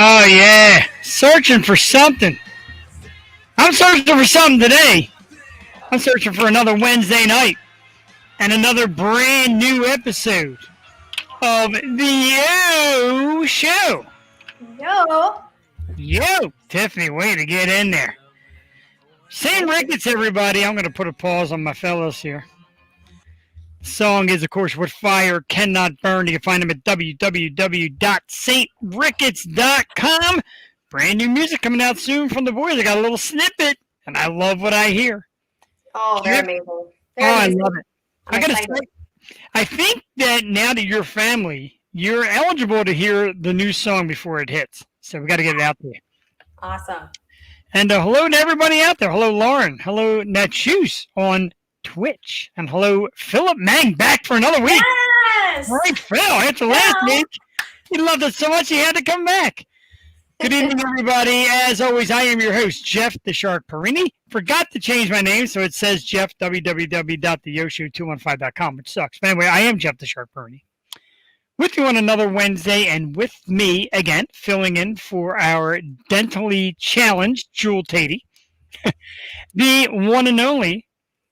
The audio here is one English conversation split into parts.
Oh, yeah. Searching for something. I'm searching for something today. I'm searching for another Wednesday night and another brand new episode of the Yo Show. Yo, Tiffany, way to get in there. Same Ricketts, everybody. I'm going to put a pause on my fellows here. The song is, of course, What Fire Cannot Burn. You can find them at www.saintricketts.com. Brand new music coming out soon from the boys. I got a little snippet, and I love what I hear. Oh, they're amazing. I love it. I got to say, I think that now that you're family, you're eligible to hear the new song before it hits. So we got to get it out there. Awesome. And hello to everybody out there. Hello, Lauren. Hello, Natchus on Twitch. And hello, Philip Mang, back for another week. Yes! All right, Phil, after last week, he loved it so much he had to come back. Good evening, everybody. As always, I am your host, Jeff the Shark Perini. Forgot to change my name, so it says Jeff, www.theyoshow215.com, which sucks. But anyway, I am Jeff the Shark Perini. With you on another Wednesday, and with me, again, filling in for our dentally challenged Jewel Tatey, the one and only,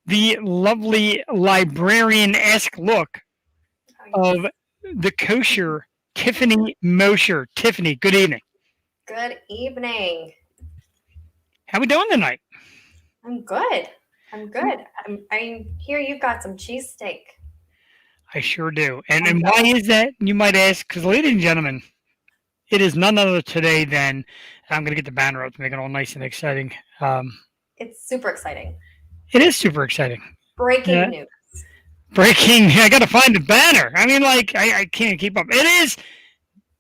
the lovely librarian-esque look of the kosher Tiffany Mosher. Tiffany, good evening. Good evening. How we doing tonight? I'm good. I hear you've got some cheesesteak. I sure do. And why is that, you might ask? Because, ladies and gentlemen, it is none other today than, I'm going to get the banner up to make it all nice and exciting. It's super exciting. It is super exciting. Breaking news. I got to find the banner. I mean, like, I can't keep up. It is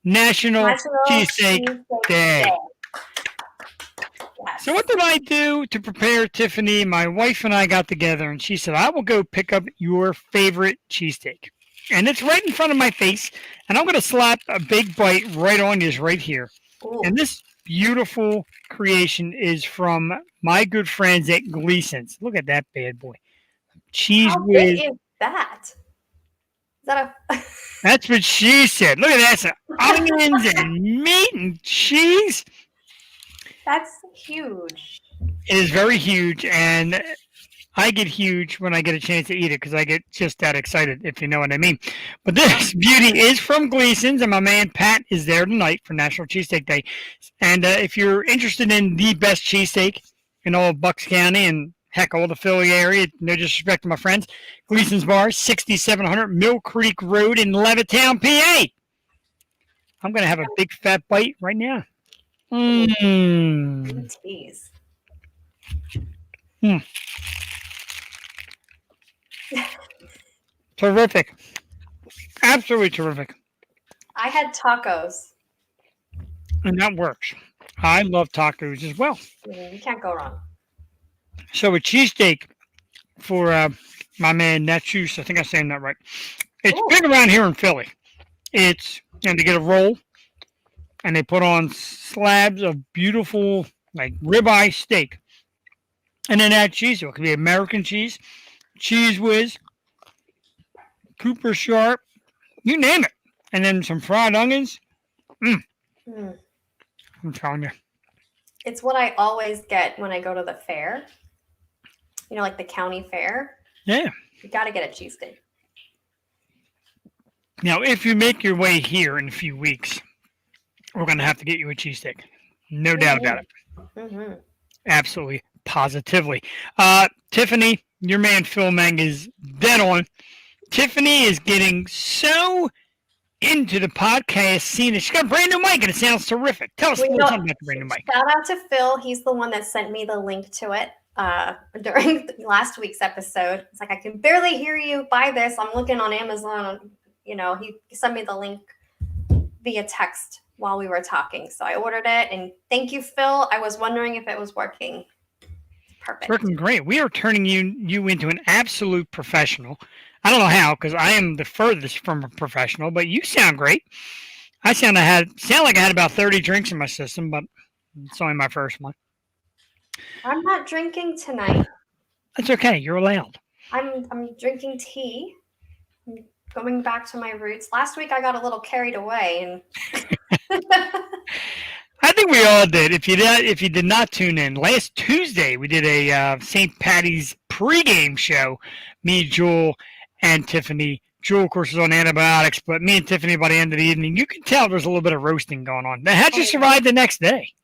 National Cheesesteak Day. Yes. So what did I do to prepare Tiffany? My wife and I got together, and she said, I will go pick up your favorite cheesesteak. And it's right in front of my face, and I'm going to slap a big bite right on you right here. Ooh. And this beautiful creation is from my good friends at Gleason's. Look at that bad boy. Cheese How whiz. big is that? Is that a... That's what she said. Look at that. Some onions and meat and cheese. That's huge. It is very huge, and I get huge when I get a chance to eat it because I get just that excited, if you know what I mean. But this beauty is from Gleason's, and my man Pat is there tonight for National Cheesesteak Day. And if you're interested in the best cheesesteak in all of Bucks County and heck, all the Philly area, no disrespect to my friends, Gleason's Bar, 6700 Mill Creek Road in Levittown, PA. I'm going to have a big fat bite right now. Jeez. Terrific. Absolutely terrific. I had tacos. And that works. I love tacos as well. You can't go wrong. So a cheesesteak for my man Natchus, I think I'm saying that right. It's big around here in Philly. It's, and they get a roll, and they put on slabs of beautiful, like, ribeye steak. And then add cheese. It could be American cheese, cheese whiz, Cooper Sharp, you name it. And then some fried onions. I'm telling you. It's what I always get when I go to the fair. You know, like the county fair. Yeah. You got to get a cheesesteak. Now, if you make your way here in a few weeks, we're going to have to get you a cheesesteak. No doubt about it. Mm-hmm. Absolutely, positively. Tiffany, your man Phil Meng is dead on. Tiffany is getting so into the podcast scene. She's got a brand new mic and it sounds terrific. Tell us a little something about the brand new mic. Shout out to Phil. He's the one that sent me the link to it during last week's episode. It's like, I can barely hear you. Buy this. I'm looking on Amazon. You know, he sent me the link via text while we were talking. So I ordered it. And thank you, Phil. I was wondering if it was working. Perfect. It's working great. We are turning you into an absolute professional. I don't know how, because I am the furthest from a professional, but you sound great. I sound like I had about 30 drinks in my system, but it's only my first one. I'm not drinking tonight. That's okay. You're allowed. I'm drinking tea. I'm going back to my roots. Last week I got a little carried away, and I think we all did. If you did not tune in, last Tuesday we did a St. Patty's pregame show. Me, Jewel, and Tiffany. Jewel, of course, was on antibiotics, but me and Tiffany, by the end of the evening, you could tell there's a little bit of roasting going on. Now, how'd you survive the next day?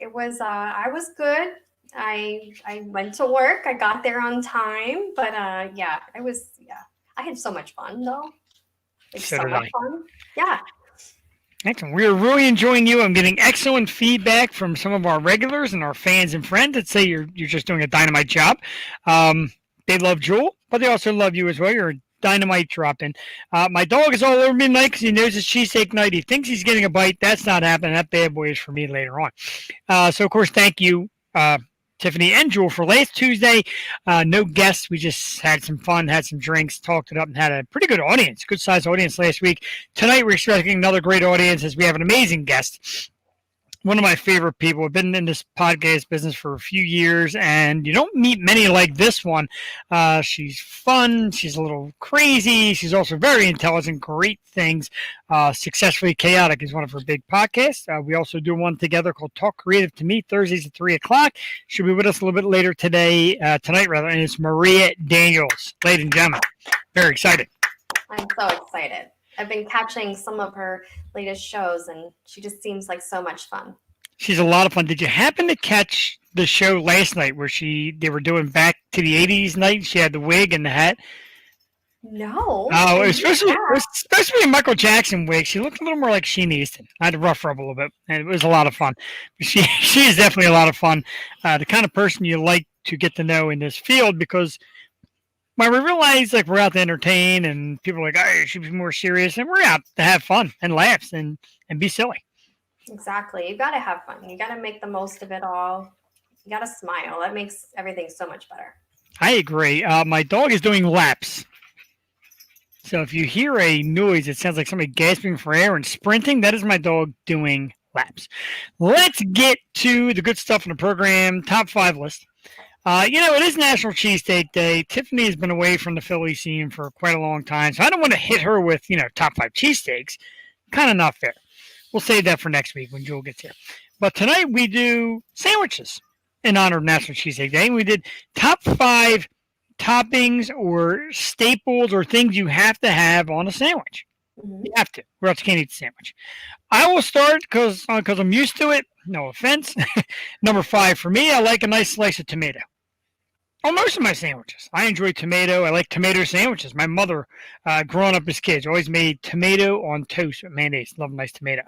It was I was good. I went to work. I got there on time, but I had so much fun though. So much fun. Yeah. Excellent. We're really enjoying you. I'm getting excellent feedback from some of our regulars and our fans and friends that say you're just doing a dynamite job. They love Jewel, but they also love you as well. You're a dynamite drop-in. My dog is all over me tonight because he knows it's cheesesteak night. He thinks he's getting a bite. That's not happening. That bad boy is for me later on. So, of course, thank you, Tiffany and Jewel, for last Tuesday. No guests. We just had some fun, had some drinks, talked it up, and had a pretty good audience, good-sized audience last week. Tonight, we're expecting another great audience as we have an amazing guest. One of my favorite people. I've been in this podcast business for a few years, and you don't meet many like this one. She's fun. She's a little crazy. She's also very intelligent, great things. Successfully Chaotic is one of her big podcasts. We also do one together called Talk Creative to Me, Thursdays at 3 o'clock. She'll be with us a little bit later tonight, and it's Maria Daniels. Ladies and gentlemen, very excited. I'm so excited. I've been catching some of her latest shows, and she just seems like so much fun. She's a lot of fun. Did you happen to catch the show last night where they were doing back to the 80s night? She had the wig and the hat. No. Oh, it was supposed to be a Michael Jackson wig. She looked a little more like Sheen Easton. I had to rough her up a little bit, and it was a lot of fun. She is definitely a lot of fun. The kind of person you like to get to know in this field, because when we realize like we're out to entertain and people are like, oh, you should be more serious, and we're out to have fun and laughs and be silly. Exactly. You got to have fun. You got to make the most of it all. You got to smile. That makes everything so much better. I agree. My dog is doing laps. So if you hear a noise, it sounds like somebody gasping for air and sprinting. That is my dog doing laps. Let's get to the good stuff in the program. Top 5 list. It is National Cheesesteak Day. Tiffany has been away from the Philly scene for quite a long time, so I don't want to hit her with, top 5 cheesesteaks. Kind of not fair. We'll save that for next week when Jewel gets here. But tonight we do sandwiches in honor of National Cheesesteak Day. We did top 5 toppings or staples or things you have to have on a sandwich. Mm-hmm. You have to, or else you can't eat the sandwich. I will start because I'm used to it. No offense. Number 5 for me, I like a nice slice of tomato. On most of my sandwiches, I enjoy tomato. I like tomato sandwiches. My mother, growing up as kids, always made tomato on toast with mayonnaise. Love a nice tomato.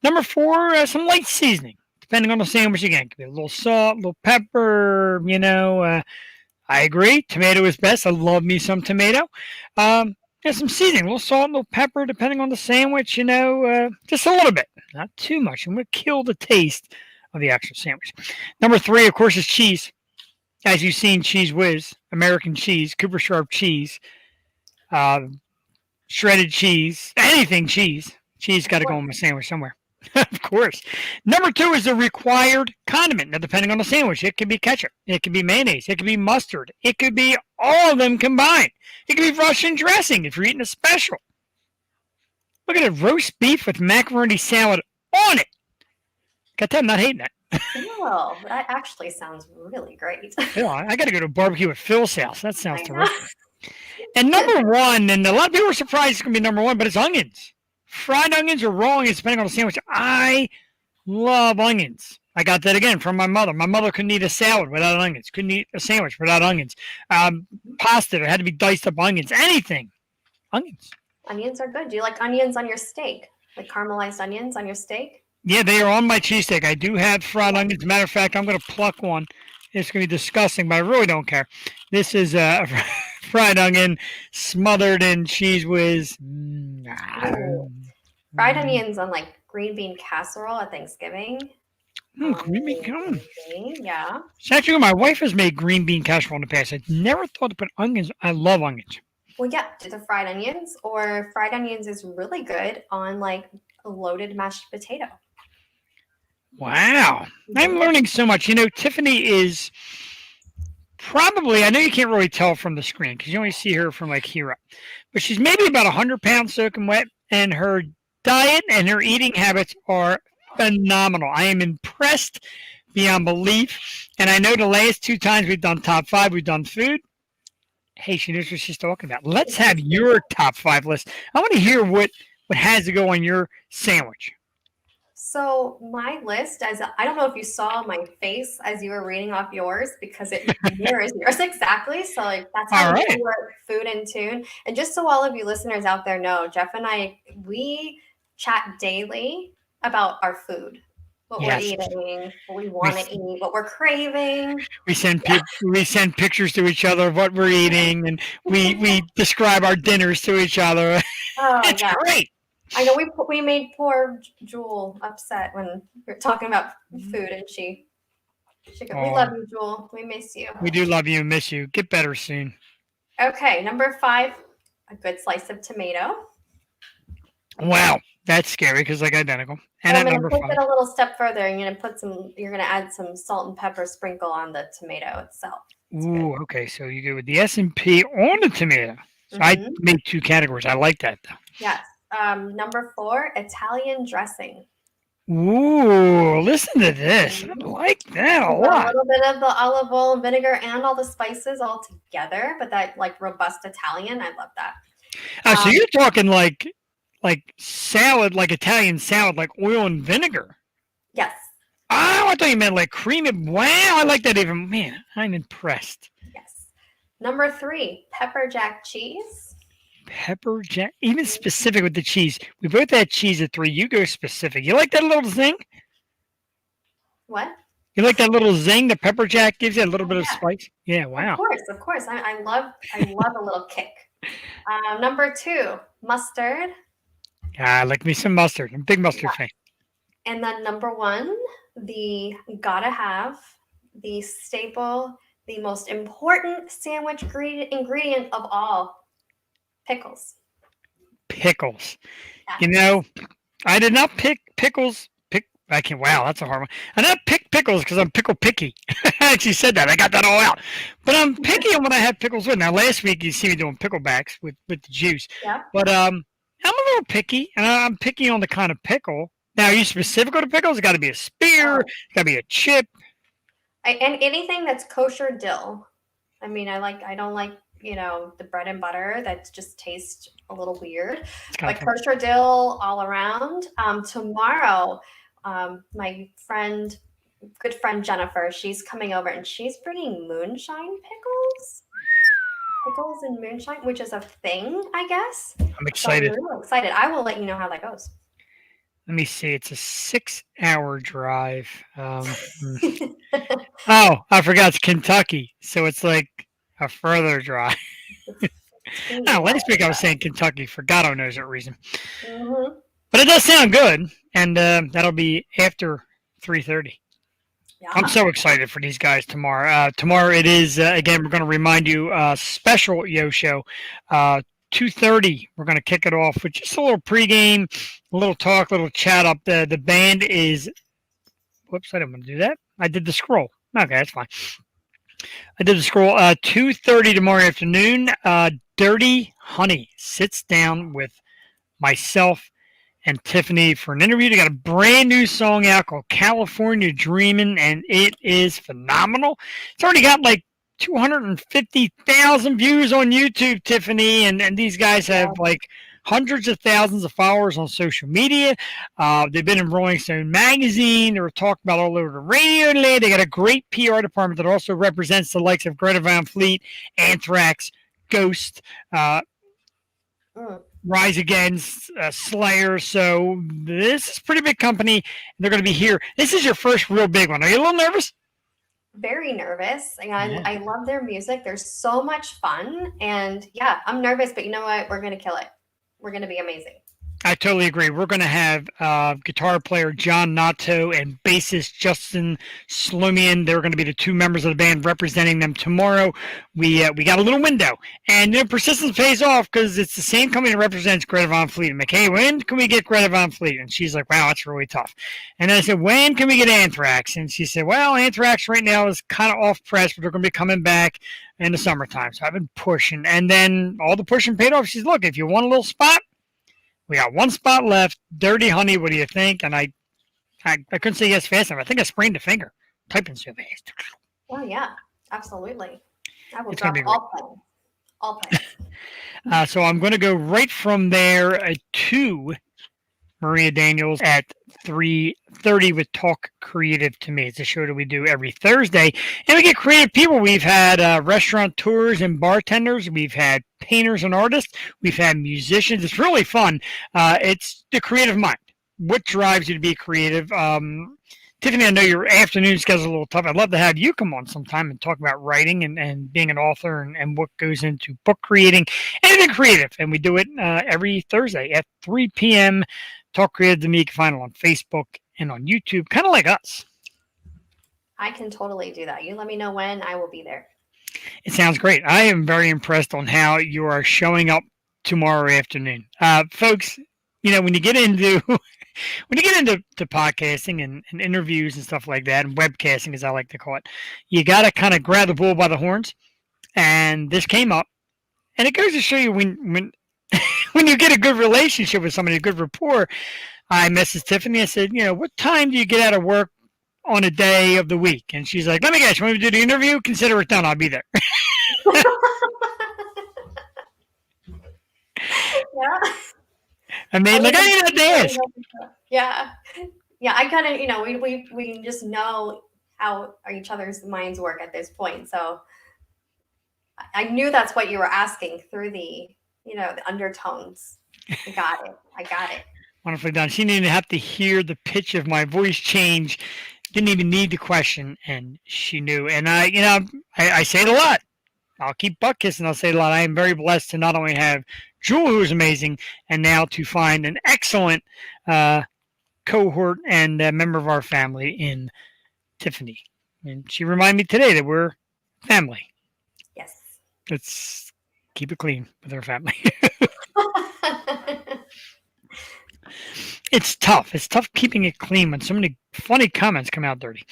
Number 4, some light seasoning, depending on the sandwich again. Could be a little salt, a little pepper. I agree. Tomato is best. I love me some tomato. Some seasoning, a little salt, a little pepper, depending on the sandwich. Just a little bit, not too much. I'm going to kill the taste of the actual sandwich. Number 3, of course, is cheese. As you've seen, Cheese Whiz, American cheese, Cooper Sharp cheese, shredded cheese, anything cheese. Cheese got to go on my sandwich somewhere. Of course. Number 2 is the required condiment. Now, depending on the sandwich, it could be ketchup. It could be mayonnaise. It could be mustard. It could be all of them combined. It could be Russian dressing if you're eating a special. Look at it, roast beef with macaroni salad on it. Got that? I'm not hating that. Well, that actually sounds really great. Yeah, I got to go to a barbecue at Phil's house. That sounds terrific. And number 1, and a lot of people are surprised it's going to be number 1, but it's onions. Fried onions or raw onions, depending on the sandwich. I love onions. I got that again from my mother. My mother couldn't eat a salad without onions. Couldn't eat a sandwich without onions. Pasta, there had to be diced up onions. Anything, onions. Onions are good. Do you like onions on your steak? Like caramelized onions on your steak? Yeah, they are on my cheesesteak. I do have fried onions. As a matter of fact, I'm going to pluck one. It's going to be disgusting, but I really don't care. This is a fried onion smothered in cheese whiz. Fried onions on like green bean casserole at Thanksgiving. Green bean. Yeah. It's actually, my wife has made green bean casserole in the past. I never thought to put onions. I love onions. Well, yeah, do the fried onions, or fried onions is really good on like a loaded mashed potato. Wow. I'm learning so much. You know, Tiffany is probably, I know you can't really tell from the screen because you only see her from like here up, but she's maybe about 100 pounds soaking wet, and her diet and her eating habits are phenomenal. I am impressed beyond belief. And I know the last 2 times we've done top 5, we've done food. Hey, she knows what she's talking about. Let's have your top 5 list. I want to hear what has to go on your sandwich. So my list, I don't know if you saw my face as you were reading off yours, because it mirrors yours exactly. So like that's how we work food in tune. And just so all of you listeners out there know, Jeff and I, we chat daily about our food. What we're eating, what we want to eat, what we're craving. We send pictures to each other of what we're eating, and we describe our dinners to each other. Oh, it's great. I know we made poor Jewel upset when we were talking about food, and she we love you, Jewel. We miss you. We do love you and miss you. Get better soon. Okay, number 5, a good slice of tomato. Wow, that's scary because like identical. And I'm going to take it a little step further. You're going to add some salt and pepper sprinkle on the tomato itself. Ooh, okay. So you go with the S&P on the tomato. So I made 2 categories. I like that though. Yes. Number 4, Italian dressing. Ooh, listen to this. I like that a lot. A little bit of the olive oil and vinegar and all the spices all together, but that like robust Italian, I love that. So you're talking like salad, like Italian salad, like oil and vinegar. Yes. Oh, I thought you meant like creamy. Wow, I like that even. Man, I'm impressed. Yes. Number 3, pepper jack cheese. Pepper jack, even specific with the cheese. We both had cheese at 3. You go specific. You like that little zing? What? You like that little zing the pepper jack gives you, a little bit of spice? Yeah, wow. Of course. I love a little kick. Number 2, mustard. I like me some mustard. I'm a big mustard fan. And then number 1, gotta have the staple, the most important sandwich ingredient of all, pickles. Pickles. Yeah. You know, I did not pick pickles. Wow, that's a hard one. I did not pick pickles because I'm pickle picky. I actually said that. I got that all out. But I'm picky on what I have pickles with. Now, last week you see me doing picklebacks with the juice. Yeah. But I'm a little picky, and I'm picky on the kind of pickle. Now, are you specific on the pickles? It's got to be a spear. It's got to be a chip. And anything that's kosher dill. I mean, I don't like, the bread and butter that just tastes a little weird. But kosher dill all around. Tomorrow, my good friend Jennifer, she's coming over and she's bringing moonshine pickles. Pickles and moonshine, which is a thing, I guess. I'm excited. So I'm really excited. I will let you know how that goes. Let me see. It's a 6-hour drive. Oh, I forgot it's Kentucky. So it's like a further drive. Last week I was saying Kentucky for God only knows what reason. Mm-hmm. But it does sound good. And that'll be after 3:30. Yeah. I'm so excited for these guys tomorrow. Tomorrow it is, again, we're going to remind you, special Yo Show. 2:30, we're going to kick it off with just a little pregame, a little talk, a little chat up. The band is, whoops, I didn't want to do that. I did the scroll. Okay, that's fine. I did the scroll. 2:30 tomorrow afternoon, Dirty Honey sits down with myself and Tiffany for an interview. They got a brand new song out called California Dreamin', and it is phenomenal. It's already got like 250,000 views on YouTube, Tiffany, and these guys have like hundreds of thousands of followers on social media. They've been in Rolling Stone magazine. They were talked about all over the radio today. They got a great PR department that also represents the likes of Greta Van Fleet, Anthrax, Ghost, Rise Against, Slayer. So this is a pretty big company. They're going to be here. This is your first real big one. Are you a little nervous? Very nervous. And I love their music. They're so much fun. And yeah, I'm nervous, but you know what? We're going to kill it. We're going to be amazing. I totally agree. We're going to have guitar player John Nato and bassist Justin Slomian. They're going to be the two members of the band representing them tomorrow. We got a little window, and persistence pays off because it's the same company that represents Greta Van Fleet. I'm like, hey, when can we get Greta Van Fleet? And she's like, wow, that's really tough. And then I said, when can we get Anthrax? And she said, well, Anthrax right now is kind of off press, but they're going to be coming back in the summertime. So I've been pushing, and then all the pushing paid off. She said, look, if you want a little spot, we got one spot left. Dirty Honey, what do you think? And I couldn't say yes fast enough. I think I sprained a finger typing so fast. Oh, yeah, absolutely. I will It's drop gonna be all plans. So I'm going to go right from there to Maria Daniels at 3:30 with Talk Creative to Me. It's a show that we do every Thursday. And we get creative people. We've had restaurateurs and bartenders. We've had painters and artists. We've had musicians. It's really fun. It's the creative mind. What drives you to be creative? Tiffany, I know your afternoon schedule's a little tough. I'd love to have you come on sometime and talk about writing and being an author and what goes into book creating, anything creative. And we do it every Thursday at 3 p.m. Talk Creative to Me. You can find it on Facebook and on YouTube, kind of like us. I can totally do that. You let me know when. I will be there. It sounds great. I am very impressed on how you are showing up tomorrow afternoon. Folks, when you get into podcasting and interviews and stuff like that, and webcasting, as I like to call it, you got to kind of grab the bull by the horns. And this came up, and it goes to show you when when you get a good relationship with somebody, a good rapport. I messaged Tiffany. I said, what time do you get out of work on a day of the week? And she's like, let me guess, when we do the interview, consider it done. I'll be there. Yeah. I mean, I need to ask. Yeah. Yeah, I kind of, we just know how each other's minds work at this point. So I knew that's what you were asking through the undertones. I got it. Wonderfully done. She didn't have to hear the pitch of my voice change. Didn't even need the question, and she knew. And I say it a lot. I'll keep butt kissing. I'll say it a lot. I am very blessed to not only have Jewel, who is amazing, and now to find an excellent cohort and member of our family in Tiffany. And she reminded me today that we're family. Yes. Let's keep it clean with our family. It's tough. It's tough keeping it clean when so many funny comments come out dirty.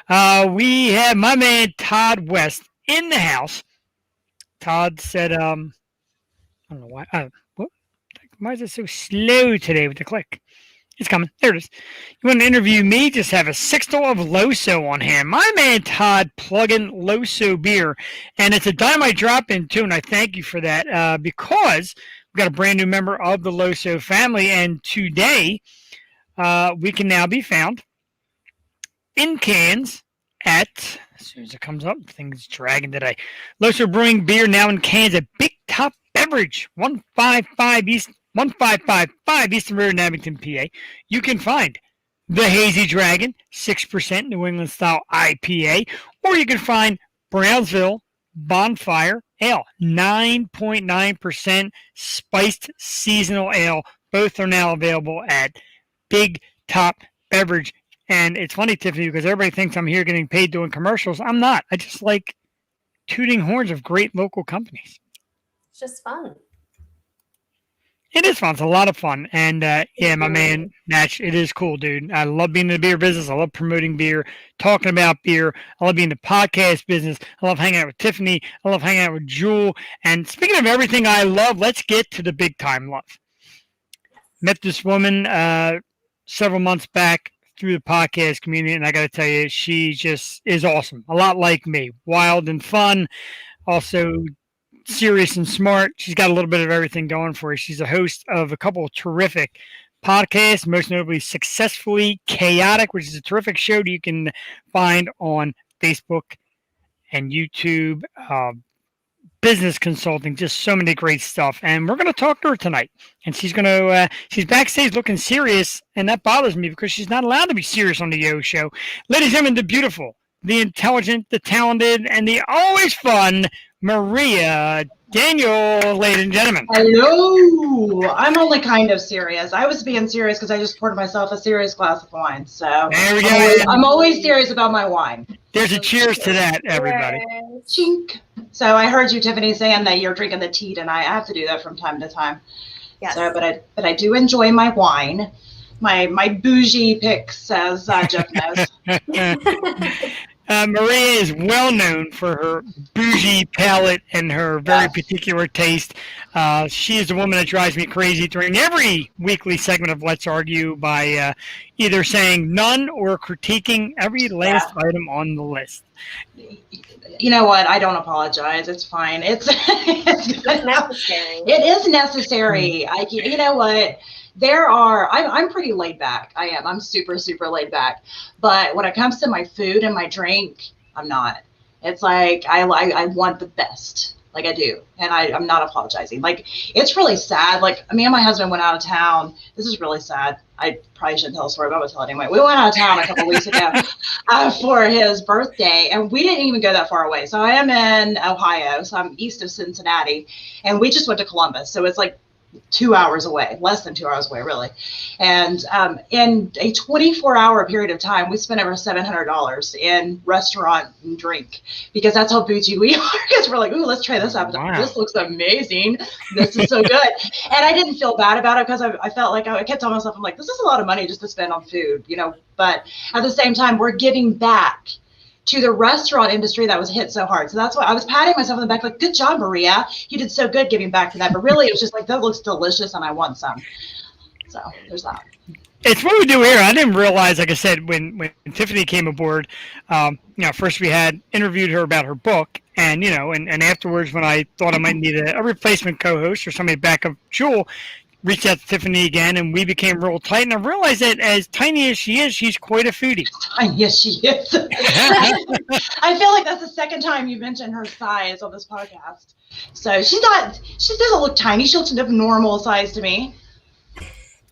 We have my man Todd West in the house. Todd said, I don't know why. Why is it so slow today with the click? It's coming. There it is. You want to interview me? Just have a sixtel of Loso on hand. My man Todd plugging Loso beer. And it's a dynamite drop-in, too, and I thank you for that because we got a brand new member of the Loso family. And today, we can now be found in cans at, as soon as it comes up, things dragging today. Loso Brewing beer now in cans at Big Top Beverage, 1555 Eastern Road in Abington, PA. You can find the Hazy Dragon, 6% New England style IPA, or you can find Brownsville Bonfire Ale, 9.9% spiced seasonal ale. Both are now available at Big Top Beverage. And it's funny, Tiffany, because everybody thinks I'm here getting paid doing commercials. I'm not. I just like tooting horns of great local companies. It's just fun. It is fun. It's a lot of fun. And my man, Nash, it is cool, dude. I love being in the beer business. I love promoting beer, talking about beer. I love being in the podcast business. I love hanging out with Tiffany. I love hanging out with Jewel. And speaking of everything I love, let's get to the big time love. Met this woman several months back through the podcast community, and I got to tell you, she just is awesome. A lot like me. Wild and fun. Also serious and smart. She's got a little bit of everything going for her. She's a host of a couple of terrific podcasts, most notably Successfully Chaotic, which is a terrific show that you can find on Facebook and YouTube. Business consulting, just so many great stuff. And we're going to talk to her tonight. And she's backstage looking serious. And that bothers me because she's not allowed to be serious on the Yo Show. Ladies and gentlemen, the beautiful, the intelligent, the talented, and the always fun Maria Daniel, ladies and gentlemen. Hello. I'm only kind of serious. I was being serious because I just poured myself a serious glass of wine. So there we go. I'm always serious about my wine. There's a cheers to that, everybody. Chink. So I heard you, Tiffany, saying that you're drinking the tea tonight. I have to do that from time to time. Yes. So, but I do enjoy my wine. My bougie picks, as Jeff knows. Maria is well known for her bougie palate and her very particular taste. She is a woman that drives me crazy during every weekly segment of Let's Argue by either saying none or critiquing every last item on the list. You know what? I don't apologize. It's fine. It's necessary. It is necessary. You know what? I'm pretty laid back. I am. I'm super, super laid back. But when it comes to my food and my drink, I'm not. It's like I want the best. Like I do. And I'm not apologizing. Like, it's really sad. Like, me and my husband went out of town. This is really sad. I probably shouldn't tell a story, but I'm going to tell it anyway. We went out of town a couple weeks ago for his birthday, and we didn't even go that far away. So I am in Ohio, so I'm east of Cincinnati, and we just went to Columbus. So it's like 2 hours away, less than 2 hours away, really. And in a 24-hour period of time, we spent over $700 in restaurant and drink, because that's how bougie we are. Because we're like, ooh, let's try this out. Wow. This looks amazing. This is so good. And I didn't feel bad about it, because I felt like I kept telling myself, I'm like, this is a lot of money just to spend on food, you know. But at the same time, we're giving back to the restaurant industry that was hit so hard. So that's why I was patting myself on the back, like, good job, Maria. You did so good giving back to that. But really, it was just like, that looks delicious and I want some. So there's that. It's what we do here. I didn't realize, like I said, when Tiffany came aboard, first we had interviewed her about her book. And, and afterwards, when I thought I might need a replacement co-host or somebody back up Jewel, reached out to Tiffany again, and we became real tight. And I realized that as tiny as she is, she's quite a foodie. Yes, she is. I feel like that's the second time you mentioned her size on this podcast. So she doesn't look tiny. She looks a normal size to me.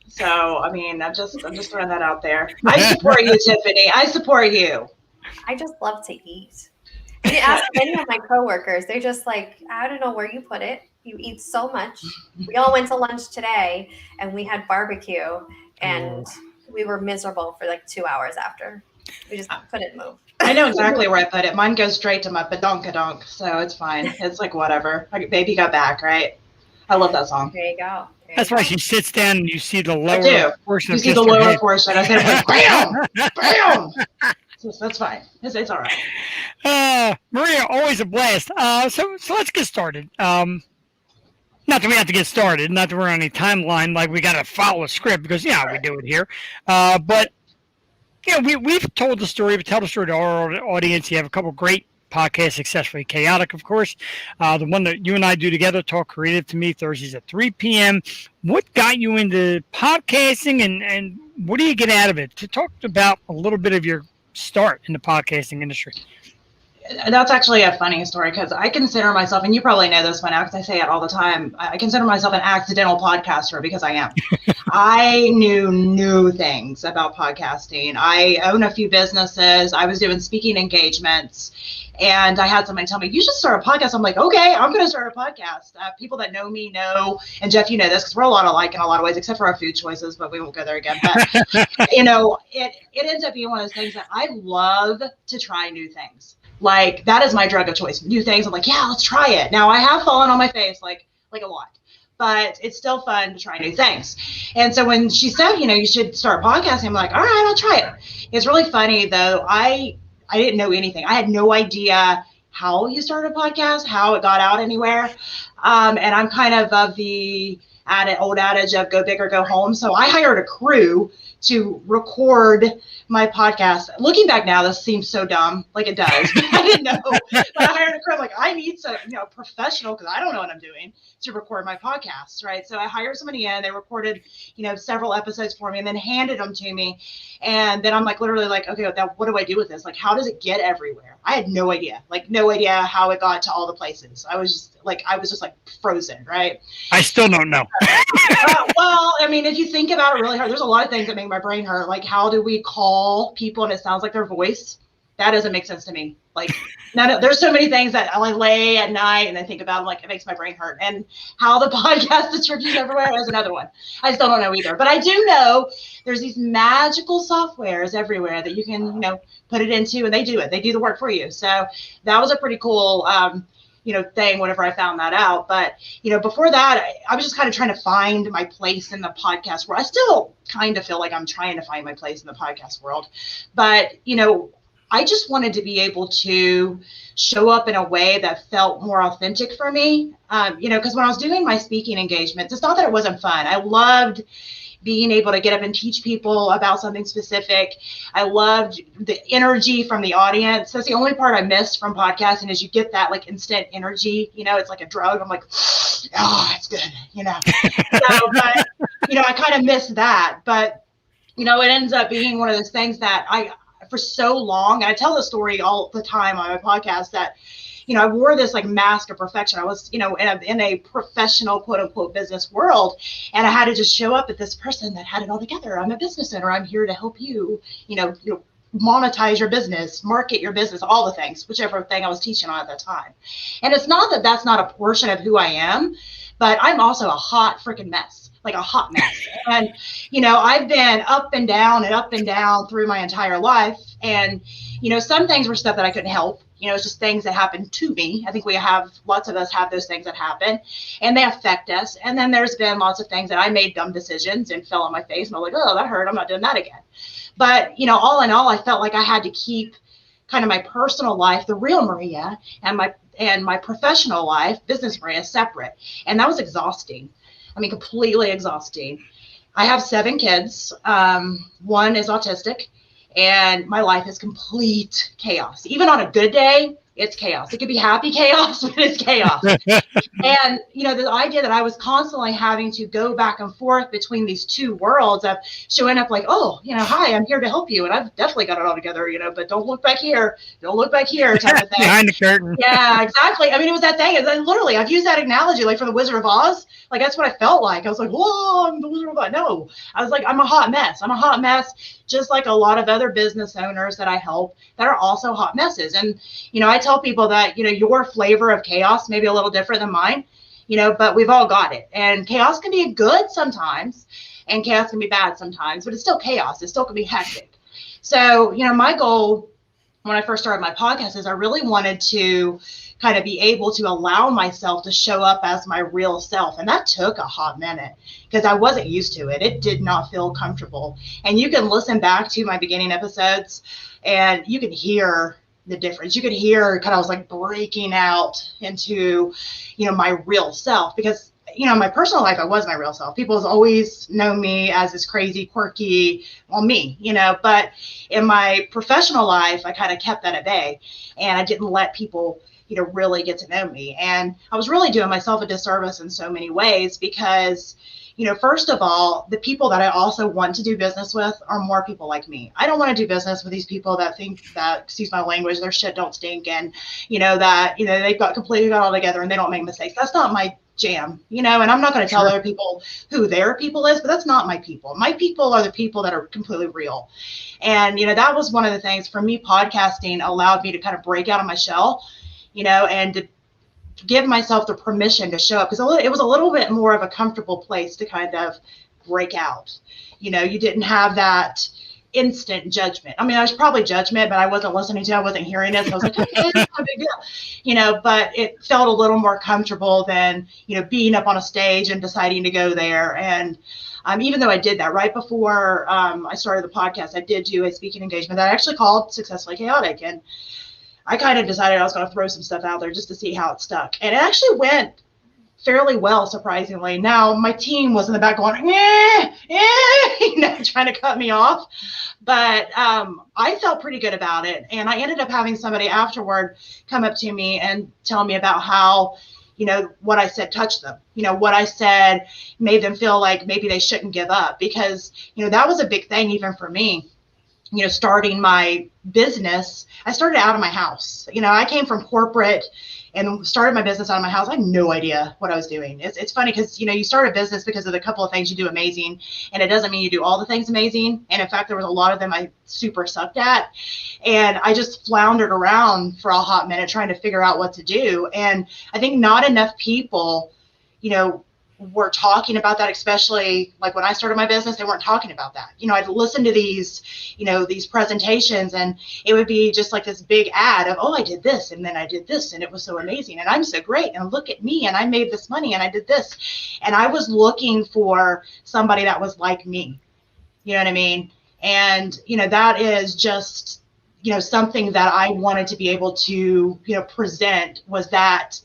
So, I mean, I'm just throwing that out there. I support you, Tiffany. I support you. I just love to eat. You ask many of my coworkers, they're just like, I don't know where you put it. You eat so much. We all went to lunch today, and we had barbecue, and we were miserable for like 2 hours after. We just couldn't move. I know exactly where I put it. Mine goes straight to my badonkadonk, so it's fine. It's like whatever. Like, Baby Got Back, right? I love that song. There you go. That's why she sits down and you see the lower portion. You see the lower portion. I said, like, bam, bam. So that's fine. It's all right. Maria, always a blast. So let's get started. Not that we have to get started, not that we're on any timeline, like we got to follow a script, because, we do it here. But, we've told the story, we tell the story to our audience. You have a couple great podcasts, Successfully Chaotic, of course. The one that you and I do together, Talk Creative to Me, Thursdays at 3 p.m. What got you into podcasting, and what do you get out of it? To talk about a little bit of your start in the podcasting industry. That's actually a funny story, because I consider myself, and you probably know this one now because I say it all the time, I consider myself an accidental podcaster, because I am. I knew new things about podcasting. I own a few businesses. I was doing speaking engagements, and I had somebody tell me, you should start a podcast. I'm like, okay, I'm going to start a podcast. People that know me know, and Jeff, you know this, because we're a lot alike in a lot of ways, except for our food choices, but we won't go there again. But, it ends up being one of those things that I love to try new things. Like, that is my drug of choice. New things. I'm like, yeah, let's try it. Now, I have fallen on my face, like a lot, but it's still fun to try new things. And so when she said, you should start podcasting, I'm like, all right, I'll try it. It's really funny, though. I didn't know anything. I had no idea how you start a podcast, how it got out anywhere. And I'm kind of the old adage of go big or go home. So I hired a crew to record my podcast. Looking back now, this seems so dumb, like it does. I didn't know. But I hired a crew. I'm like, I need some, professional, because I don't know what I'm doing, to record my podcasts, right? So I hired somebody in. They recorded, several episodes for me and then handed them to me. And then I'm like, literally like, okay, now what do I do with this? Like, how does it get everywhere? I had no idea, how it got to all the places. I was just like frozen, right? I still don't know. Well, I mean, if you think about it really hard, there's a lot of things that make my brain hurt. Like, how do we call people and it sounds like their voice? That doesn't make sense to me. Like, there's so many things that I like lay at night and then think about, like, it makes my brain hurt. And how the podcast distributes everywhere is another one. I still don't know either. But I do know there's these magical softwares everywhere that you can, put it into, and they do it. They do the work for you. So that was a pretty cool thing whenever I found that out. But, before that, I was just kind of trying to find my place in the podcast world. I still kind of feel like I'm trying to find my place in the podcast world. But, I just wanted to be able to show up in a way that felt more authentic for me. Because when I was doing my speaking engagements, it's not that it wasn't fun. I loved being able to get up and teach people about something specific. I loved the energy from the audience. That's the only part I missed from podcasting, is you get that like instant energy. It's like a drug. I'm like, oh, it's good. But I kind of missed that. But it ends up being one of those things that for so long, and I tell the story all the time on my podcast, that I wore this like mask of perfection. I was, in a professional, quote unquote, business world. And I had to just show up at this person that had it all together. I'm a business owner. I'm here to help you, monetize your business, market your business, all the things, whichever thing I was teaching on at that time. And it's not that that's not a portion of who I am, but I'm also a hot freaking mess. Like a hot mess. And, I've been up and down through my entire life. And, some things were stuff that I couldn't help. It's just things that happened to me. I think lots of us have those things that happen and they affect us. And then there's been lots of things that I made dumb decisions and fell on my face. And I'm like, oh, that hurt. I'm not doing that again. But, all in all, I felt like I had to keep kind of my personal life, the real Maria, and my professional life, business Maria, separate. And that was exhausting. I mean, completely exhausting. I have 7 kids. One is autistic, and my life is complete chaos. Even on a good day, it's chaos. It could be happy chaos, but it's chaos. And, the idea that I was constantly having to go back and forth between these two worlds of showing up like, oh, hi, I'm here to help you. And I've definitely got it all together, but don't look back here. Don't look back here type of thing. Behind the curtain. Yeah, exactly. I mean, it was that thing. Literally, I've used that analogy like for the Wizard of Oz. Like, that's what I felt like. I was like, whoa, I'm the Wizard of Oz. No, I was like, I'm a hot mess. I'm a hot mess, just like a lot of other business owners that I help that are also hot messes. And, I tell people that, your flavor of chaos may be a little different than mine, but we've all got it. And chaos can be good sometimes, and chaos can be bad sometimes, but it's still chaos. It still can be hectic. So, my goal when I first started my podcast is I really wanted to kind of be able to allow myself to show up as my real self. And that took a hot minute because I wasn't used to it. It did not feel comfortable. And you can listen back to my beginning episodes and you can hear the difference. You could hear kind of, I was like breaking out into, my real self, because in my personal life, I was my real self. People have always known me as this crazy, quirky, me, but in my professional life, I kind of kept that at bay and I didn't let people, really get to know me. And I was really doing myself a disservice in so many ways because, first of all, the people that I also want to do business with are more people like me. I don't want to do business with these people that think that, excuse my language, their shit don't stink and, that, they've completely got all together and they don't make mistakes. That's not my jam, and I'm not going to tell other people who their people is, but that's not my people. My people are the people that are completely real. And, that was one of the things for me, podcasting allowed me to kind of break out of my shell, and to give myself the permission to show up, because it was a little bit more of a comfortable place to kind of break out. You didn't have that instant judgment. I mean, I was probably judgment, but I wasn't listening to it. I wasn't hearing it. So I was like, okay, it's not a big deal, but it felt a little more comfortable than, being up on a stage and deciding to go there. And even though I did that right before I started the podcast, I did do a speaking engagement that I actually called Successfully Chaotic. And I kind of decided I was going to throw some stuff out there just to see how it stuck. And it actually went fairly well, surprisingly. Now my team was in the back going, trying to cut me off. But I felt pretty good about it. And I ended up having somebody afterward come up to me and tell me about how, what I said touched them. What I said made them feel like maybe they shouldn't give up, because, that was a big thing even for me. Starting my business, I started out of my house. I came from corporate and started my business out of my house. I had no idea what I was doing. It's funny because, you start a business because of the couple of things you do amazing, and it doesn't mean you do all the things amazing. And in fact, there was a lot of them I super sucked at. And I just floundered around for a hot minute trying to figure out what to do. And I think not enough people, were talking about that, especially like when I started my business, they weren't talking about that. I'd listen to these, these presentations, and it would be just like this big ad of, oh, I did this, and then I did this, and it was so amazing, and I'm so great, and look at me, and I made this money, and I did this. And I was looking for somebody that was like me. You know what I mean? And, that is just, something that I wanted to be able to, present, was that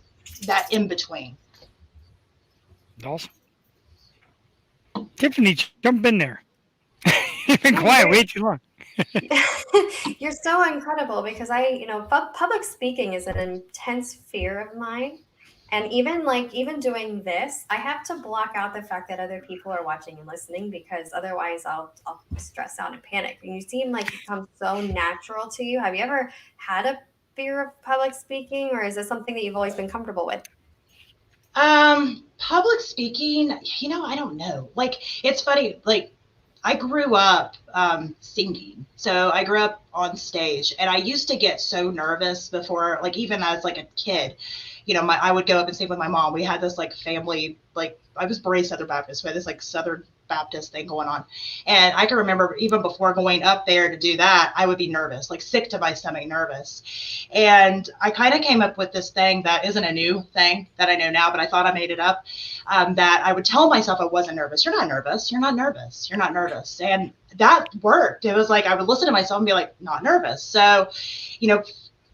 in between. Awesome. Tiffany, jump in there. You've been quiet way too long. You're so incredible, because public speaking is an intense fear of mine. And even doing this, I have to block out the fact that other people are watching and listening, because otherwise I'll stress out and panic. And you seem like it comes so natural to you. Have you ever had a fear of public speaking, or is this something that you've always been comfortable with? Public speaking, I don't know. Like, it's funny. Like, I grew up singing. So I grew up on stage, and I used to get so nervous before, like, even as like a kid, I would go up and sing with my mom. We had this like family, like, I was raised Southern Baptist. We had this like Southern Baptist thing going on. And I can remember even before going up there to do that, I would be nervous, like sick to my stomach nervous. And I kind of came up with this thing that isn't a new thing that I know now, but I thought I made it up, that I would tell myself I wasn't nervous. You're not nervous. You're not nervous. You're not nervous. And that worked. It was like I would listen to myself and be like, not nervous. So,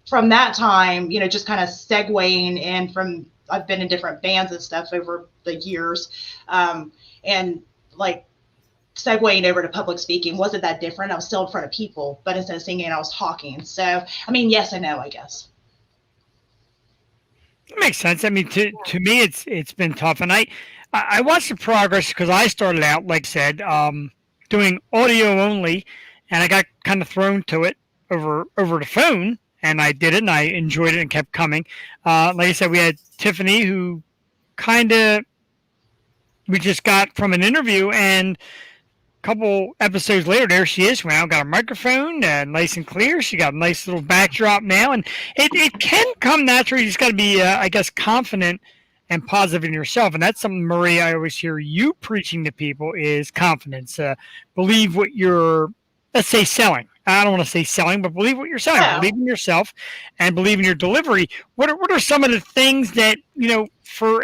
from that time, just kind of segueing in from, I've been in different bands and stuff over the years. And like segueing over to public speaking wasn't that different. I was still in front of people, but instead of singing, I was talking. So, I mean, yes and no, I guess. It makes sense. I mean, to me, it's been tough. And I watched the progress, because I started out, like I said, doing audio only, and I got kind of thrown to it over the phone, and I did it, and I enjoyed it and kept coming. Like I said, we had Tiffany, who we just got from an interview, and a couple episodes later, there she is. Now got a microphone, nice and clear. She got a nice little backdrop now, and it can come naturally. You just got to be, I guess, confident and positive in yourself. And that's something, Marie, I always hear you preaching to people, is confidence. Believe what you're, let's say, selling. I don't want to say selling, but believe what you're selling. Yeah. Believe in yourself and believe in your delivery. What are some of the things that, for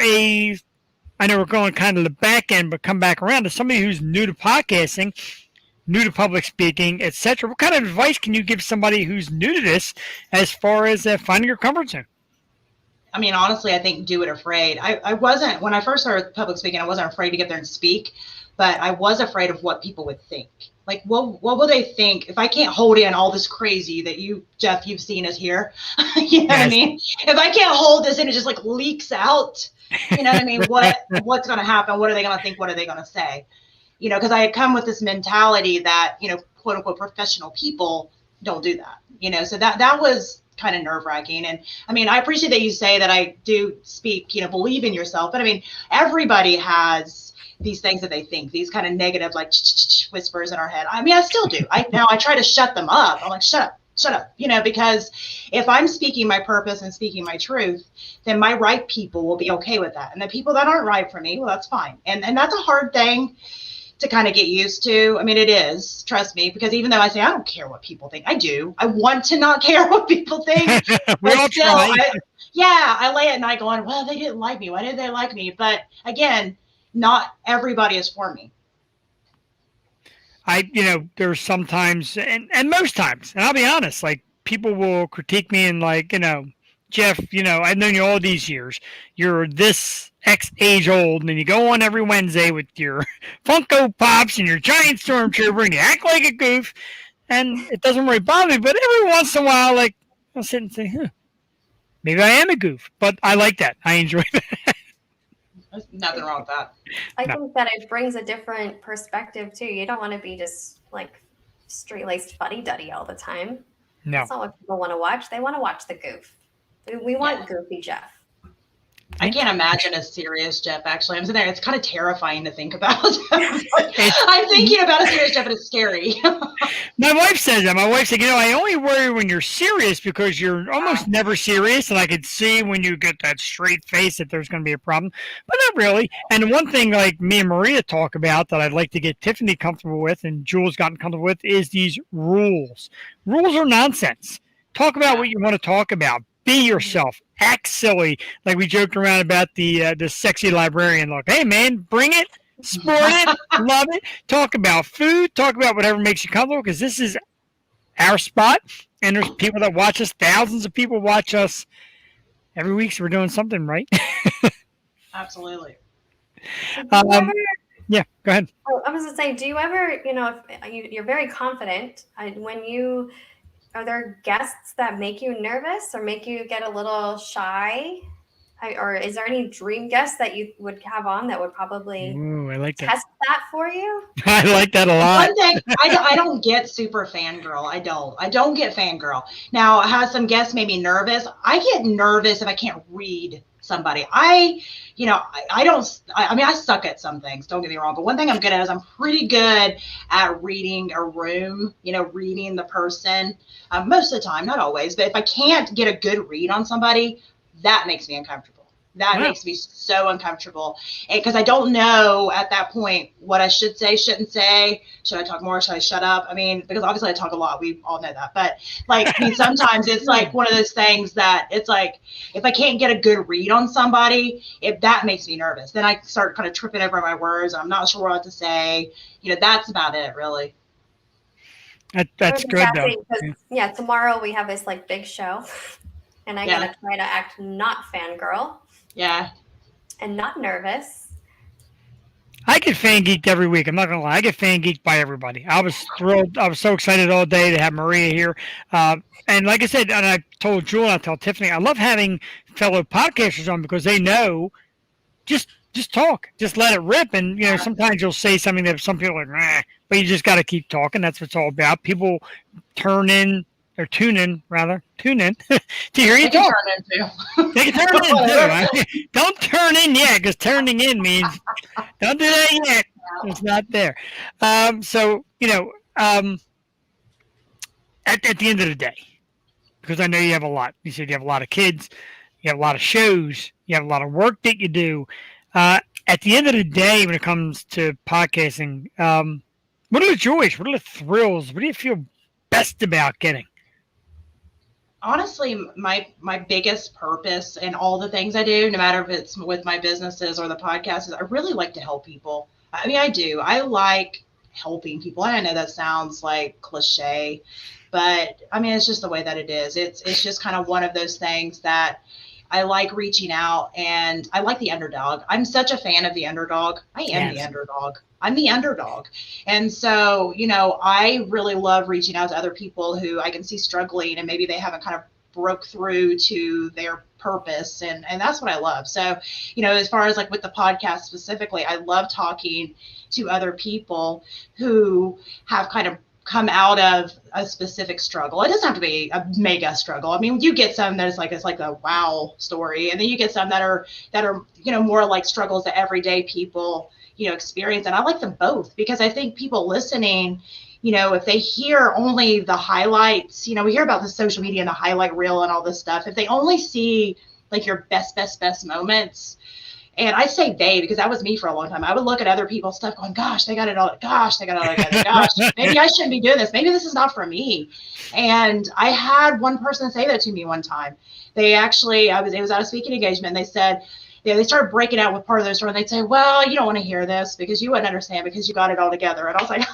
I know we're going kind of the back end, but come back around to somebody who's new to podcasting, new to public speaking, etc. What kind of advice can you give somebody who's new to this as far as finding your comfort zone? I mean, honestly, I think do it afraid. I wasn't, when I first started public speaking, I wasn't afraid to get there and speak, but I was afraid of what people would think. Like, what will they think if I can't hold in all this crazy that you, Jeff, you've seen us here? You know what I mean? If I can't hold this and it just like leaks out, you know what I mean? What's going to happen? What are they going to think? What are they going to say? Because I had come with this mentality that, quote unquote, professional people don't do that, so that was kind of nerve wracking. And I mean, I appreciate that you say that I do speak, believe in yourself, but I mean, everybody has these things that they think, these kind of negative, like whispers in our head. I mean, I still do. I try to shut them up. I'm like, shut up, because if I'm speaking my purpose and speaking my truth, then my right people will be okay with that. And the people that aren't right for me, well, that's fine. And that's a hard thing to kind of get used to. I mean, it is, trust me, because even though I say, I don't care what people think, I do. I want to not care what people think. We all try. I lay at night going, well, they didn't like me. Why did they like me? But again, not everybody is for me. There's sometimes, and most times, and I'll be honest, like, people will critique me and like, Jeff, I've known you all these years. You're this X age old, and then you go on every Wednesday with your Funko Pops and your giant Stormtrooper, and you act like a goof, and it doesn't really bother me. But every once in a while, like, I'll sit and say, maybe I am a goof. But I like that. I enjoy that. There's nothing wrong with that. I think that it brings a different perspective too. You don't want to be just like straight-laced fuddy-duddy all the time. No. That's not what people want to watch. They want to watch the goof. We want goofy Jeff. I can't imagine a serious Jeff, actually. I'm sitting there. It's kind of terrifying to think about. I'm thinking about a serious Jeff, and it's scary. My wife says that. My wife said, I only worry when you're serious because you're almost never serious, and I could see when you get that straight face that there's going to be a problem, but not really. And one thing like me and Maria talk about that I'd like to get Tiffany comfortable with and Jules gotten comfortable with is these rules. Rules are nonsense. Talk about what you want to talk about. Be yourself. Act silly. Like we joked around about the sexy librarian look. Hey, man, bring it. Sport it. Love it. Talk about food. Talk about whatever makes you comfortable because this is our spot. And there's people that watch us. Thousands of people watch us every week. So we're doing something right. Absolutely. Yeah, go ahead. Oh, I was going to say, do you ever, if you're very confident are there guests that make you nervous or make you get a little shy? Or is there any dream guest that you would have on that would probably I like that. test that for you? I like that a lot. One thing, I don't get super fangirl. I don't get fangirl. Now, has some guests made me nervous? I get nervous if I can't read somebody. I suck at some things, don't get me wrong, but one thing I'm good at is I'm pretty good at reading a room, reading the person most of the time, not always, but if I can't get a good read on somebody, that makes me uncomfortable. That makes me so uncomfortable because I don't know at that point what I should say, shouldn't say. Should I talk more? Should I shut up? I mean, because obviously I talk a lot. We all know that. But sometimes it's like one of those things that it's like if I can't get a good read on somebody, if that makes me nervous, then I start kind of tripping over my words. I'm not sure what to say. That's about it, really. That's good, though. Yeah, tomorrow we have this big show. And I gotta try to act not fangirl. Yeah. And not nervous. I get fan geeked every week. I'm not gonna lie. I get fan geeked by everybody. I was thrilled. I was so excited all day to have Maria here. And like I said, and I told Jewel and I told Tiffany, I love having fellow podcasters on because they know just talk. Just let it rip. And sometimes you'll say something that some people are like, nah, but you just gotta keep talking. That's what it's all about. People tune in to hear you talk. They can turn in too. Don't turn in yet, because turning in means don't do that yet. It's not there. So at the end of the day, because I know you have a lot. You said you have a lot of kids, you have a lot of shows, you have a lot of work that you do. At the end of the day, when it comes to podcasting, what are the joys? What are the thrills? What do you feel best about getting? Honestly, my biggest purpose in all the things I do, no matter if it's with my businesses or the podcast, is I really like to help people. I mean, I do. I like helping people. And I know that sounds like cliche, but I mean, it's just the way that it is. It's just kind of one of those things that I like reaching out, and I like the underdog. I'm such a fan of the underdog. I am the underdog. I'm the underdog. And so, I really love reaching out to other people who I can see struggling and maybe they haven't kind of broke through to their purpose. And that's what I love. So, as far as with the podcast specifically, I love talking to other people who have kind of come out of a specific struggle. It doesn't have to be a mega struggle. I mean, you get some that it's like a wow story. And then you get some that are, more like struggles that everyday people, experience. And I like them both because I think people listening, if they hear only the highlights, we hear about the social media and the highlight reel and all this stuff. If they only see your best moments, and I say they, because that was me for a long time. I would look at other people's stuff going, gosh, they got it all. Gosh, they got it all together. Gosh, maybe I shouldn't be doing this. Maybe this is not for me. And I had one person say that to me one time. They actually, it was at a speaking engagement. And they said, they started breaking out with part of their story. And they'd say, well, you don't want to hear this because you wouldn't understand because you got it all together. And I was like,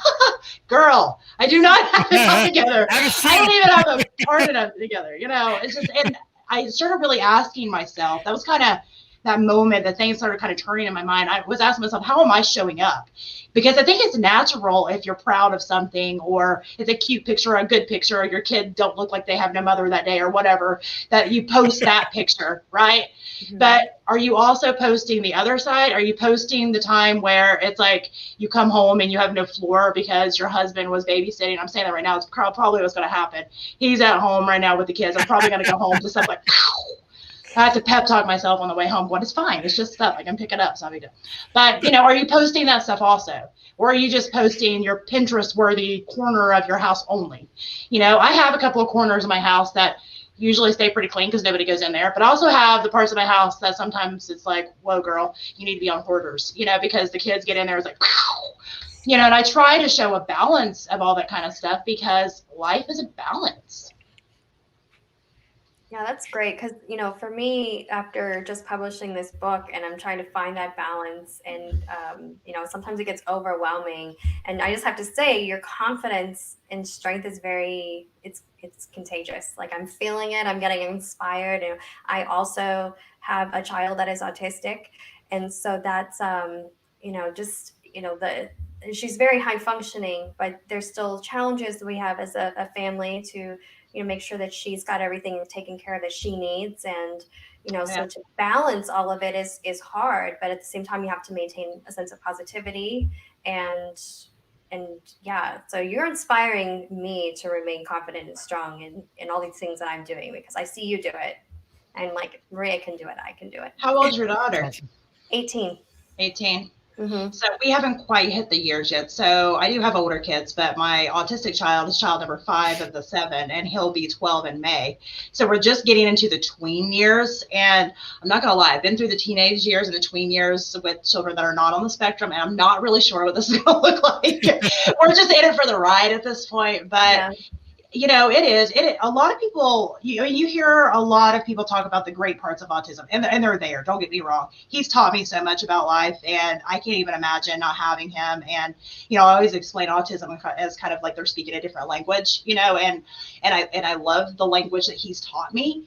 girl, I do not have it all together. I don't even have a part of it together. It's just, and I started really asking myself, that was kind of moment that things started kind of turning in my mind, I was asking myself, how am I showing up? Because I think it's natural if you're proud of something, or it's a cute picture or a good picture, or your kid don't look like they have no mother that day or whatever, that you post that picture, right? Mm-hmm. But are you also posting the other side? Are you posting the time where it's like you come home and you have no floor because your husband was babysitting? I'm saying that right now. It's probably what's going to happen. He's at home right now with the kids. I'm probably going to go home to stuff like, I have to pep talk myself on the way home. Going, it's fine. It's just stuff. I can pick it up. It's not a big deal. But, are you posting that stuff also? Or are you just posting your Pinterest-worthy corner of your house only? I have a couple of corners of my house that usually stay pretty clean because nobody goes in there. But I also have the parts of my house that sometimes it's like, whoa, girl, you need to be on hoarders, because the kids get in there. It's like, and I try to show a balance of all that kind of stuff because life is a balance. Yeah, that's great. Because, for me, after just publishing this book and I'm trying to find that balance and, sometimes it gets overwhelming. And I just have to say your confidence and strength is it's contagious. Like I'm feeling it. I'm getting inspired. And I also have a child that is autistic. And so that's, she's very high functioning, but there's still challenges that we have as a family to make sure that she's got everything taken care of that she needs. And, so to balance all of it is hard, but at the same time, you have to maintain a sense of positivity and yeah, so you're inspiring me to remain confident and strong in all these things that I'm doing because I see you do it. And like, Maria can do it. I can do it. How old's your daughter? 18. 18. Mm-hmm. So we haven't quite hit the years yet. So I do have older kids, but my autistic child is child number 5 of the 7, and he'll be 12 in May. So we're just getting into the tween years. And I'm not going to lie, I've been through the teenage years and the tween years with children that are not on the spectrum, and I'm not really sure what this is going to look like. We're just in it for the ride at this point. But a lot of people, you hear a lot of people talk about the great parts of autism, and they're there. Don't get me wrong. He's taught me so much about life, and I can't even imagine not having him. And, I always explain autism as kind of like they're speaking a different language, and I love the language that he's taught me.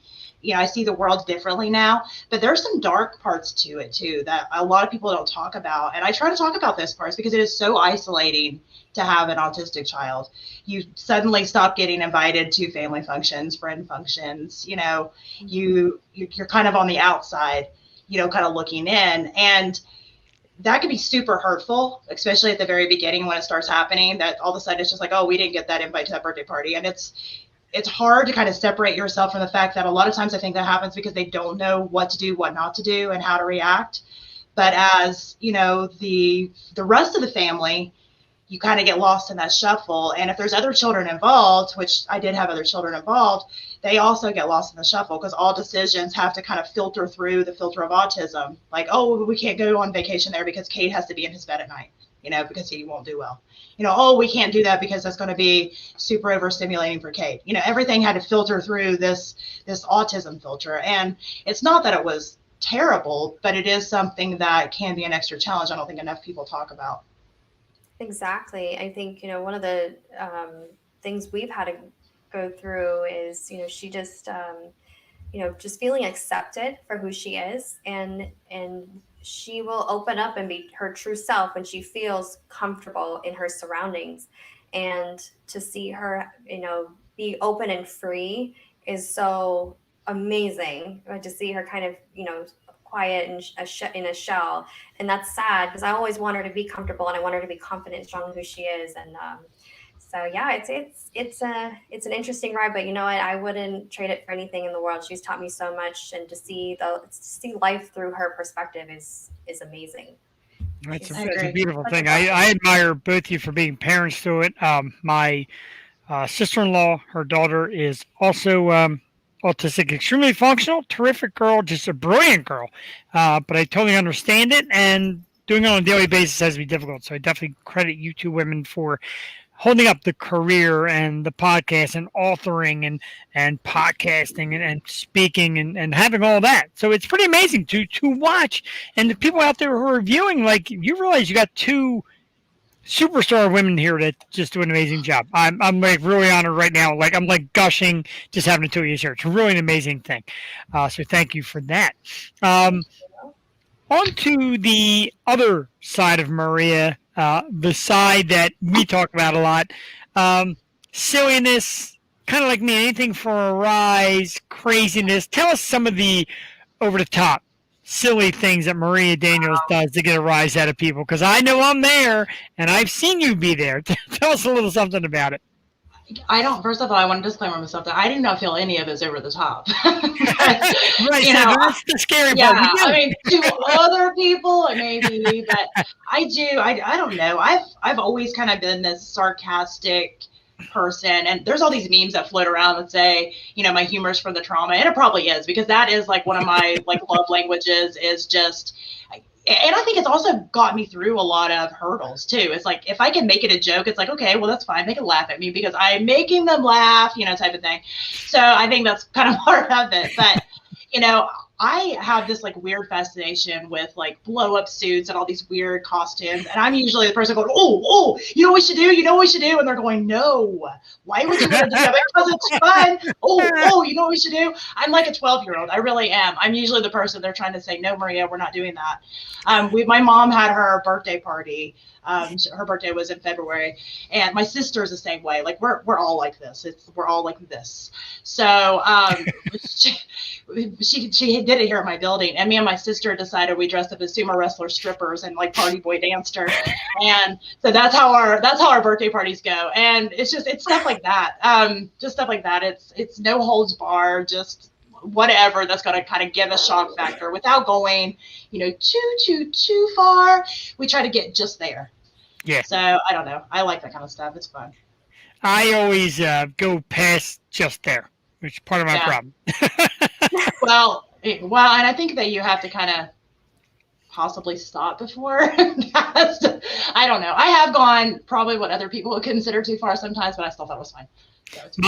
I see the world differently now, but there's some dark parts to it too that a lot of people don't talk about. And I try to talk about those parts because it is so isolating to have an autistic child. You suddenly stop getting invited to family functions, friend functions, you're kind of on the outside, kind of looking in. And that can be super hurtful, especially at the very beginning when it starts happening, that all of a sudden it's just like, oh, we didn't get that invite to that birthday party. And it's hard to kind of separate yourself from the fact that a lot of times I think that happens because they don't know what to do, what not to do, and how to react. But as, the rest of the family, you kind of get lost in that shuffle. And if there's other children involved, which I did have other children involved, they also get lost in the shuffle because all decisions have to kind of filter through the filter of autism. Like, oh, we can't go on vacation there because Kate has to be in his bed at night, because he won't do well. Oh, we can't do that because that's going to be super overstimulating for Kate. Everything had to filter through this autism filter. And it's not that it was terrible, but it is something that can be an extra challenge I don't think enough people talk about. Exactly. I think, one of the things we've had to go through is, she just, just feeling accepted for who she is, and she will open up and be her true self when she feels comfortable in her surroundings. And to see her, be open and free is so amazing. To see her kind of, quiet and in a shell. And that's sad because I always want her to be comfortable and I want her to be confident and strong in who she is. And so yeah, it's an interesting ride, but you know what? I wouldn't trade it for anything in the world. She's taught me so much, and to see life through her perspective is amazing. It's a beautiful thing. I admire both of you for being parents to it. My sister-in-law, her daughter is also autistic, extremely functional, terrific girl, just a brilliant girl. But I totally understand it, and doing it on a daily basis has to be difficult. So I definitely credit you two women for holding up the career and the podcast and authoring and podcasting and speaking and having all that. So it's pretty amazing to watch. And the people out there who are viewing, like, you realize you got two superstar women here that just do an amazing job. I'm like really honored right now. Like, I'm like gushing just having the two of you here. It's really an amazing thing. So thank you for that. On to the other side of Maria, the side that we talk about a lot. Silliness, kind of like me, anything for a rise, craziness. Tell us some of the over the top, silly things that Maria Daniels does to get a rise out of people. Because I know I'm there, and I've seen you be there. Tell us a little something about it. First of all, I want to disclaimer myself that I do not feel any of it's over the top. Right, You so know, that's the scary yeah, part. I mean, to other people, maybe, but I don't know. I've always kind of been this sarcastic person, and there's all these memes that float around that say, my humor's for the trauma, and it probably is, because that is like one of my like love languages, is just. And I think it's also got me through a lot of hurdles too. It's like, if I can make it a joke, it's like, okay, well, that's fine. They can laugh at me because I'm making them laugh, type of thing. So I think that's kind of part of it. But, I have this like weird fascination with like blow up suits and all these weird costumes. And I'm usually the person going, oh, you know what we should do? You know what we should do? And they're going, no, why would you want to do that? Because it's fun. Oh, you know what we should do? I'm like a 12-year-old. I really am. I'm usually the person they're trying to say, no, Maria, we're not doing that. My mom had her birthday party. Her birthday was in February, and my sister is the same way. Like we're all like this. We're all like this. So she did it here at my building, and me and my sister decided we dressed up as sumo wrestler strippers and like party boy danced her, and so that's how our birthday parties go. And it's stuff like that. Just stuff like that. It's no holds barred. Just whatever that's going to kind of give a shock factor without going, too far. We try to get just there. Yeah. So I don't know. I like that kind of stuff. It's fun. I always go past just there, which is part of my problem. Well, and I think that you have to kind of possibly stop before. I don't know. I have gone probably what other people would consider too far sometimes, but I still thought it was fine. So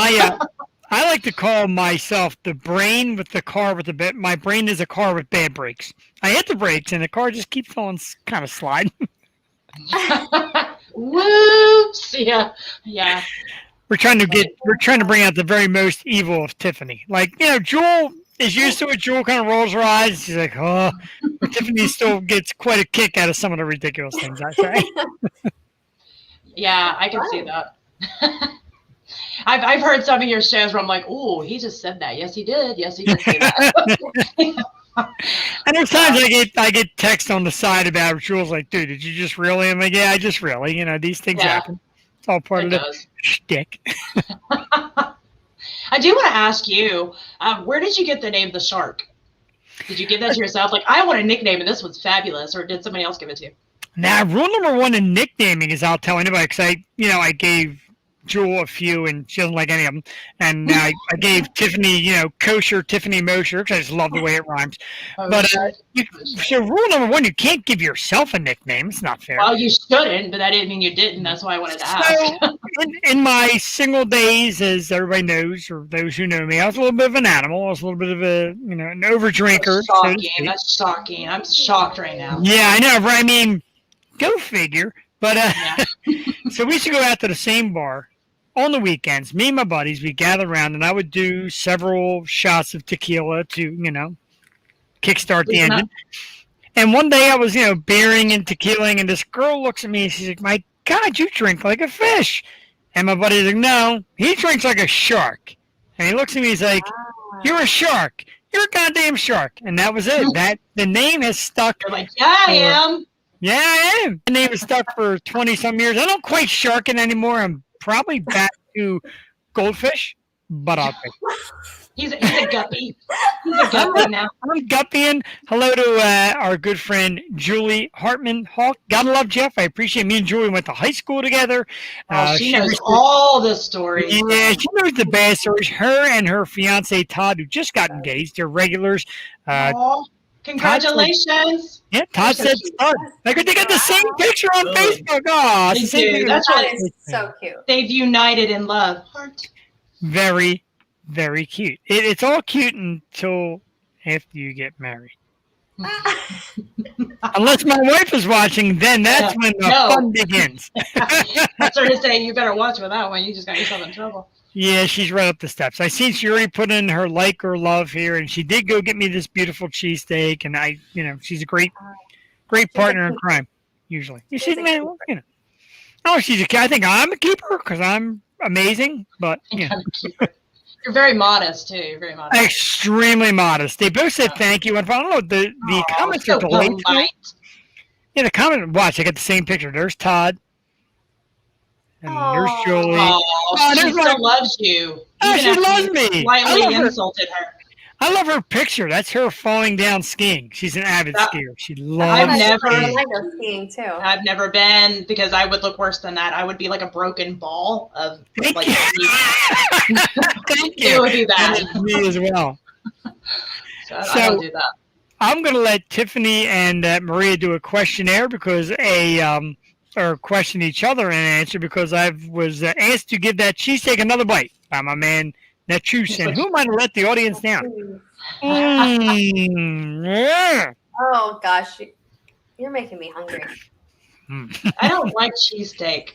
I like to call myself the brain with the car with the bit. My brain is a car with bad brakes. I hit the brakes and the car just keeps on kind of sliding. Whoops! Yeah. We're trying to bring out the very most evil of Tiffany. Like, Jewel is used to it. Jewel kind of rolls her eyes. And she's like, oh. But Tiffany still gets quite a kick out of some of the ridiculous things I say. Yeah, I can see that. I've heard some of your shows where I'm like, oh, he just said that. Yes, he did. Yes, he did say that. And there's times I get text on the side about it. Jules like, dude, did you just really? I'm like, yeah, I just really. These things happen. It's all part of the shtick. I do want to ask you, where did you get the name The Shark? Did you give that to yourself? Like, I want a nickname, and this one's fabulous. Or did somebody else give it to you? Now, rule number one in nicknaming is I'll tell anybody, because I gave Jewel a few, and she doesn't like any of them. And I gave Tiffany, kosher Tiffany Mosher, because I just love the way it rhymes. So rule number one, you can't give yourself a nickname. It's not fair. Well, you shouldn't, but that didn't mean you didn't. That's why I wanted to ask. So, in my single days, as everybody knows, or those who know me, I was a little bit of an animal. I was a little bit of an overdrinker. That's shocking. I'm shocked right now. Yeah, I know, right? I mean, go figure. But so we used to go out to the same bar on the weekends. Me and my buddies, we gather around, and I would do several shots of tequila to, kickstart the engine. And one day I was, beering and tequilaing, and this girl looks at me and she's like, "My God, you drink like a fish." And my buddy's like, "No, he drinks like a shark." And he looks at me, he's like, "You're a shark. You're a goddamn shark." And that was it. The name has stuck. You're like, yeah, I am. Yeah, I am. The name is stuck for 20-some years. I don't quite shark it anymore. I'm probably back to goldfish, but I'll take it. He's a guppy. He's a guppy now. I'm guppying. Hello to our good friend Julie Hartman Hawk. Gotta love Jeff. I appreciate me and Julie went to high school together. She knows all the stories. Yeah, she knows the bad stories. Her and her fiance Todd, who just got engaged, they're regulars. Congratulations. Todd said stud. They got the same picture on Facebook. Oh, they do. That's so cute. They've united in love. Heart. Very, very cute. It's all cute until after you get married. Unless my wife is watching, then that's when the fun begins. I started saying you better watch with that one. You just got yourself in trouble. Yeah, she's right up the steps. I seen she already put in her like or love here, and she did go get me this beautiful cheesesteak. And she's a great She's a partner in keeper. crime. Usually, She's she's a man. keeper. Oh, I think I'm a keeper because I'm amazing, but You're very modest too. You're very modest. extremely modest. They both said thank you, and I don't know the Aw, comments so are delayed. polite. Yeah, the comment. Watch, I got the same picture. There's Todd, and there's Aw. Julie. Oh, she there's still my- loves you. Oh, Even she after loves you me. slightly insulted her. I love her picture. That's her falling down skiing. She's an avid skier. She I loves skiing. go skiing too. I've never been because I would look worse than that. I would be like a broken ball of Thank like. you. Thank It you. would be bad. Me as well. So I don't do that. I'm going to let Tiffany and Maria do a questionnaire because or question each other and answer because I was asked to give that cheesesteak another bite by my man Nachush. And who am I to let the audience down? Yeah. Oh gosh, you're making me hungry. I don't like cheesesteak.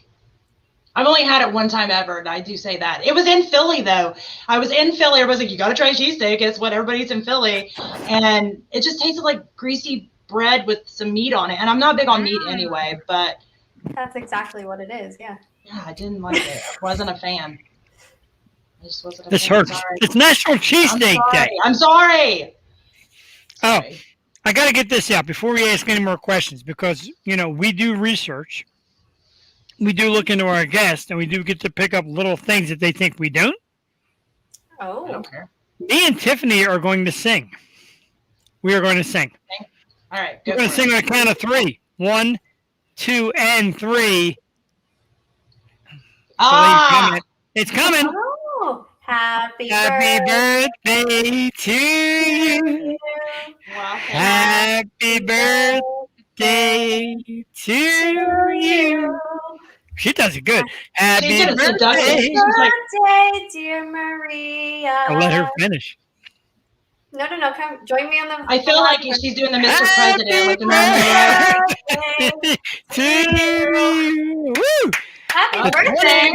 I've only had it one time ever, and I do say that. It was in Philly, though. I was in Philly. Everybody's like, you got to try cheesesteak. It's what everybody eats in Philly. And it just tasted like greasy bread with some meat on it. And I'm not big on meat anyway, but. That's exactly what it is, yeah. Yeah, I didn't like it. I wasn't a fan. I just wasn't a This fan. hurts. Sorry. It's National Cheesesteak Day. I'm sorry. Oh, Sorry. I got to get this out before we ask any more questions because, we do research. We do look into our guests, and we do get to pick up little things that they think we don't. I Oh, don't care. Me and Tiffany are going to sing. We are going to sing. All right. We're going to sing on a count of 3. 1, 2, and 3. Ah! It's coming. oh, happy Birthday to you. Wow. Happy birthday to you. She does it good. Happy did it seductive. birthday. She was like, birthday, dear Maria. I'll let her finish. No, come join me on the. I feel like she's doing the Mr. Happy President, like the Marilyn birthday. To you. Woo! Happy Monroe. birthday.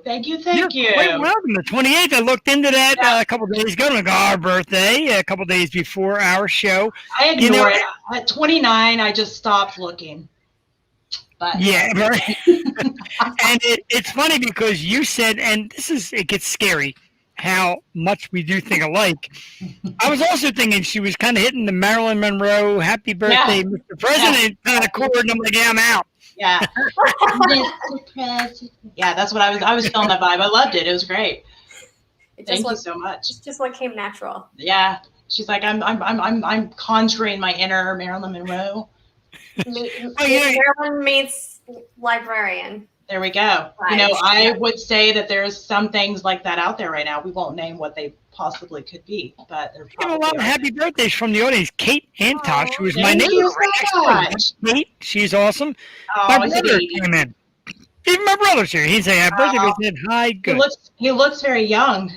Thank you. You're quite welcome. The 28th, I looked into that a couple days ago, like our birthday, a couple days before our show. I ignore it. At 29, I just stopped looking. But Yeah, right. And it's funny because you said, and it gets scary, how much we do think alike. I was also thinking she was kind of hitting the Marilyn Monroe "Happy Birthday, Mr. President" kind of chord, and I'm like, yeah, I'm out. Yeah. Mr. President. Yeah, that's what I was feeling that vibe. I loved it. It was great. Thank you so much. It's just what came natural. Yeah. She's like, I'm conjuring my inner Marilyn Monroe. Marilyn meets librarian. There we go. Right. I would say that there's some things like that out there right now. We won't name what they possibly could be, but they're We got probably a lot of happy birthdays from the audience. Kate Antosh, who was my Thank neighbor you right next so door. much. Kate, she's awesome. Oh, My he's a brother baby. came in. Even my brother's here. He'd say happy birthday. Oh. He said hi. Good. He looks very young.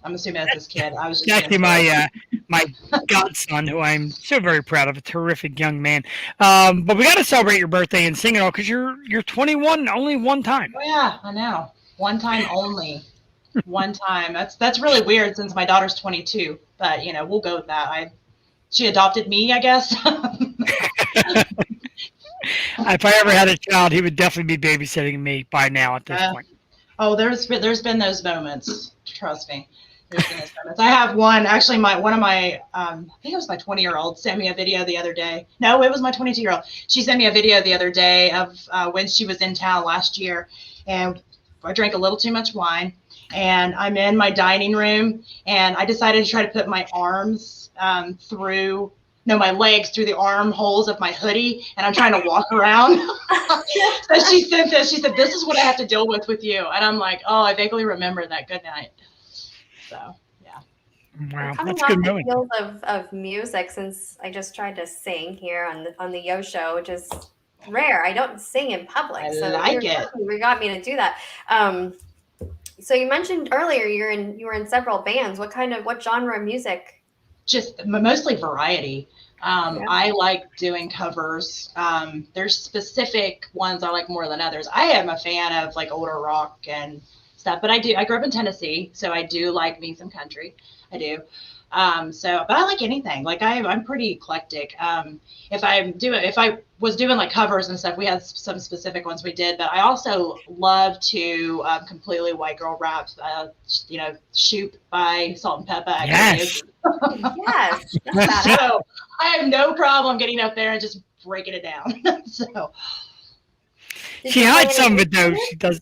I'm assuming that's his kid. I was just Actually, my godson, who I'm so very proud of, a terrific young man. But we got to celebrate your birthday and sing it all because you're 21 only one time. Oh yeah, I know. One time only. One time. That's really weird since my daughter's 22. But we'll go with that. She adopted me, I guess. If I ever had a child, he would definitely be babysitting me by now at this point. Oh, there's been those moments. Trust me. There's been those moments. I have one. Actually, one of my I think it was my 20-year-old sent me a video the other day. No, it was my 22-year-old. She sent me a video the other day of when she was in town last year, and I drank a little too much wine, and I'm in my dining room, and I decided to try to put my my legs through the armholes of my hoodie, and I'm trying to walk around. So she sent this. She said, "This is what I have to deal with you." And I'm like, "Oh, I vaguely remember that. Good night." So, yeah. Wow, Coming that's off good the knowing. heels of music, since I just tried to sing here on the Yo Show, which is rare. I don't sing in public, I so like it. You got me to do that. So you mentioned earlier you were in several bands. What genre of music? Just mostly variety. I like doing covers. There's specific ones I like more than others. I am a fan of like older rock and stuff. But I grew up in Tennessee, so I do like me some country. I do. But I like anything. Like I'm pretty eclectic. If I was doing like covers and stuff, we had some specific ones we did, but I also love to completely white girl rap, Shoot by Salt and Pepper. Yes. Yes. So I have no problem getting up there and just breaking it down. So she hides some of it though. She does.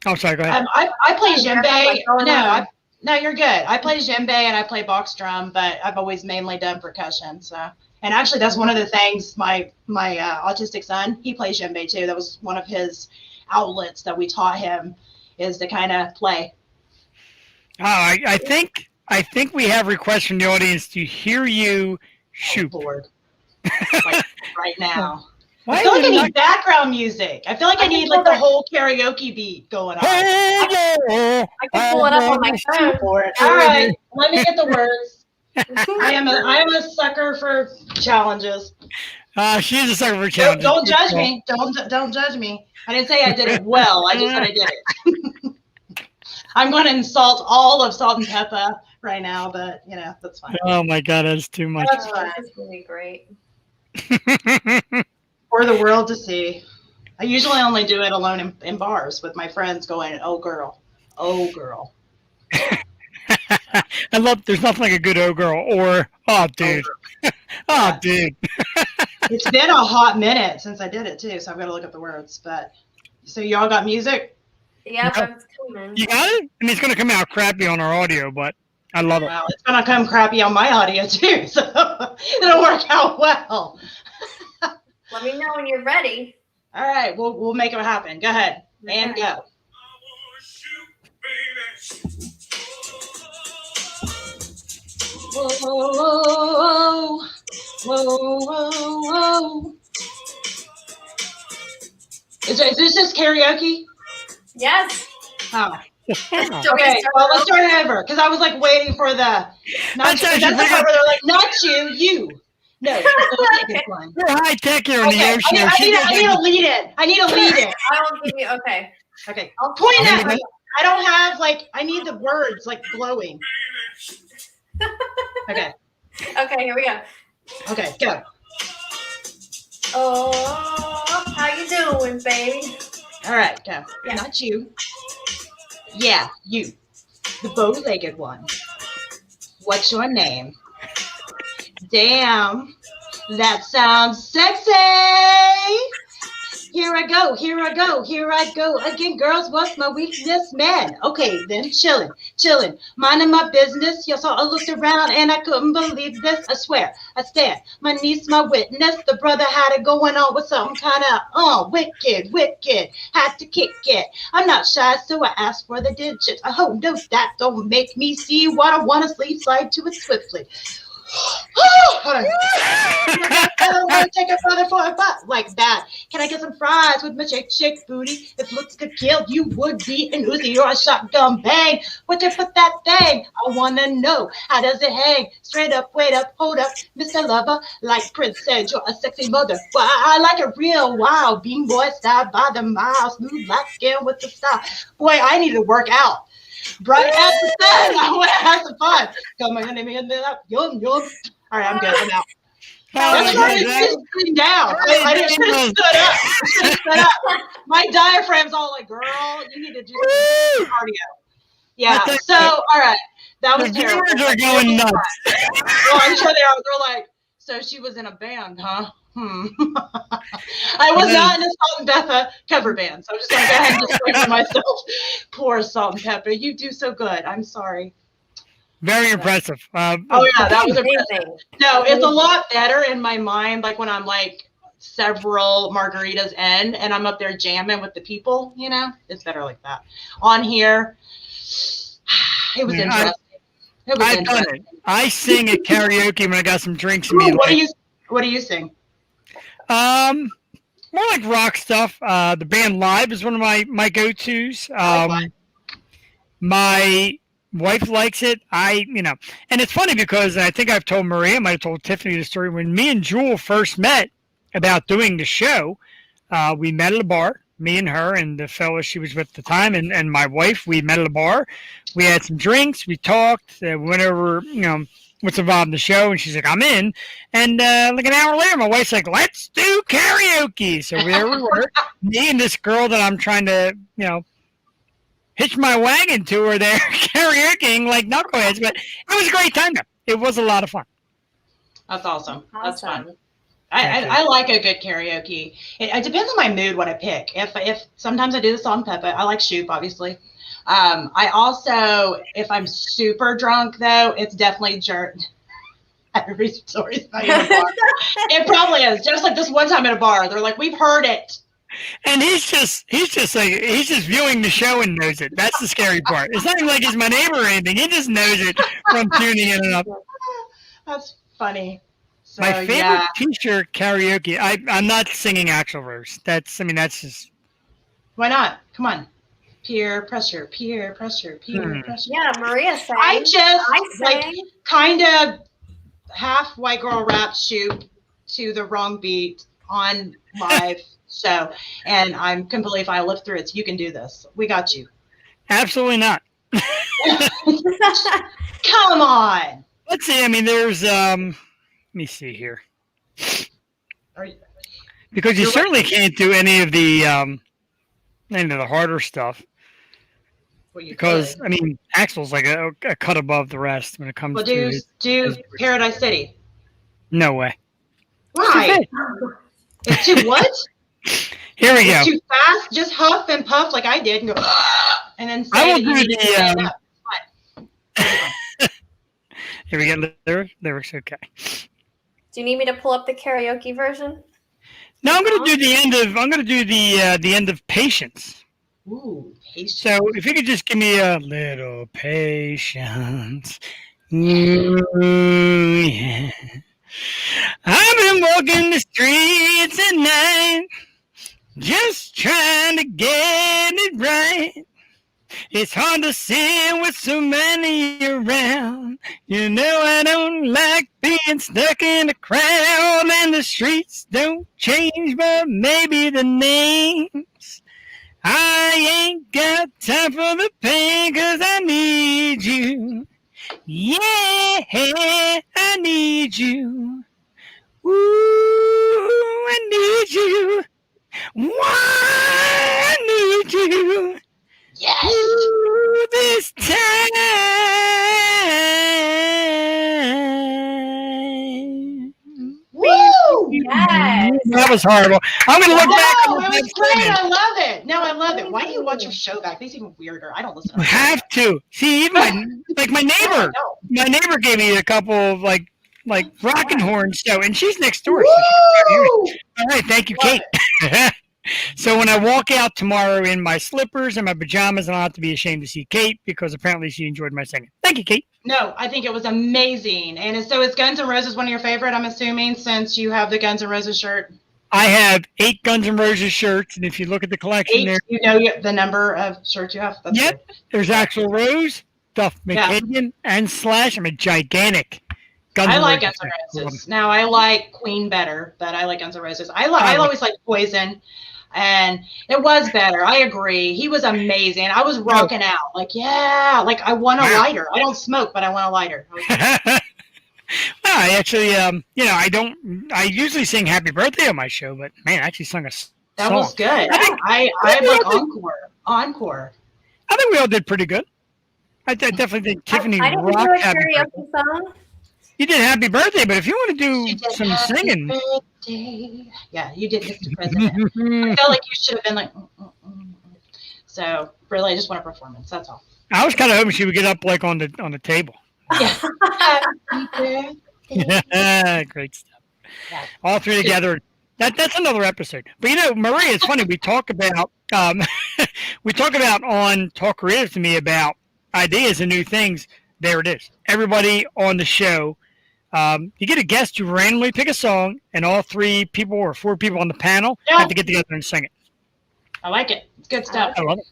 Oh, sorry. Go ahead. I play djembe. No, No, you're good. I play djembe and I play box drum, but I've always mainly done percussion. So, and actually, that's one of the things. My autistic son, he plays djembe too. That was one of his outlets that we taught him, is to kind of play. Oh, I think we have requests from the audience to hear you shoot. Oh, Lord. Like right now. Why I feel like I are need background music. I feel like I need like the whole karaoke beat going on. I can pull it up on my phone. All right, let me get the words. I am a sucker for challenges. She is a sucker for challenges. Don't judge me. Don't judge me. I didn't say I did it well. I just said I did it. I'm going to insult all of Salt and Pepper right now, but that's fine. Oh my God, that's too much. That's fine. That's really great. For the world to see. I usually only do it alone in bars with my friends going, oh girl. I love. There's nothing like a good "oh girl" or "oh dude." Oh dude. It's been a hot minute since I did it too, so I've got to look at the words. But so y'all got music? Yeah, but it's coming. You got it? And it's going to come out crappy on our audio, but I love it. Well, it's going to come crappy on my audio too, so it'll work out well. Let me know when you're ready. All right, we'll make it happen. Go ahead and go. Whoa, whoa, whoa, whoa, whoa. Is this just karaoke? Yes. Oh. Okay, Okay, well, let's start it over, because I was like waiting for the, that's the part where they're like, not you. No, Okay. one. We're high tech here in the Okay, ocean. I need a lead in. I I will give you. Okay. Okay, I'll point at me. I don't have I need the words glowing. Okay. Okay, here we go. Okay, go. Oh, how you doing, baby? All right, go. Yeah. Not you. Yeah, you. The bow-legged one. What's your name? Damn, that sounds sexy. Here I go again, girls. What's my weakness, man? Okay, then chilling, minding my business. Y'all saw I looked around and I couldn't believe this. I swear, I stand. My niece, my witness. The brother had it going on with something kind of wicked. Had to kick it. I'm not shy, so I asked for the digits. I hope no, that don't make me see what I want to sleep slide to it swiftly. Hold on. I don't want to take a brother for a butt like that. Can I get some fries with my shake booty? If looks could kill, you would be an Uzi or a shotgun bang. Where'd you put that thing? I want to know. How does it hang? Straight up, wait up, hold up, Mr. Lover. Like Prince said, you're a sexy mother. Well, I like a real wild bean boy style by the mile. Smooth black skin with the style. Boy, I need to work out. Bright as the sun. I want to have some fun. Come on, yum. All right, I'm good. I'm out. That's right. It's sitting down. I should have stood up. My diaphragm's all like, girl, you need to do some cardio. Yeah. So, all right. That was terrible. The viewers are going nuts. Well, I'm sure they are. They're like, so she was in a band, huh? I was not in a Salt and Pepper cover band, so I'm just going to go ahead and disclaim myself. Poor Salt and Pepper. You do so good. I'm sorry. Very impressive. Oh, yeah, that was impressive. No, it's a lot better in my mind, like when I'm like several margaritas in and I'm up there jamming with the people, it's better like that. On here, it was interesting. I've done it. I sing at karaoke when I got some drinks in me. What do you sing? More like rock stuff. The band Live is one of my go-tos. My wife likes it. And it's funny because I think I've told Maria, I might have told Tiffany the story when me and Jewel first met about doing the show. We met at a bar. me and her and the fellow she was with at the time, and my wife. We met at a bar. We had some drinks. We talked. Went over, what's involved in the show, and she's like, "I'm in." And like an hour later, my wife's like, "Let's do karaoke." So there we were, me and this girl that I'm trying to, hitch my wagon to her there, karaokeing like knuckleheads. But it was a great time. It was a lot of fun. That's awesome. That's fun. I like a good karaoke. It depends on my mood what I pick. If sometimes I do the song Peppa. I like Shoop, obviously. I also, if I'm super drunk though, it's definitely Jerk. Every story's not in a bar. It probably is. Just like this one time at a bar, they're like, "We've heard it." And he's just viewing the show and knows it. That's the scary part. It's not even like he's my neighbor or anything. He just knows it from tuning in and up. That's funny. So, my favorite T-shirt karaoke. I'm not singing Axl Rose. That's just. Why not? Come on. Peer pressure, peer pressure, peer pressure. Yeah, Maria sang. I sang. like kind of half white girl rap Shoot to the wrong beat on live show, and I'm completely fine. I lived through it. So you can do this. We got you. Absolutely not. Come on. Let's see. I mean, there's let me see here. Because you certainly can't do any of the harder stuff. Because I mean, Axl's like a cut above the rest when it comes to his Paradise City. No way. Why? It's too what? Here we go. Too fast. Just huff and puff like I did, and go, and then say I will do the. Here we go. Lyrics. Okay. Do you need me to pull up the karaoke version? No, I'm going to do the end of. I'm going to do the end of Patience. Ooh, patience. So if you could just give me a little patience. Ooh, yeah. I've been walking the streets at night, just trying to get it right. It's hard to sit with so many around. You know I don't like being stuck in a crowd, and the streets don't change, but maybe the names. I ain't got time for the pain, 'cause I need you. Yeah, I need you. Ooh, I need you. Why I need you. Yes. Ooh, this time. Woo! Yes. That was horrible. I'm going to look back. No, it was great. I love it. No, I love it. Why do you watch your show back? These even weirder. I don't listen. You have to. See, even my neighbor. My neighbor gave me a couple of like rocking horns, so, and she's next door. So all right, thank you, Kate. So when I walk out tomorrow in my slippers and my pajamas, I don't have to be ashamed to see Kate, because apparently she enjoyed my singing. Thank you, Kate. No, I think it was amazing. And so is Guns N' Roses one of your favorite, I'm assuming, since you have the Guns N' Roses shirt? I have 8 Guns N' Roses shirts, and if you look at the collection 8, there. you know the number of shirts you have? That's Yep. good. There's Axl Rose, Duff McKagan, and Slash. I'm a gigantic Guns N' I like Roses Guns N' fan. Roses. Now, I like Queen better, but I like Guns N' Roses. I always like Poison, and it was better. I agree. He was amazing. I was rocking out. Like, yeah, like I want a lighter. I don't smoke, but I want a lighter. Well, I actually, I usually sing Happy Birthday on my show, but man, I actually sung a song. That was good. I like encore. I think we all did pretty good. I definitely think Tiffany I didn't do rocked a Happy Birthday. karaoke song. You did Happy Birthday, but if you want to do some singing. Birthday. Yeah, you did Mr. President. I felt like you should have been like, So really, I just want a performance. That's all. I was kind of hoping she would get up like on the table. Yeah. Happy birthday. Great stuff. Yeah. All three together. That's another episode. But Maria, it's funny. We talk about on Talk Creative to Me about ideas and new things. There it is. Everybody on the show. You get a guest, you randomly pick a song, and all 3 people or 4 people on the panel have to get together and sing it. I like it. It's good stuff. I love it.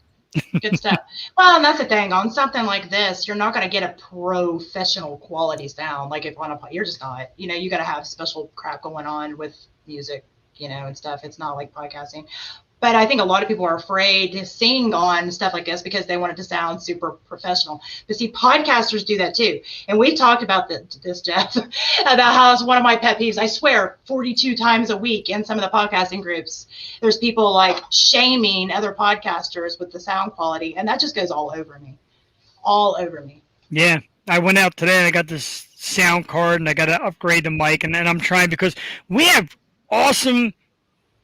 Good stuff. Well, and that's the thing. On something like this, you're not going to get a professional quality sound. Like if you're just not. You got to have special crap going on with music, and stuff. It's not like podcasting. But I think a lot of people are afraid to sing on stuff like this because they want it to sound super professional. But see, podcasters do that too. And we've talked about this, Jeff, about how it's one of my pet peeves. I swear, 42 times a week in some of the podcasting groups, there's people like shaming other podcasters with the sound quality. And that just goes all over me. All over me. Yeah. I went out today and I got this sound card and I got to upgrade the mic. And I'm trying because we have awesome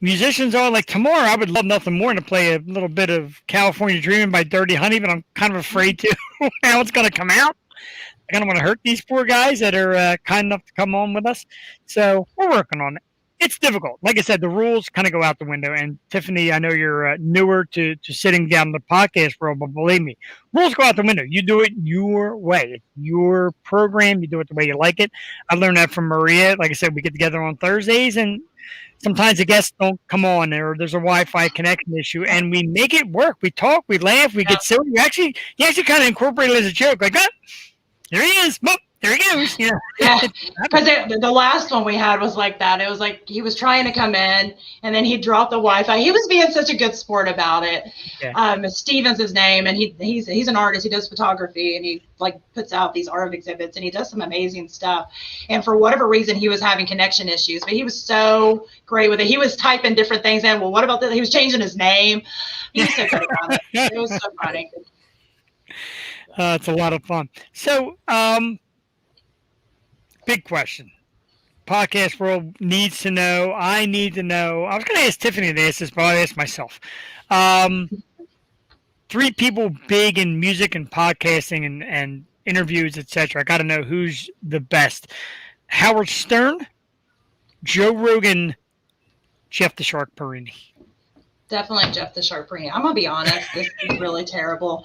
musicians on. Like tomorrow, I would love nothing more than to play a little bit of California Dreaming by Dirty Honey, but I'm kind of afraid to how it's going to come out. I kind of want to hurt these poor guys that are kind enough to come on with us. So we're working on it. It's difficult. Like I said, the rules kind of go out the window. And Tiffany, I know you're newer to sitting down in the podcast world, but believe me, rules go out the window. You do it your way. It's your program. You do it the way you like it. I learned that from Maria. Like I said, we get together on Thursdays and sometimes the guests don't come on or there's a Wi-Fi connection issue and we make it work. We talk, we laugh, we get silly. You actually kind of incorporate it as a joke. Like, oh, there he is. Boop, there he goes. Yeah. Because the last one we had was like that. It was like he was trying to come in and then he dropped the Wi-Fi. He was being such a good sport about it. Yeah. Steven's his name and he's an artist. He does photography and he like puts out these art exhibits and he does some amazing stuff. And for whatever reason, he was having connection issues, but he was so great with it. He was typing different things in. Well, what about this? He was changing his name. He was so good about it. It was so funny. It's a lot of fun. So, big question. Podcast world needs to know. I need to know. I was going to ask Tiffany to ask this, but I'll ask myself. 3 people big in music and podcasting and interviews, etc. I got to know who's the best. Howard Stern, Joe Rogan, Jeff the Shark Perini. Definitely Jeff the Shark Perini. I'm going to be honest. This is really terrible.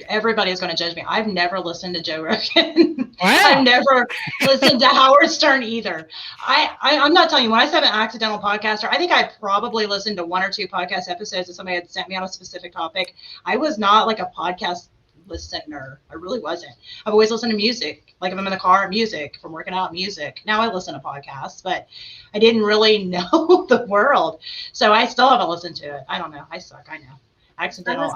Everybody is going to judge me. I've never listened to Joe Rogan. Wow. I've never listened to Howard Stern either. I'm not telling you, when I said an accidental podcaster, I think I probably listened to 1 or 2 podcast episodes that somebody had sent me on a specific topic. I was not like a podcast listener. I really wasn't. I've always listened to music. Like if I'm in the car, music. If I'm working out, music. Now I listen to podcasts, but I didn't really know the world. So I still haven't listened to it. I don't know. I suck. I know. Accidental.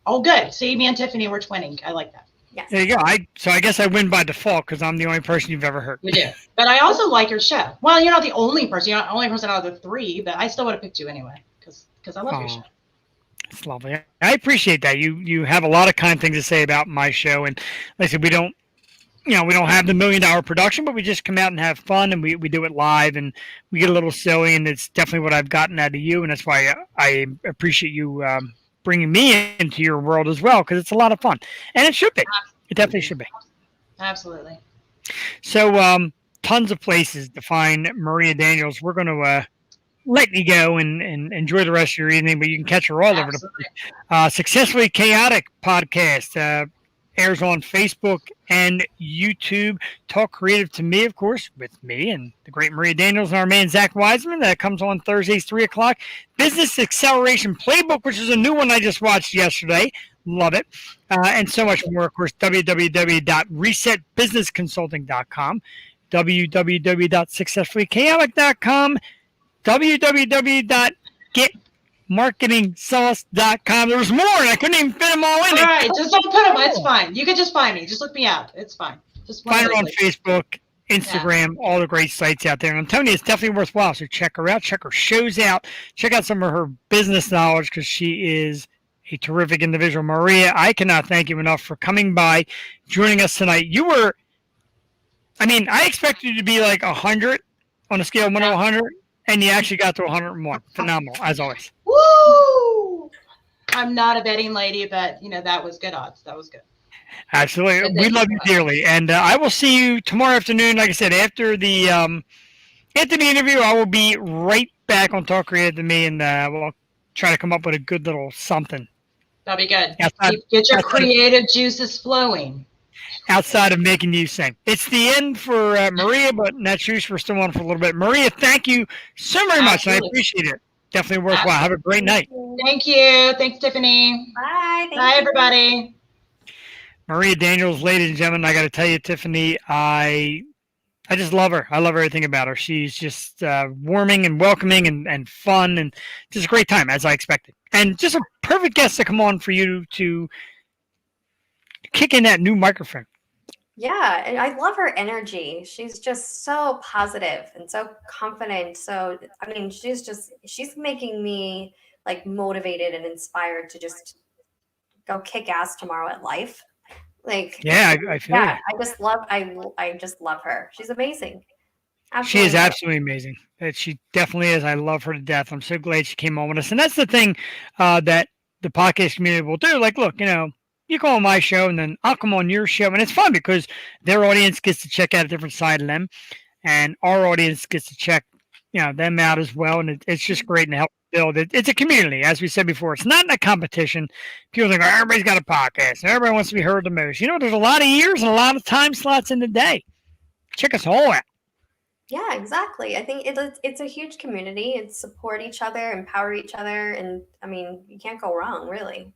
Oh, good. See, me and Tiffany were twinning. I like that. Yes. There you go. So I guess I win by default because I'm the only person you've ever heard. You do. But I also like your show. Well, you're not the only person. You're not the only person out of the 3, but I still would have picked you anyway because I love your show. It's lovely. I appreciate that. You have a lot of kind things to say about my show. And like I said, we don't have the $1 million production, but we just come out and have fun and we do it live and we get a little silly. And it's definitely what I've gotten out of you. And that's why I appreciate you bringing me into your world as well, because it's a lot of fun. And it should be. It definitely should be. Absolutely. So tons of places to find Maria Daniels. We're going to let you go and enjoy the rest of your evening, but you can catch her all over the place. Successfully Chaotic podcast airs on Facebook and YouTube. Talk Creative to Me, of course, with me and the great Maria Daniels and our man Zach Wiseman. That comes on Thursdays, 3 o'clock. Business Acceleration Playbook, which is a new one I just watched yesterday. Love it. And so much more, of course, www.resetbusinessconsulting.com, www.successfullychaotic.com, www.getmarketingsauce.com. There was more, and I couldn't even fit them all in. All right, just don't put them. It's fine. You can just find me. Just look me up. It's fine. Just find her on Facebook, Instagram, all the great sites out there. And I'm telling you, it's definitely worthwhile. So check her out. Check her shows out. Check out some of her business knowledge because she is a terrific individual. Maria, I cannot thank you enough for coming by, joining us tonight. I expected you to be like 100 on a scale of 1 to 100. And you actually got to 101. Phenomenal, as always. Woo! I'm not a betting lady, but, that was good odds. That was good. Absolutely. We love you dearly. And I will see you tomorrow afternoon. Like I said, after the interview, I will be right back on Talk Creative to Me, and we'll try to come up with a good little something. That'll be good. Get your creative juices flowing. Outside of making you sing. It's the end for Maria, but Nachush, we're still on for a little bit. Maria, thank you so very much. I appreciate it. Definitely worthwhile. Have a great night. Thank you. Thanks, Tiffany. Bye. Bye, everybody. Maria Daniels, ladies and gentlemen, I got to tell you, Tiffany, I I just love her. I love everything about her. She's just warming and welcoming and fun and just a great time, as I expected. And just a perfect guest to come on for you to kick in that new microphone. Yeah, and I love her energy. She's just so positive and so confident. So, I mean, she's making me like motivated and inspired to just go kick ass tomorrow at life. Like, Yeah, I feel yeah, you. I just love her. She's amazing. She Absolutely is absolutely amazing. She definitely is. I love her to death. I'm so glad she came on with us. And that's the thing that the podcast community will do. Like, look, you come on my show and then I'll come on your show. And it's fun because their audience gets to check out a different side of them. And our audience gets to check, them out as well. And it's just great and help build it. It's a community, as we said before. It's not a competition. People think, everybody's got a podcast. Everybody wants to be heard the most. There's a lot of years and a lot of time slots in the day. Check us all out. Yeah, exactly. I think it's a huge community. It's support each other, empower each other, and I mean, you can't go wrong, really.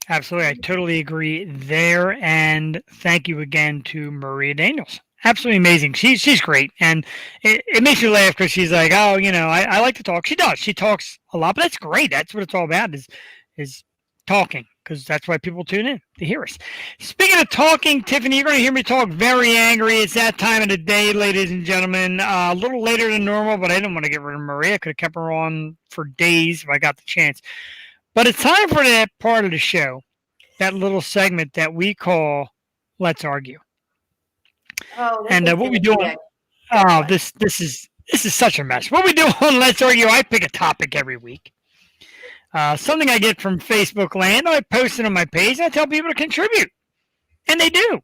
Absolutely. I totally agree there. And thank you again to Maria Daniels. Absolutely amazing. She's great. And it makes me laugh because she's like, oh, I like to talk. She does. She talks a lot, but that's great. That's what it's all about is talking, because that's why people tune in to hear us. Speaking of talking, Tiffany, you're going to hear me talk very angry. It's that time of the day, ladies and gentlemen. A little later than normal, but I didn't want to get rid of Maria. I could have kept her on for days if I got the chance. But it's time for that part of the show, that little segment that we call Let's Argue. Oh, and what we do on this is such a mess. What we do on Let's Argue, I pick a topic every week. Something I get from Facebook land, I post it on my page, and I tell people to contribute. And they do.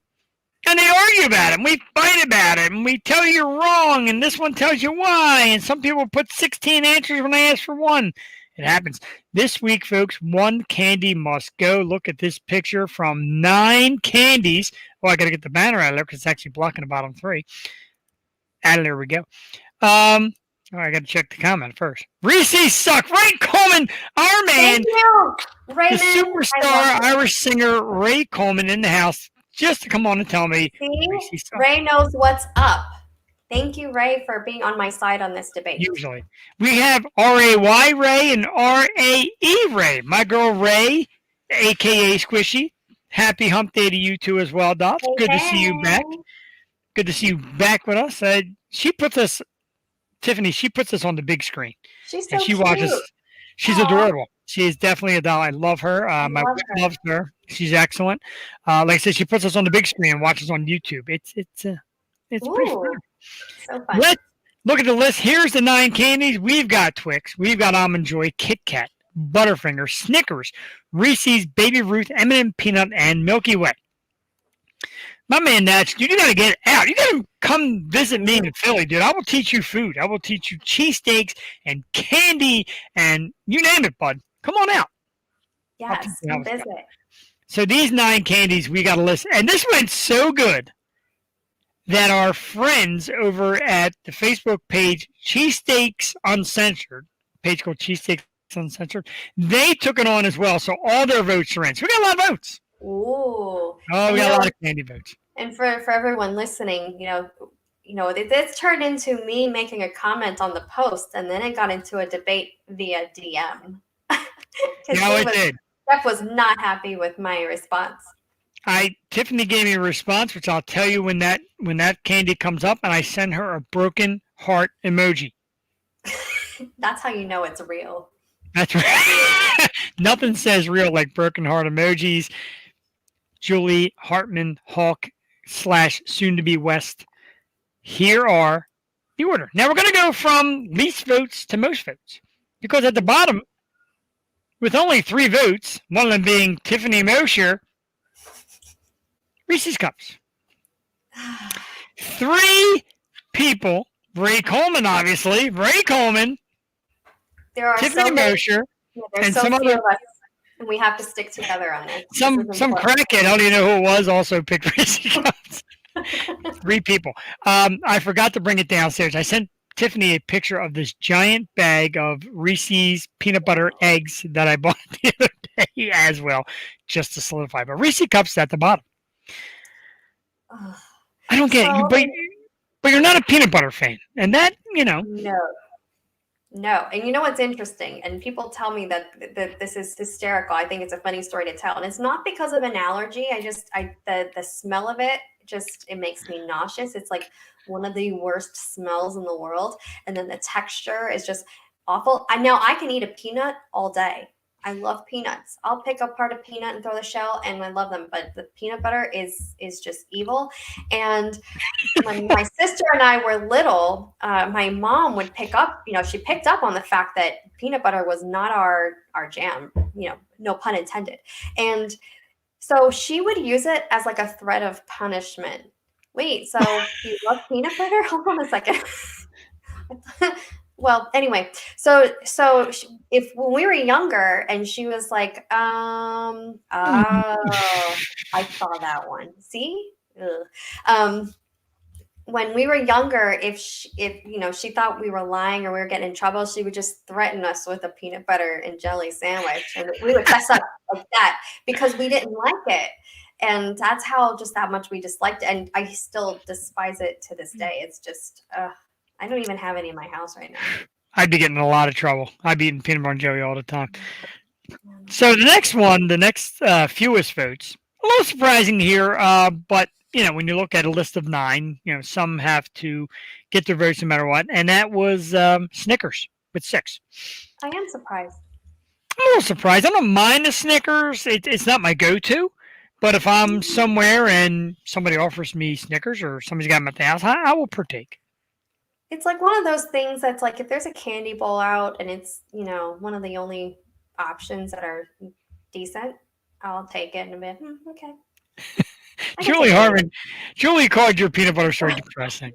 And they argue about it, and we fight about it, and we tell you you're wrong, and this one tells you why, and some people put 16 answers when they ask for one. It happens. This week, folks, one candy must go. Look at this picture from 9 candies. Well, I got to get the banner out of there because it's actually blocking the bottom 3. And there we go. I got to check the comment first. Reese's suck. Ray Coleman, our man. Thank you, Raymond. The superstar Irish singer Ray Coleman in the house just to come on and tell me. See, Ray knows what's up. Thank you, Ray, for being on my side on this debate. Usually. We have R-A-Y Ray and R-A-E Ray. My girl Ray, a.k.a. Squishy. Happy hump day to you too as well, Doc. Good to see you back. Good to see you back with us. Tiffany, she puts us on the big screen. She's so and she cute. Watches. She's adorable. She is definitely a doll. I love her. My wife loves her. She's excellent. Like I said, she puts us on the big screen and watches on YouTube. It's pretty fun. So fun. Let's look at the list. Here's the 9 candies. We've got Twix. We've got Almond Joy, Kitkat, Butterfinger, Snickers, Reese's, Baby Ruth, M&M Peanut, and Milky Way. My man Nash, dude, you got to get out. You got to come visit me in Philly, dude. I will teach you food. I will teach you cheesesteaks and candy and you name it, bud. Come on out. Yes, come visit. So these 9 candies, we got a list. And this went so good that our friends over at the Facebook page, Cheesesteaks Uncensored, page called Cheesesteaks Uncensored, they took it on as well. So all their votes are in. So we got a lot of votes. Ooh. Oh, we got a lot of candy votes. And for everyone listening, this turned into me making a comment on the post, and then it got into a debate via DM. No, it did. Jeff was not happy with my response. Tiffany gave me a response, which I'll tell you when that candy comes up, and I send her a broken heart emoji. That's how you know it's real. That's right. Nothing says real like broken heart emojis. Julie Hartman Hawk / soon to be West. Here are the order. Now we're going to go from least votes to most votes, because at the bottom, with only 3 votes, one of them being Tiffany Mosher, Reese's Cups. 3 people, Ray Coleman, obviously, Ray Coleman, there are Tiffany Mosher, and some other. Of us, and we have to stick together on it. Some crackhead, I don't even know who it was, also picked Reese's Cups. 3 people. I forgot to bring it downstairs. I sent Tiffany a picture of this giant bag of Reese's peanut butter eggs that I bought the other day as well, just to solidify. But Reese's Cups at the bottom. I don't get it. but you're not a peanut butter fan, and that No. And you know what's interesting? And people tell me that this is hysterical. I think it's a funny story to tell. And it's not because of an allergy. The smell of it it makes me nauseous. It's like one of the worst smells in the world. And then the texture is just awful. I can eat a peanut all day. I love peanuts. I'll pick apart a peanut and throw the shell, and I love them. But the peanut butter is just evil. And when my sister and I were little, my mom would pick up. She picked up on the fact that peanut butter was not our jam. No pun intended. And so she would use it as like a threat of punishment. Wait, so you love peanut butter? Hold on a second. Well, anyway, so if when we were younger and she was like, oh, I saw that one. See? When we were younger, if she thought we were lying or we were getting in trouble, she would just threaten us with a peanut butter and jelly sandwich, and we would fess up like that because we didn't like it. And that's how much we disliked it. And I still despise it to this day. It's just, I don't even have any in my house right now. I'd be getting in a lot of trouble. I'd be eating peanut butter and jelly all the time. So the next fewest votes, a little surprising here, but when you look at a list of 9, some have to get their votes no matter what, and that was Snickers with 6. I am surprised. I'm a little surprised. I don't mind the Snickers. It's not my go-to, but if I'm somewhere and somebody offers me Snickers or somebody's got them at the house, I will partake. It's like one of those things that's like if there's a candy bowl out and it's, one of the only options that are decent, I'll take it and be okay. Julie Harmon, Julie called your peanut butter story depressing.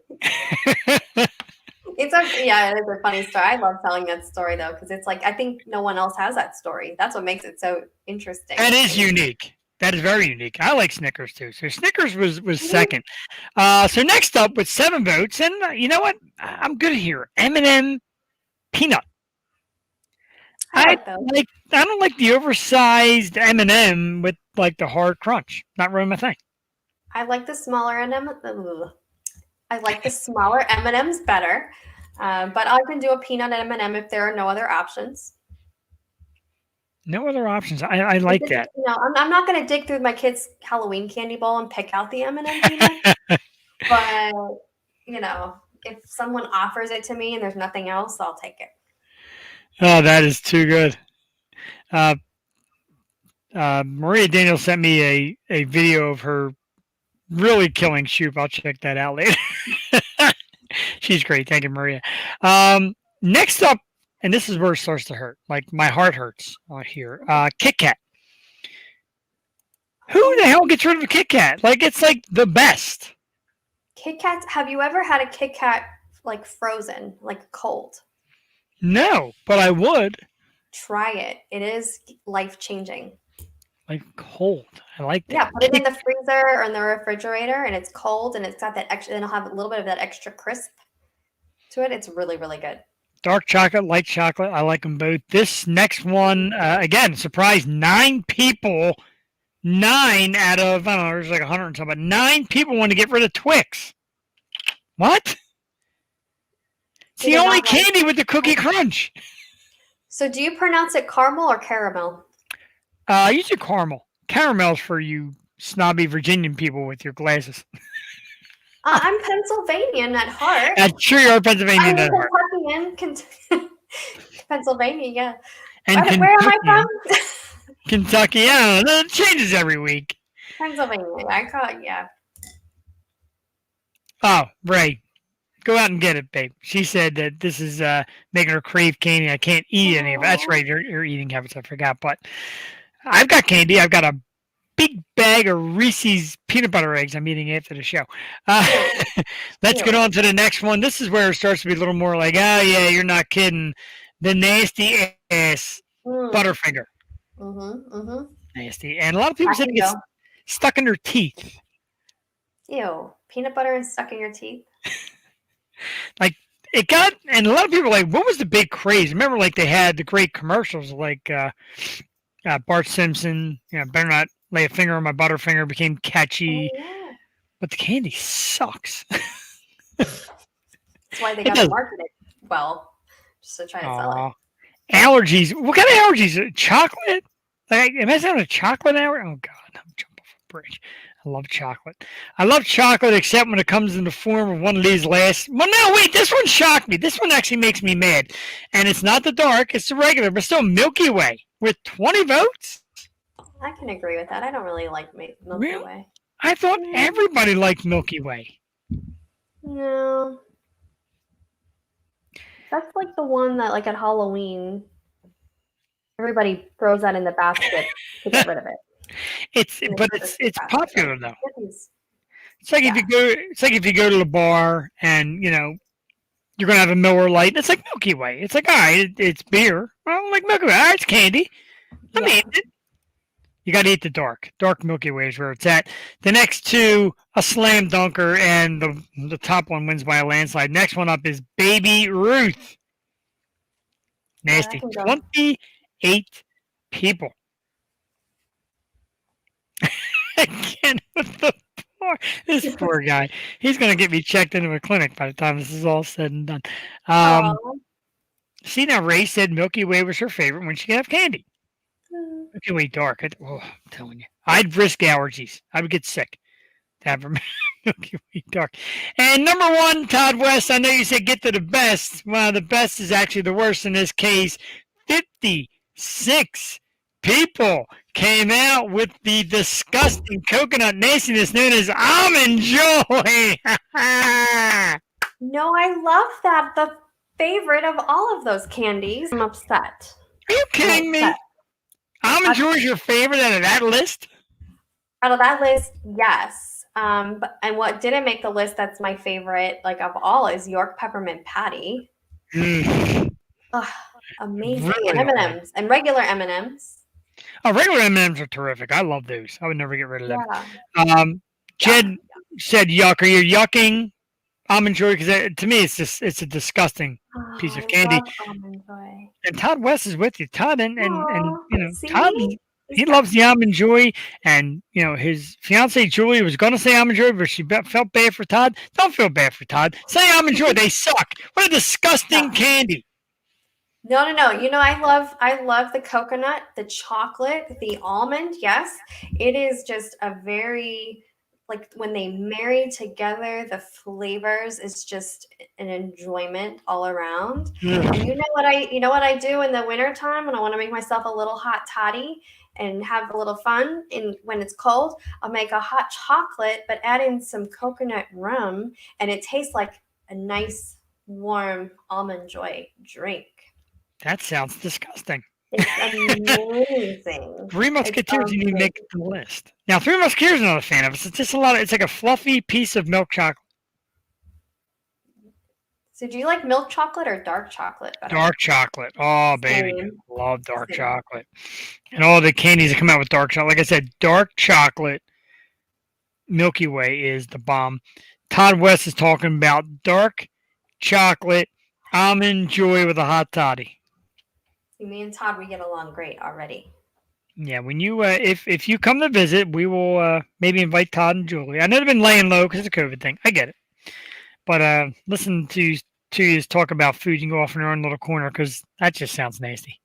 It is a funny story. I love telling that story though, because it's like I think no one else has that story. That's what makes it so interesting. That is unique. That is very unique. I like Snickers too. So Snickers was second. So next up with 7 votes, and you know what? I'm good here. M&M peanut. I don't like the oversized M&M with like the hard crunch. Not really my thing. I like the smaller smaller M&Ms better, but I can do a peanut M&M if there are no other options. No other options. I like that. I'm not going to dig through my kids' Halloween candy bowl and pick out the M&M peanut. But if someone offers it to me and there's nothing else, I'll take it. Oh, that is too good. Maria Daniel sent me a video of her really killing Shoop. I'll check that out later. She's great. Thank you, Maria. Next up, and this is where it starts to hurt. Like my heart hurts here. Kitkat. Who the hell gets rid of a Kitkat? Like it's like the best. Kitkats. Have you ever had a Kitkat like frozen, like cold? No, but I would. Try it. It is life-changing. Like cold. I like that. Yeah, put it in the freezer or in the refrigerator, and it's cold, and it's got that extra. Then it'll have a little bit of that extra crisp to it. It's really, really good. Dark chocolate, light chocolate. I like them both. This next one, again, surprise, 9 people. 9 out of, I don't know, there's like 100 and something, but 9 people want to get rid of Twix. What? It's the only candy with the cookie crunch. So do you pronounce it caramel or caramel? Usually caramel. Caramel's for you snobby Virginian people with your glasses. I'm Pennsylvanian at heart. I'm sure you're Pennsylvanian at heart. Pennsylvania, yeah. And where am I from? Kentucky, yeah, it changes every week. Pennsylvania, I call it, yeah. Oh, Ray, go out and get it, babe. She said that this is making her crave candy. I can't eat any of it. That's right, your eating habits, I forgot. But I've got candy. I've got a big bag of Reese's peanut butter eggs I'm eating after the show. Let's get on to the next one. This is where it starts to be a little more like, oh, yeah, you're not kidding. The nasty ass Butterfinger. Nasty. And a lot of people said it gets stuck in their teeth. Ew. Peanut butter and stuck in your teeth? Like, it got, and a lot of people were like, what was the big craze? Remember, like, they had the great commercials like Bart Simpson, better not lay a finger on my Butterfinger, became catchy. Oh, yeah. But the candy sucks. why they It got to does. market it well, just to try to sell it. Aw. Allergies. What kind of allergies? Chocolate? Like, am I having a chocolate allergy? Oh God, I'm jumping off a bridge. I love chocolate. I love chocolate, except when it comes in the form of one of these last. Well, no, wait. This one shocked me. This one actually makes me mad, and it's not the dark. It's the regular, but still Milky Way with 20 votes. I can agree with that. I don't really like Milky Really? Way. I thought everybody liked Milky Way. No. That's like the one that, like, at Halloween, everybody throws that in the basket to get rid of it. It's popular though. It's- It's like if you go. It's like if you go to the bar and you're gonna have a Miller Lite. It's like Milky Way. It's like, all right, it's beer. Well, like Milky Way, all right, it's candy. I'm Yeah. eating it. You got to eat the dark. Dark Milky Way is where it's at. The next two, a slam dunker, and the top one wins by a landslide. Next one up is Baby Ruth. Nasty. can go. 28 people. Again with the this poor guy. He's going to get me checked into a clinic by the time this is all said and done. Aw. See, now Ray said Milky Way was her favorite when she could have candy. Milky Way dark. I'm telling you. I'd risk allergies. I would get sick to have Milky Way dark. And number one, Todd West, I know you said get to the best. Well, the best is actually the worst in this case. 56 people came out with the disgusting coconut nastiness known as Almond Joy. No, I love that. The favorite of all of those candies. I'm upset. Are you kidding me? upset. Almond Joy is your favorite out of that list? Out of that list, yes. And what didn't make the list that's my favorite, like, of all, is York Peppermint Patty. Ugh, amazing. Really and M&Ms and regular M&Ms. Oh, regular M&Ms are terrific. I love those. I would never get rid of them. Yeah. Jed said yuck. Are you yucking Almond Joy? Because to me, it's a disgusting piece of candy. I love Almond Joy. And Todd West is with you. Todd and See? Todd, he loves the Almond Joy. And his fiancee Julie was going to say Almond Joy, but she felt bad for Todd. Don't feel bad for Todd. Say Almond Joy. They suck. What a disgusting candy. No. I love the coconut, the chocolate, the almond. Yes, it is just a very, like, when they marry together, the flavors is just an enjoyment all around. And you know what I do in the wintertime when I want to make myself a little hot toddy and have a little fun when it's cold? I'll make a hot chocolate, but add in some coconut rum, and it tastes like a nice warm Almond Joy drink. That sounds disgusting. It's amazing. Three Musketeers, you need to make the list. Now, Three Musketeers are not a fan of it. It's just it's like a fluffy piece of milk chocolate. So do you like milk chocolate or dark chocolate better? Dark chocolate. Oh, baby. Same. Love dark Same. chocolate. And all the candies that come out with dark chocolate. Like I said, dark chocolate Milky Way is the bomb. Todd West is talking about dark chocolate Almond Joy with a hot toddy. Me and Todd, we get along great already. Yeah, when you if you come to visit, we will maybe invite Todd and Julie. I know they've been laying low because it's a COVID thing. I get it, but listen to you talk about food. You can go off in your own little corner because that just sounds nasty.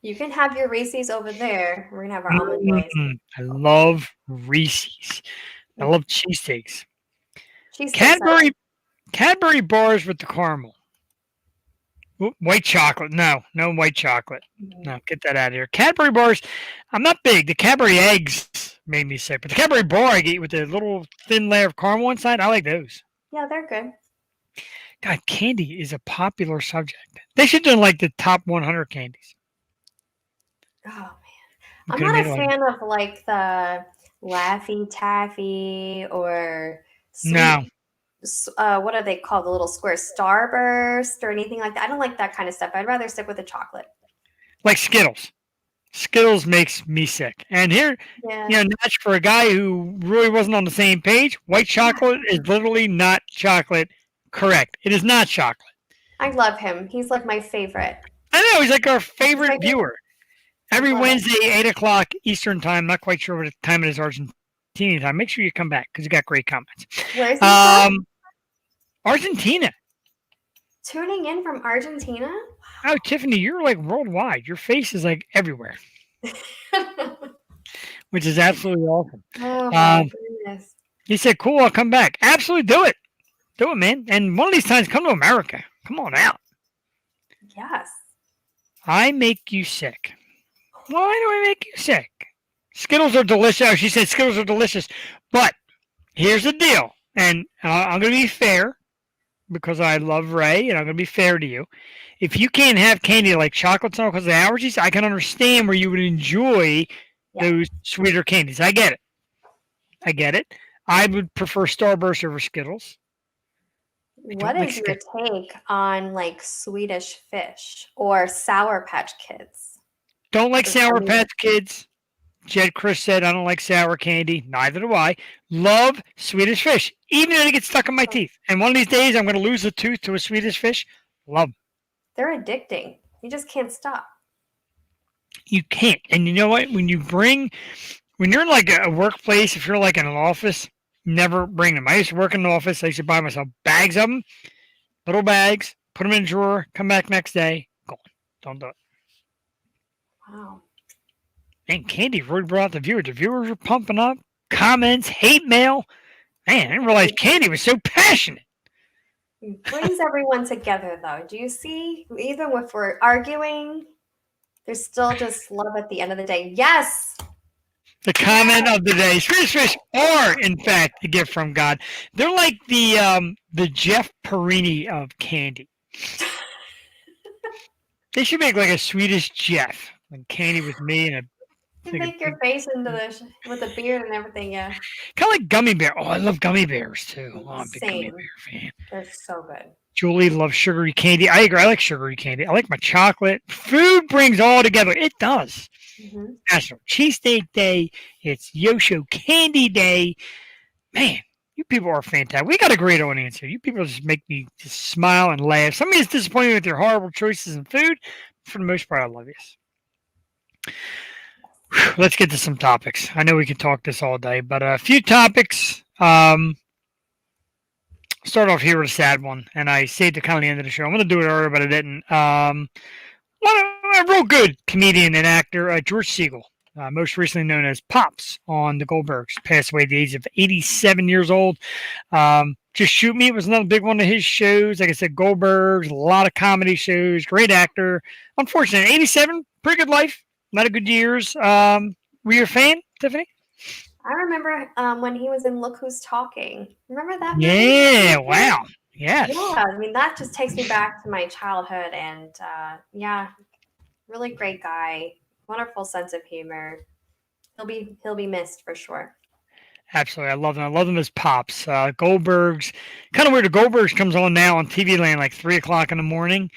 You can have your Reese's over there. We're gonna have our Almond Joys. I love Reese's. I love cheesesteaks. Cadbury bars with the caramel. White chocolate. No white chocolate. No, get that out of here. Cadbury bars, I'm not big. The Cadbury eggs made me sick. But the Cadbury bar I get with the little thin layer of caramel inside, I like those. Yeah, they're good. God, candy is a popular subject. They should do like the top 100 candies. Oh, man. I'm not a fan of like the Laffy Taffy or sweet. No. What are they called? The little square Starburst or anything like that. I don't like that kind of stuff. I'd rather stick with the chocolate. Like Skittles. Skittles makes me sick. And here, Nash, for a guy who really wasn't on the same page, white chocolate is literally not chocolate. Correct. It is not chocolate. I love him. He's like my favorite. I know. He's like our favorite viewer. Every Wednesday, 8 o'clock Eastern time. Not quite sure what the time it is Argentinian time. Make sure you come back because you got great comments. Where is he from? Argentina. Tuning in from Argentina? Oh, Tiffany, you're like worldwide. Your face is like everywhere, which is absolutely awesome. Oh my Um, goodness. he said, "Cool, I'll come back." Absolutely, do it, man. And one of these times, come to America. Come on out. Yes. I make you sick. Why do I make you sick? Skittles are delicious. Oh, she said Skittles are delicious, but here's the deal, and I'm going to be fair because I love Ray, and I'm going to be fair to you. If you can't have candy like chocolate because of allergies, I can understand where you would enjoy Yeah. those sweeter candies. I get it. I get it. I would prefer Starburst over Skittles. What like is your take on like Swedish Fish or Sour Patch Kids? Don't like Or Sour gummy Patch Kids. Jed Chris said, I don't like sour candy. Neither do I. Love Swedish Fish, even if it gets stuck in my teeth. And one of these days, I'm going to lose a tooth to a Swedish Fish. Love 'em. They're addicting. You just can't stop. You can't. And you know what? When you're in like a workplace, if you're like in an office, never bring them. I used to work in an office. I used to buy myself bags of them, little bags, put them in a drawer, come back next day, gone. Don't do it. Wow. And candy really brought out the viewers. The viewers are pumping up. Comments, hate mail. Man, I didn't realize candy was so passionate. It brings everyone together though. Do you see? Even if we're arguing, there's still just love at the end of the day. Yes. The comment of the day: Swedish Fish are, in fact, a gift from God. They're like the Jeff Perini of candy. They should make like a Swedish Jeff, like candy with me and a You make your face into with a beard and everything. Yeah. kind of like gummy bear. Oh, I love gummy bears too. Oh, I'm a big gummy Same. bear fan. They're so good. Julie loves sugary candy. I agree. I like sugary candy. I like my chocolate. Food brings all together. It does. Mm-hmm. National Cheesesteak Day. It's Yosho Candy Day. Man, you people are fantastic. We got a great audience here. You people just make me just smile and laugh. Some of you is disappointed with your horrible choices in food. For the most part, I love you. Whew, let's get to some topics. I know we could talk this all day, but a few topics. Start off here with a sad one, and I saved it kind of the end of the show. I'm going to do it earlier, but I didn't. A real good comedian and actor, George Siegel, most recently known as Pops on the Goldbergs, passed away at the age of 87 years old. Just Shoot Me was another big one of his shows. Like I said, Goldbergs, a lot of comedy shows, great actor. Unfortunately, 87, pretty good life, a lot of good years. Were you a fan, Tiffany? I remember when he was in Look Who's Talking. Remember that movie? Yeah, wow. Yes. Yeah, I mean, that just takes me back to my childhood. And yeah, really great guy. Wonderful sense of humor. He'll be missed for sure. Absolutely. I love them. I love them as Pops. Goldbergs. Kind of weird. The Goldbergs comes on now on TV Land like 3 o'clock in the morning.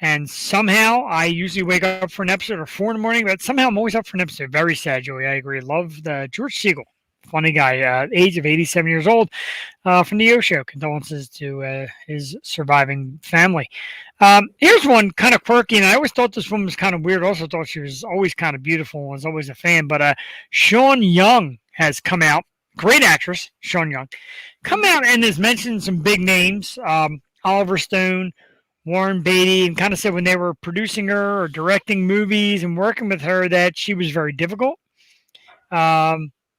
And somehow I usually wake up for an episode or 4 in the morning, but somehow I'm always up for an episode. Very sad, Joey. I agree. Love the George Siegel. Funny guy. Age of 87 years old. From the Show. Condolences to his surviving family. Here's one kind of quirky, and I always thought this woman was kind of weird. Also thought she was always kind of beautiful and was always a fan. But Sean Young has come out. Great actress, Sean Young. Come out and has mentioned some big names. Oliver Stone, Warren Beatty, and kind of said when they were producing her or directing movies and working with her that she was very difficult.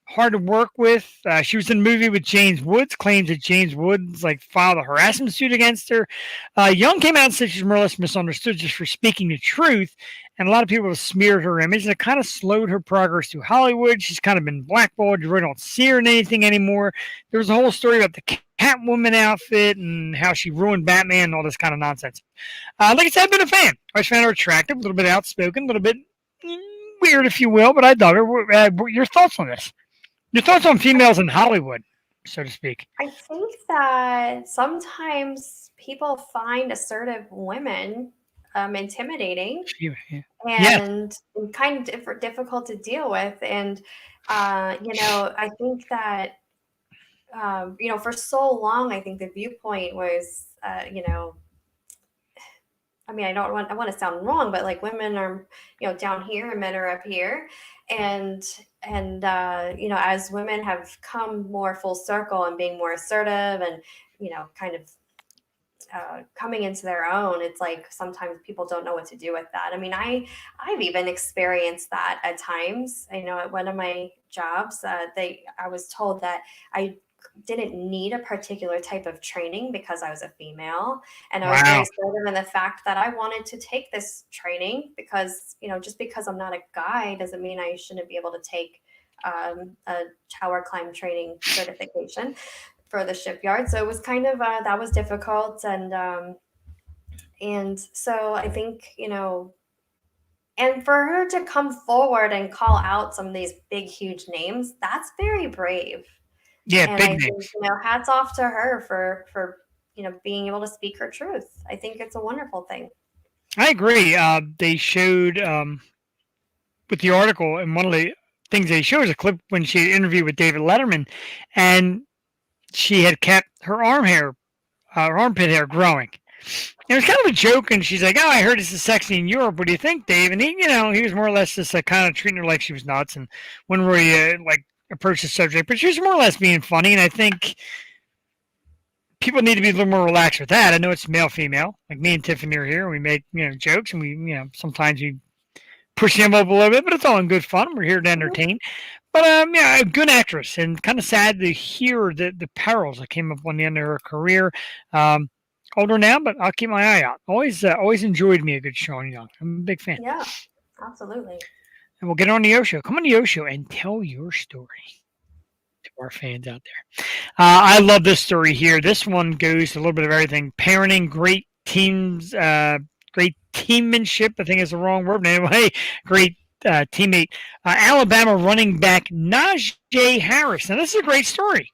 Hard to work with. She was in a movie with James Woods, claims that James Woods like filed a harassment suit against her. Young came out and said she's more or less misunderstood just for speaking the truth. And a lot of people have smeared her image, and it kind of slowed her progress through Hollywood. She's kind of been blackballed. You really don't see her in anything anymore. There was a whole story about the Catwoman outfit and how she ruined Batman and all this kind of nonsense. Like I said, I've been a fan. I always found her attractive, a little bit outspoken, a little bit weird, if you will, but I dug her. Your thoughts on this? Your thoughts on females in Hollywood, so to speak? I think that sometimes people find assertive women intimidating and kind of difficult to deal with. And, I think that, for so long, I think the viewpoint was, I want to sound wrong, but like women are, down here and men are up here. And as women have come more full circle and being more assertive and, kind of coming into their own, it's like sometimes people don't know what to do with that. I mean, I've even experienced that at times. I know at one of my jobs, I was told that I didn't need a particular type of training because I was a female, and I was very Wow. assertive in the fact that I wanted to take this training because, just because I'm not a guy doesn't mean I shouldn't be able to take a tower climb training certification for the shipyard. So it was kind of that was difficult, and so I think, and for her to come forward and call out some of these big huge names, that's very brave. Yeah, And big I think, names. hats off to her for being able to speak her truth. I think it's a wonderful thing. I agree. They showed with the article, and one of the things they show is a clip when she had interviewed with David Letterman, and she had kept her armpit hair growing. It was kind of a joke, and she's like, "Oh, I heard this is sexy in Europe. What do you think, Dave?" And he was more or less just kind of treating her like she was nuts, and wouldn't really approach the subject. But she was more or less being funny, and I think people need to be a little more relaxed with that. I know it's male, female. Like me and Tiffany are here, and we make jokes, and we sometimes we push the envelope a little bit, but it's all in good fun. We're here to entertain. But a good actress, and kind of sad to hear the perils that came up on the end of her career. Older now, but I'll keep my eye out. Always enjoyed me a good Sean Young. I'm a big fan. Yeah, absolutely. And we'll get on the O Show. Come on the O Show and tell your story to our fans out there. I love this story here. This one goes to a little bit of everything. Parenting, great teams, great teammanship. I think is the wrong word, but anyway, great teammate. Alabama running back Najee Harris. Now this is a great story.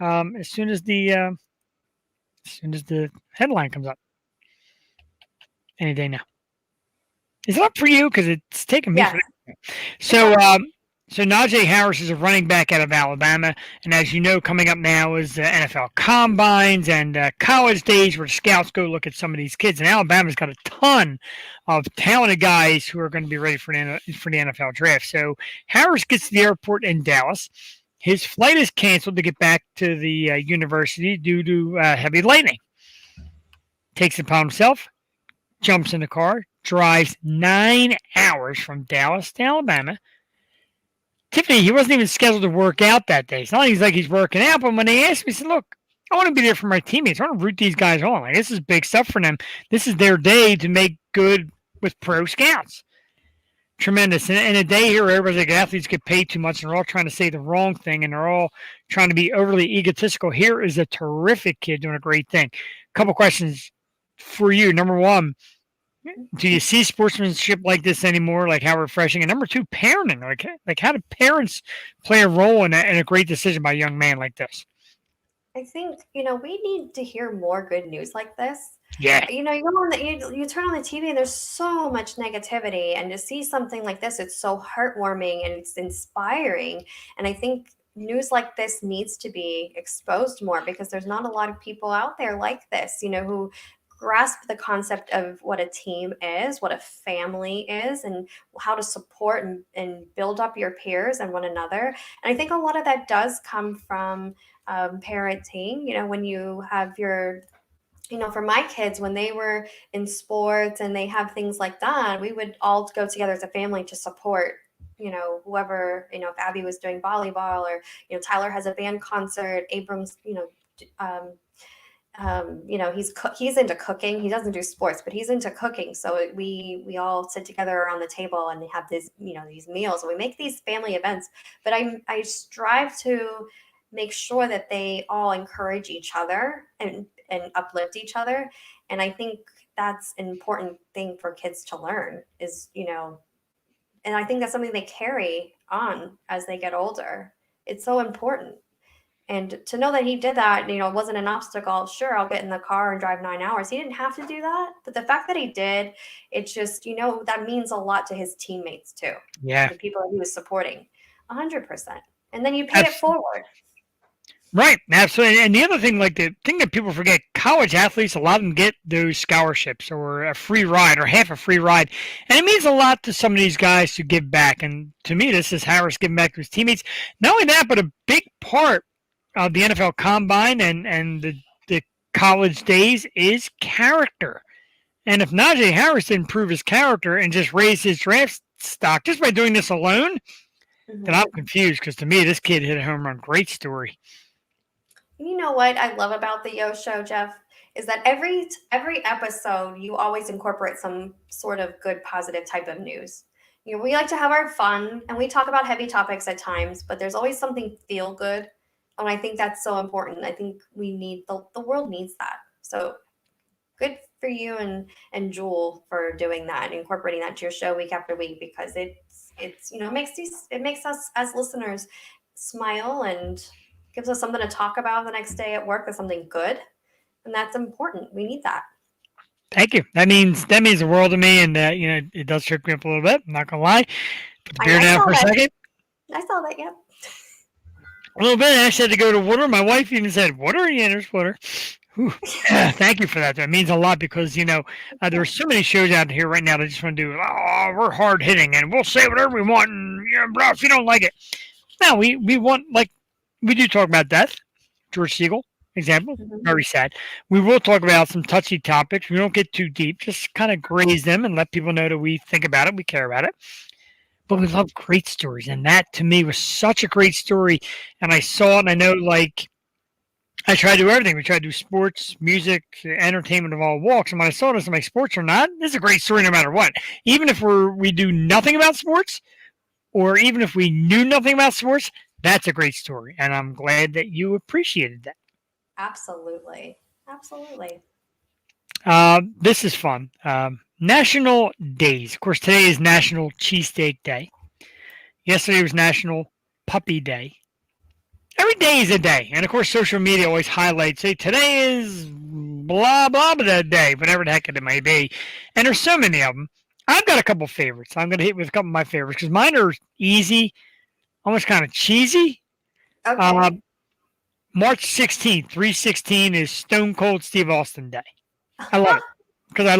As soon as the headline comes up, any day now. Is it up for you? Because it's taking me. Yes. So Najee Harris is a running back out of Alabama, and as you know, coming up now is NFL combines and college days where scouts go look at some of these kids. And Alabama's got a ton of talented guys who are going to be ready for the NFL draft. So Harris gets to the airport in Dallas. His flight is canceled to get back to the university due to heavy lightning. Takes it upon himself, jumps in the car, drives 9 hours from Dallas to Alabama. Tiffany, he wasn't even scheduled to work out that day. It's not like he's working out, but when they asked me, he said, look, I want to be there for my teammates. I want to root these guys on. Like, this is big stuff for them. This is their day to make good with pro scouts. Tremendous. In a day here where everybody's like athletes get paid too much and they're all trying to say the wrong thing and they're all trying to be overly egotistical, here is a terrific kid doing a great thing. A couple questions for you. Number one, do you see sportsmanship like this anymore? Like how refreshing? And number two, parenting. Like how do parents play a role in a great decision by a young man like this? I think, we need to hear more good news like this. Yeah. You turn on the TV and there's so much negativity, and to see something like this, it's so heartwarming and it's inspiring. And I think news like this needs to be exposed more because there's not a lot of people out there like this, who grasp the concept of what a team is, what a family is, and how to support and build up your peers and one another. And I think a lot of that does come from parenting. When you have your, for my kids, when they were in sports and they have things like that, we would all go together as a family to support whoever, if Abby was doing volleyball or, Tyler has a band concert, Abrams, he's into cooking. He doesn't do sports, but he's into cooking. So we all sit together around the table and have these meals, and we make these family events. But I strive to make sure that they all encourage each other and uplift each other. And I think that's an important thing for kids to learn is, and I think that's something they carry on as they get older. It's so important. And to know that he did that, it wasn't an obstacle. Sure, I'll get in the car and drive 9 hours. He didn't have to do that. But the fact that he did, it's just, that means a lot to his teammates too. Yeah. The people he was supporting, 100%. And then you pay it forward. Right. Absolutely. And the other thing, the thing that people forget, college athletes, a lot of them get those scholarships or a free ride or half a free ride. And it means a lot to some of these guys to give back. And to me, this is Harris giving back to his teammates. Not only that, but a big part of the NFL Combine and the college days is character. And if Najee Harris didn't prove his character and just raise his draft stock just by doing this alone, then I'm confused because to me, this kid hit a home run. Great story. You know what I love about the Yo Show, Jeff, is that every episode you always incorporate some sort of good, positive type of news. You know, we like to have our fun and we talk about heavy topics at times, but there's always something feel good, and I think that's so important. I think we need the world needs that. So good for you and Jewel for doing that and incorporating that to your show week after week, because it's you know it makes us as listeners smile and gives us something to talk about the next day at work. That's something good, and that's important. We need that. Thank you. That means the world to me, and it does trick me up a little bit. I'm not gonna lie. Put the beer down for a second. I saw that. Yep. A little bit. I actually had to go to water. My wife even said, "Water? Yeah, there's water." Thank you for that. That means a lot because there are so many shows out here right now that just want to do. Oh, we're hard hitting and we'll say whatever we want, and bro, if you don't like it, no, we want we do talk about death. George Siegel example, very sad. We will talk about some touchy topics. We don't get too deep, just kind of graze them and let people know that we think about it, we care about it. But we love great stories, and that to me was such a great story. And I saw it, and I know I try to do everything. We try to do sports, music, entertainment of all walks. And when I saw this, I'm like, sports or not, this is a great story no matter what. Even if we do nothing about sports, or even if we knew nothing about sports, that's a great story. And I'm glad that you appreciated that. Absolutely. Absolutely. This is fun. National days. Of course, today is National Cheesesteak Day. Yesterday was National Puppy Day. Every day is a day. And of course, social media always highlights, say, today is blah, blah, blah day, whatever the heck it may be. And there's so many of them. I've got a couple favorites. I'm going to hit with a couple of my favorites because mine are easy, almost kind of cheesy. Okay. March 16th, 3/16 is Stone Cold Steve Austin Day. I love it because I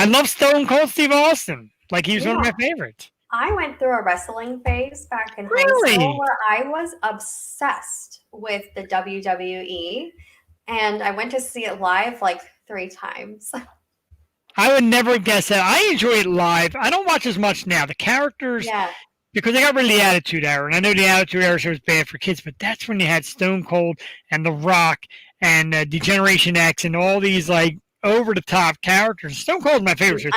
love Stone Cold Steve Austin. Like he was one of my favorites. I went through a wrestling phase back in high school where I was obsessed with the WWE, and I went to see it live like 3 times. I would never guess that. I enjoy it live. I don't watch as much now. The characters, because they got rid of the Attitude Era, and I know the Attitude Era show was bad for kids, but that's when you had Stone Cold and The Rock and Degeneration X and all these like over-the-top characters. Stone Cold is my favorite.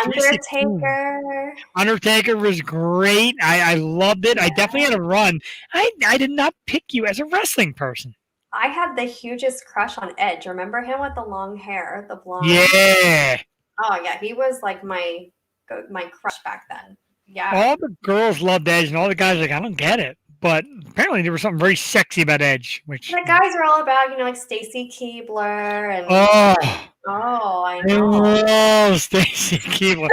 Undertaker was great. I loved it. I definitely had a run. I did not pick you as a wrestling person. I had the hugest crush on Edge. Remember him with the long hair, the blonde? Yeah. Oh yeah, he was like my crush back then. Yeah. All the girls loved Edge, and all the guys were like, I don't get it. But apparently there was something very sexy about Edge. Which the guys are all about, like Stacy Keibler and I know. Oh, Stacy Keibler.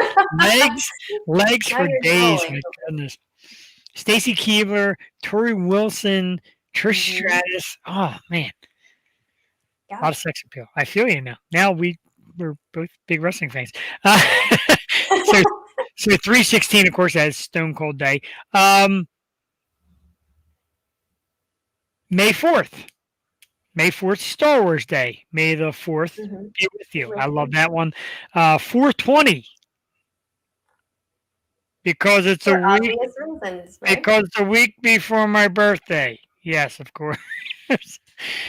legs for days, my goodness. Stacy Keibler, Tori Wilson, Trish Stratus. Oh man. Yeah. A lot of sex appeal. I feel you now. Now we're both big wrestling fans. So 3/16, of course, has Stone Cold Day. May 4th. May 4th, Star Wars Day. May the 4th be with you. I love that one. 4/20. Because it's a week. Reasons, right? Because it's a week before my birthday. Yes, of course.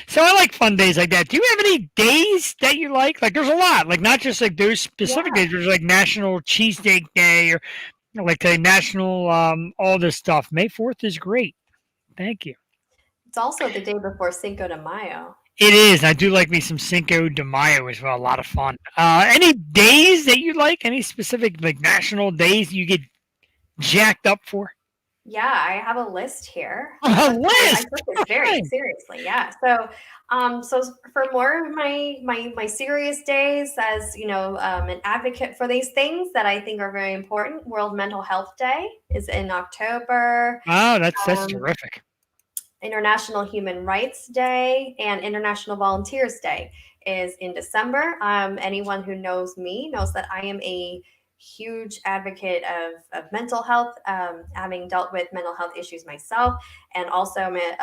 So I like fun days like that. Do you have any days that you like? Like there's a lot. Like not just like those specific days. There's like National Cheesesteak Day or like the National all this stuff. May 4th is great. Thank you. It's also the day before Cinco de Mayo. It is. I do like me some Cinco de Mayo as well. A lot of fun. Any days that you like? Any specific like national days you get jacked up for? Yeah, I have a list here. A list. I took this very seriously. Yeah. So, so for more of my serious days, as an advocate for these things that I think are very important. World Mental Health Day is in October. Oh, that's terrific. International Human Rights Day and International Volunteers Day is in December. Anyone who knows me knows that I am a huge advocate of mental health, having dealt with mental health issues myself, and also I'm an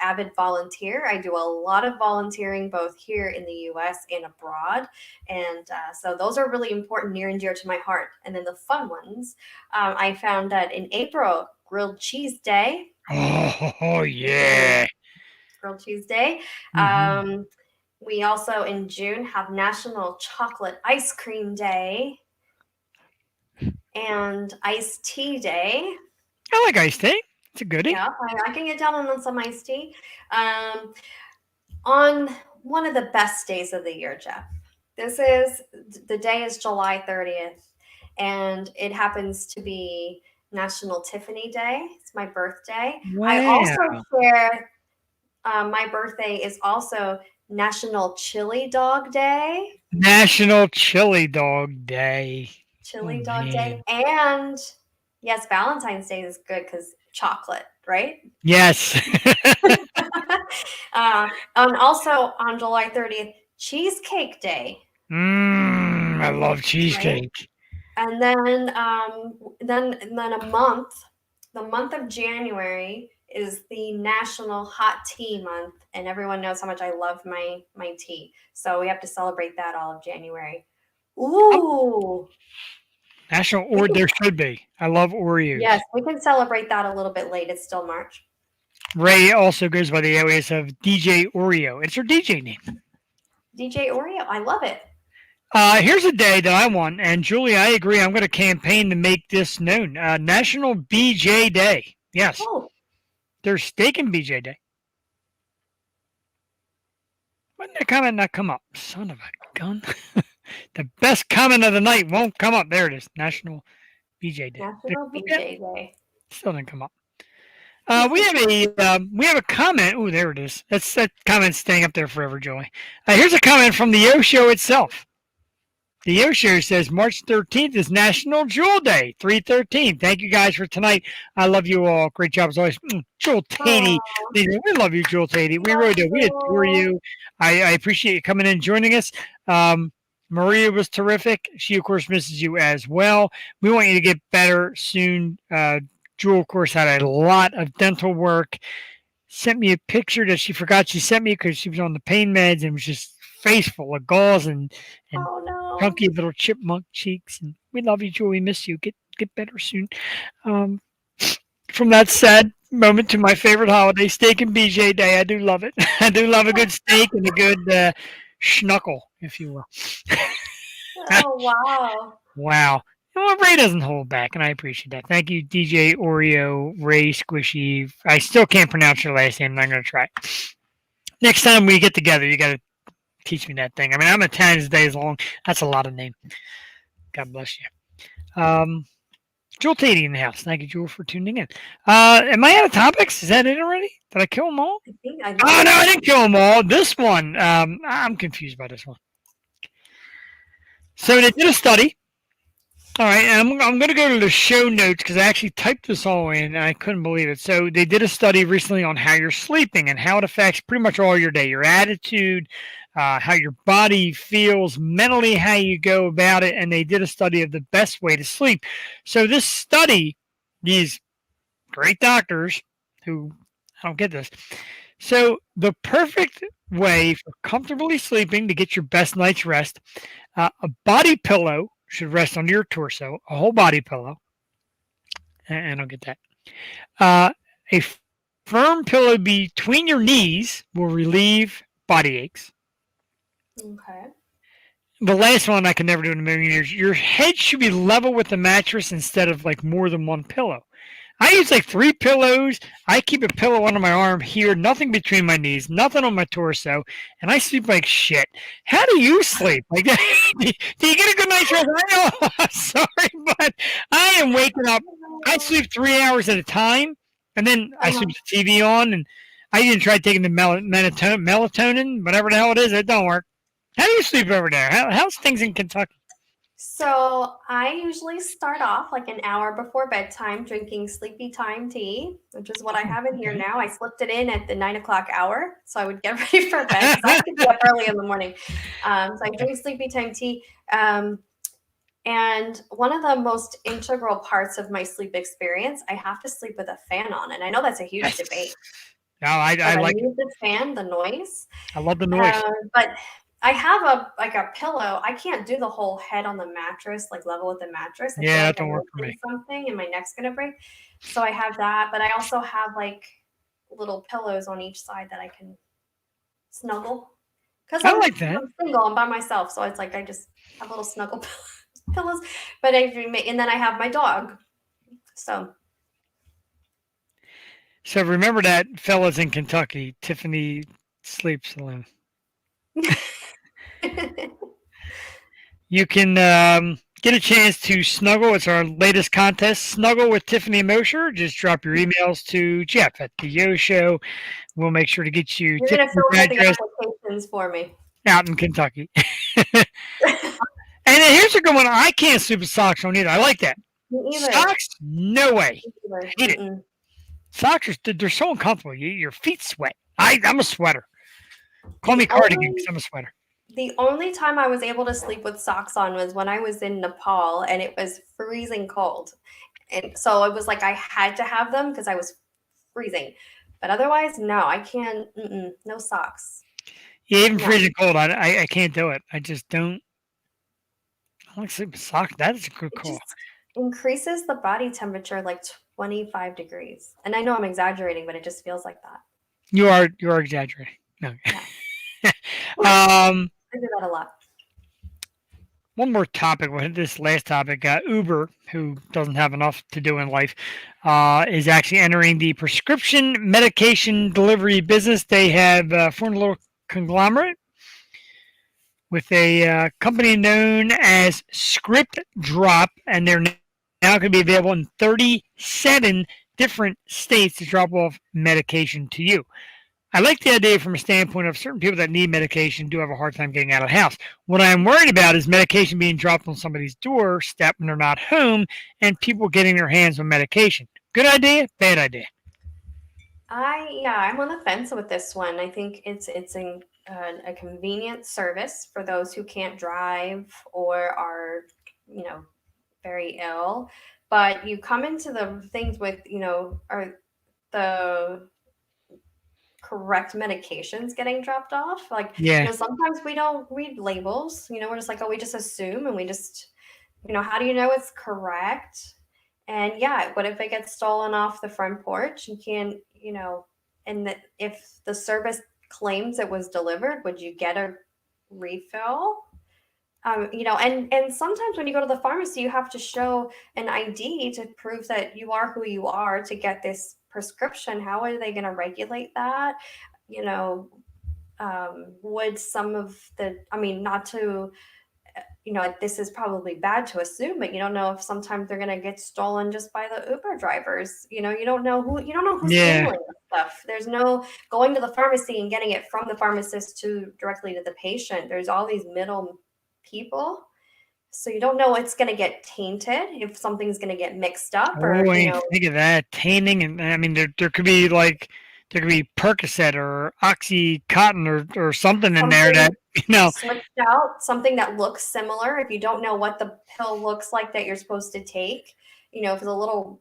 avid volunteer. I do a lot of volunteering both here in the U.S. and abroad, and so those are really important, near and dear to my heart. And then the fun ones, I found that in April, Grilled Cheese Day. Oh yeah. Grilled Cheese Day. Mhm. We also in June have National Chocolate Ice Cream Day and Iced Tea Day. I like iced tea. It's a goodie. Yeah, I can get down on some iced tea. On one of the best days of the year, Jeff. The day is July 30th, and it happens to be National Tiffany Day. It's my birthday. I also Wow. share my birthday is also National Chili Dog Day. National Chili Dog Day. Chili Oh, Dog Day. man. And yes, Valentine's Day is good because chocolate, right? Yes. And also on July 30th, Cheesecake Day. I love Right? cheesecake. And then the month of January is the National Hot Tea Month, and everyone knows how much I love my tea. So we have to celebrate that all of January. Ooh. National We or can, there should be. I love Oreos. yes, we can celebrate that a little bit late. It's still March. Ray also goes by the alias of DJ Oreo. It's her DJ name. DJ Oreo, I love it. Here's a day that I want, and Julie, I agree. I'm going to campaign to make this known. National BJ Day. Yes, Oh, there's steak and BJ Day. Why did that comment not come up? Son of a gun. The best comment of the night won't come up. There it is. National BJ Day. National BJ Day. Still didn't come up. We have a comment. Oh, there it is. That comment's staying up there forever, Joey. Here's a comment from the O Show itself. The O Show says March 13th is National Jewel Day. 313. Thank you guys for tonight. I love you all. Great job as always. Jewel Tatey. We love you, Jewel Tatey. We really do. We adore you. I appreciate you coming in and joining us. Maria was terrific. She, of course, misses you as well. We want you to get better soon. Jewel, of course, had a lot of dental work. Sent me a picture that she forgot she sent me because she was on the pain meds and was just face full of gauze and Oh no. chunky little chipmunk cheeks. And we love you, Jewel. We miss you. Get better soon. From that sad moment to my favorite holiday, steak and BJ Day. I do love it. I do love a good steak and a good schnuckle, if you will. Oh wow. Wow. Well, Ray doesn't hold back, and I appreciate that. Thank you, DJ Oreo, Ray Squishy. I still can't pronounce your last name. I'm going to try. Next time we get together, you got to teach me that thing. I mean, I'm Italian days long. That's a lot of name. God bless you. Jewel Tatey in the house. Thank you, Jewel, for tuning in. Am I out of topics? Is that it already? Did I kill them all? Oh, no, I didn't kill them all. This one, I'm confused by this one. So they did a study. All right, and I'm going to go to the show notes because I actually typed this all in and I couldn't believe it. So they did a study recently on how you're sleeping and how it affects pretty much all your day, your attitude, how your body feels, mentally, how you go about it, and they did a study of the best way to sleep. So this study, these great doctors who, I don't get this. So the perfect way for comfortably sleeping to get your best night's rest, a body pillow should rest under your torso, a whole body pillow. And I don't get that. A firm pillow between your knees will relieve body aches. Okay. The last one I can never do in a million years. Your head should be level with the mattress instead of like more than one pillow. I use like 3 pillows. I keep a pillow under my arm here, nothing between my knees, nothing on my torso, and I sleep like shit. How do you sleep? Like, do you get a good night's rest? I know, I'm sorry, but I am waking up. I sleep 3 hours at a time, and then I sleep with the TV on, and I even tried taking the melatonin, whatever the hell it is. It don't work. How do you sleep over there? How's things in Kentucky? So I usually start off like an hour before bedtime drinking sleepy time tea, which is what I have in here now. I slipped it in at the 9 o'clock hour, so I would get ready for bed. I could be up early in the morning. So I drink sleepy time tea. And one of the most integral parts of my sleep experience, I have to sleep with a fan on. And I know that's a huge debate. No, I But I like it. need the fan, the noise. I love the noise. But I have a pillow. I can't do the whole head on the mattress, like level with the mattress. I feel Yeah, that like don't I'm work for me. lifting something and my neck's gonna break. So I have that, but I also have like little pillows on each side that I can snuggle. Because I like that. I'm single, I'm by myself, so it's like I just have little snuggle pillows. But and then I have my dog. So So remember that, fellas in Kentucky, Tiffany sleeps alone. You can get a chance to snuggle. It's our latest contest. Snuggle with Tiffany Mosher. Just drop your emails to Jeff at the Yo Show. We'll make sure to get you You're gonna Tiffany's filter the address applications for me. out in Kentucky. And then here's a good one. I can't sleep with socks on either. I like that. Me either. Socks? No way. Me Hate it. either. Socks they're so uncomfortable. Your feet sweat. I'm a sweater. Call me The cardigan only- because I'm a sweater. The only time I was able to sleep with socks on was when I was in Nepal and it was freezing cold. And so it was like I had to have them because I was freezing. But otherwise, no, I can't. No socks. Yeah, even No. freezing cold, I can't do it. I just don't. I like sleeping with socks. That is a good It call. just increases the body temperature like 25 degrees. And I know I'm exaggerating, but it just feels like that. You are exaggerating. No. I do that a lot. One more topic. With this last topic, Uber, who doesn't have enough to do in life, is actually entering the prescription medication delivery business. They have formed a little conglomerate with a company known as Script Drop, and they're now going to be available in 37 different states to drop off medication to you. I like the idea from a standpoint of certain people that need medication do have a hard time getting out of the house. What I'm worried about is medication being dropped on somebody's doorstep when they're not home and people getting their hands on medication. Good idea, bad idea. I'm on the fence with this one. I think it's a convenient service for those who can't drive or are, very ill. But you come into the things with, are the correct medications getting dropped off? Like, Yeah. sometimes we don't read labels. We're just like, oh, we just assume, and we just, how do you know it's correct? And yeah, what if it gets stolen off the front porch? You can't, and that if the service claims it was delivered, would you get a refill? And sometimes when you go to the pharmacy, you have to show an ID to prove that you are who you are to get this prescription. How are they going to regulate that? Would some of not to, this is probably bad to assume, but you don't know if sometimes they're going to get stolen just by the Uber drivers. You don't know who's handling the stuff. There's no going to the pharmacy and getting it from the pharmacist directly to the patient. There's all these middle people, so you don't know what's going to get tainted, if something's going to get mixed up, or I didn't think of that. Tainting, and I mean, there could be Percocet or Oxycontin or something in there that switched out, something that looks similar. If you don't know what the pill looks like that you're supposed to take, if it's a little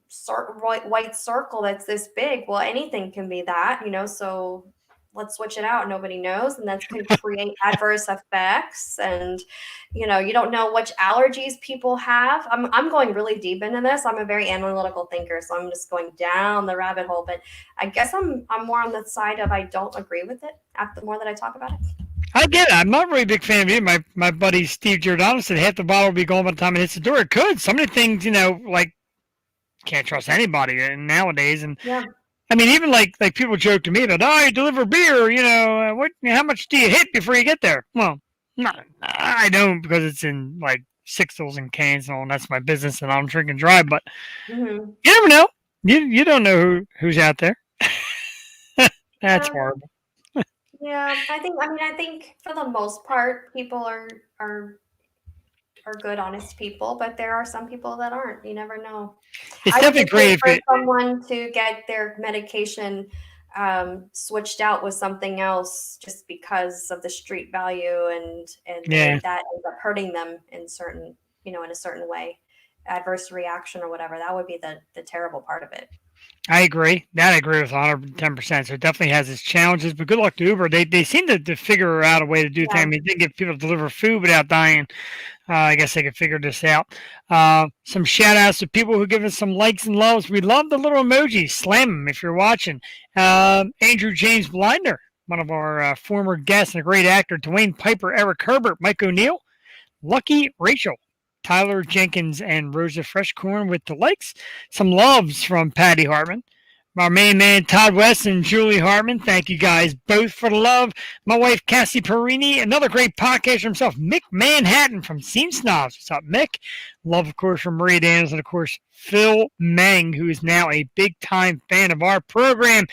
white circle that's this big, well, anything can be that. So let's switch it out. Nobody knows, and that could create adverse effects. And you don't know which allergies people have. I'm going really deep into this. I'm a very analytical thinker, so I'm just going down the rabbit hole. But I guess I'm more on the side of I don't agree with it. The more that I talk about it, I get it. I'm not really a big fan of it. My buddy Steve Giordano said half the bottle will be gone by the time it hits the door. It could. Some of the things, like can't trust anybody nowadays. And yeah. I mean, even like people joke to me that, oh, you deliver beer, how much do you hit before you get there? Well, no, I don't, because it's in like sixtels and cans and all, and that's my business, and I'm drinking dry. But you never know. You don't know who's out there. That's horrible. Yeah, I think for the most part, people are good, honest people, but there are some people that aren't. You never know. It's definitely great for someone to get their medication switched out with something else just because of the street value, and that ends up hurting them in certain in a certain way, adverse reaction or whatever. That would be the terrible part of it. I agree. That I agree with 110%. So it definitely has its challenges, but good luck to Uber. They seem to figure out a way to do things. I mean, they get people to deliver food without dying. I guess they could figure this out. Some shout outs to people who give us some likes and loves. We love the little emojis. Slam them if you're watching. Andrew James Blindner, one of our former guests and a great actor. Dwayne Piper, Eric Herbert, Mike O'Neill, Lucky Rachel, Tyler Jenkins, and Rosa Freshcorn with the likes. Some loves from Patty Hartman. My main man, Todd West and Julie Hartman. Thank you guys both for the love. My wife, Cassie Perini. Another great podcaster himself, Mick Manhattan from Scene Snobs. What's up, Mick? Love, of course, from Maria Daniels. And, of course, Phil Meng, who is now a big-time fan of our program.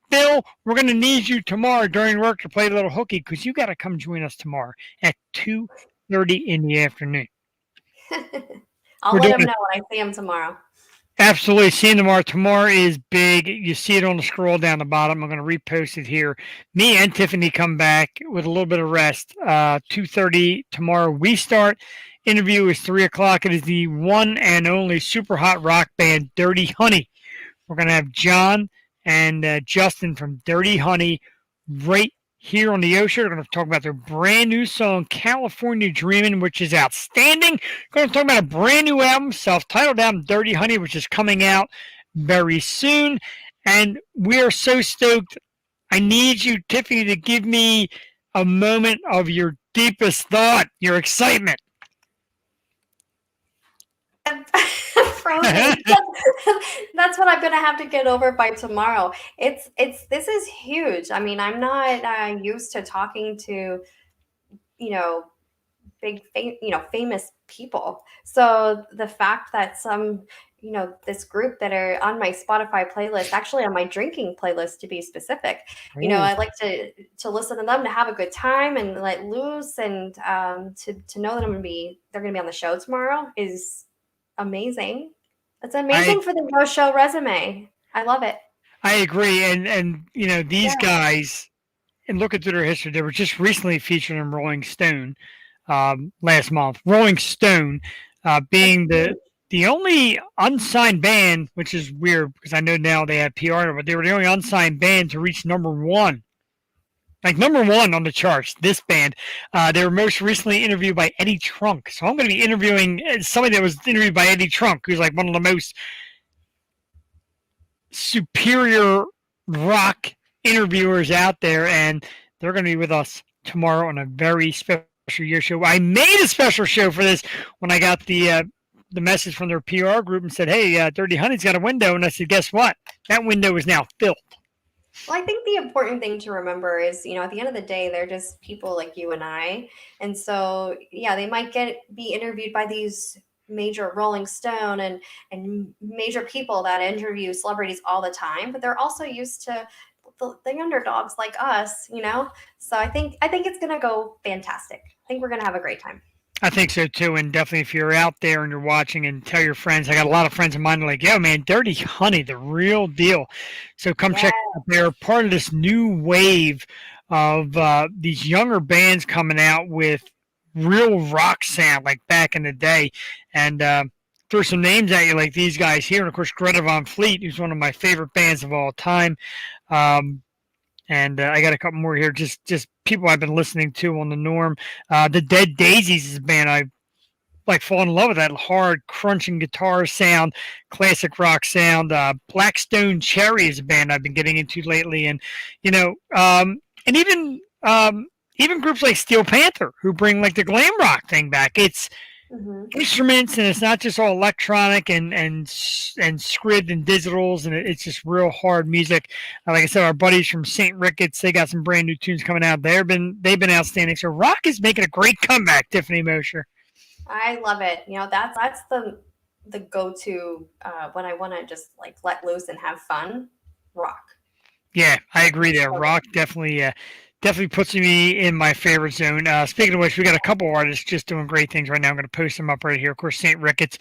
Phil, we're going to need you tomorrow during work to play a little hooky because you got to come join us tomorrow at 2:30 in the afternoon. I'll let him know when I see him tomorrow. Absolutely. See him tomorrow. Tomorrow is big. You see it on the scroll down the bottom. I'm going to repost it here. Me and Tiffany come back with a little bit of rest. 2:30 tomorrow. We start. Interview is 3 o'clock. It is the one and only super hot rock band, Dirty Honey. We're going to have John and Justin from Dirty Honey right here on the Ocean. We're going to talk about their brand new song, California Dreamin', which is outstanding. We're going to talk about a brand new album, self-titled album, Dirty Honey, which is coming out very soon. And we are so stoked. I need you, Tiffany, to give me a moment of your deepest thought, your excitement. Frozen. That's what I'm gonna have to get over by tomorrow. This is huge. I mean, I'm not used to talking to famous people. So the fact that some this group that are on my Spotify playlist, actually on my drinking playlist to be specific, I like to listen to them, to have a good time and let loose, and to know that they're gonna be on the show tomorrow is amazing. It's amazing for the no-show resume. I love it. I agree. And these guys, and looking through their history, they were just recently featured in Rolling Stone last month. Rolling Stone being the only unsigned band, which is weird because I know now they have PR, but they were the only unsigned band to reach number one. Like number one on the charts, this band. They were most recently interviewed by Eddie Trunk. So I'm going to be interviewing somebody that was interviewed by Eddie Trunk, who's like one of the most superior rock interviewers out there. And they're going to be with us tomorrow on a very special year show. I made a special show for this when I got the message from their PR group and said, hey, Dirty Honey's got a window. And I said, guess what? That window is now filled. Well, I think the important thing to remember is, at the end of the day, they're just people like you and I. And so, yeah, they might be interviewed by these major Rolling Stone and major people that interview celebrities all the time, but they're also used to the underdogs like us, So I think it's going to go fantastic. I think we're going to have a great time. I think so too, and definitely if you're out there and you're watching, and tell your friends. I got a lot of friends of mine that are like, yo, man, Dirty Honey, the real deal. So come check out. They're part of this new wave of these younger bands coming out with real rock sound like back in the day. And throw some names at you like these guys here. And, of course, Greta Van Fleet, who's one of my favorite bands of all time. And I got a couple more here, just people I've been listening to on the Norm. The Dead Daisies is a band I fallen in love with, that hard crunching guitar sound, classic rock sound. Blackstone Cherry is a band I've been getting into lately, and and even groups like Steel Panther who bring like the glam rock thing back. It's instruments, and it's not just all electronic and script and digitals, and it's just real hard music. Like I said, our buddies from St. Ricketts, they got some brand new tunes coming out. They've been outstanding. So rock is making a great comeback, Tiffany Mosher. I love it. That's the go-to when I want to just like let loose and have fun. Rock. Yeah, I agree there. Rock definitely puts me in my favorite zone. Speaking of which, we got a couple artists just doing great things right now. I'm going to post them up right here. Of course, St. Ricketts.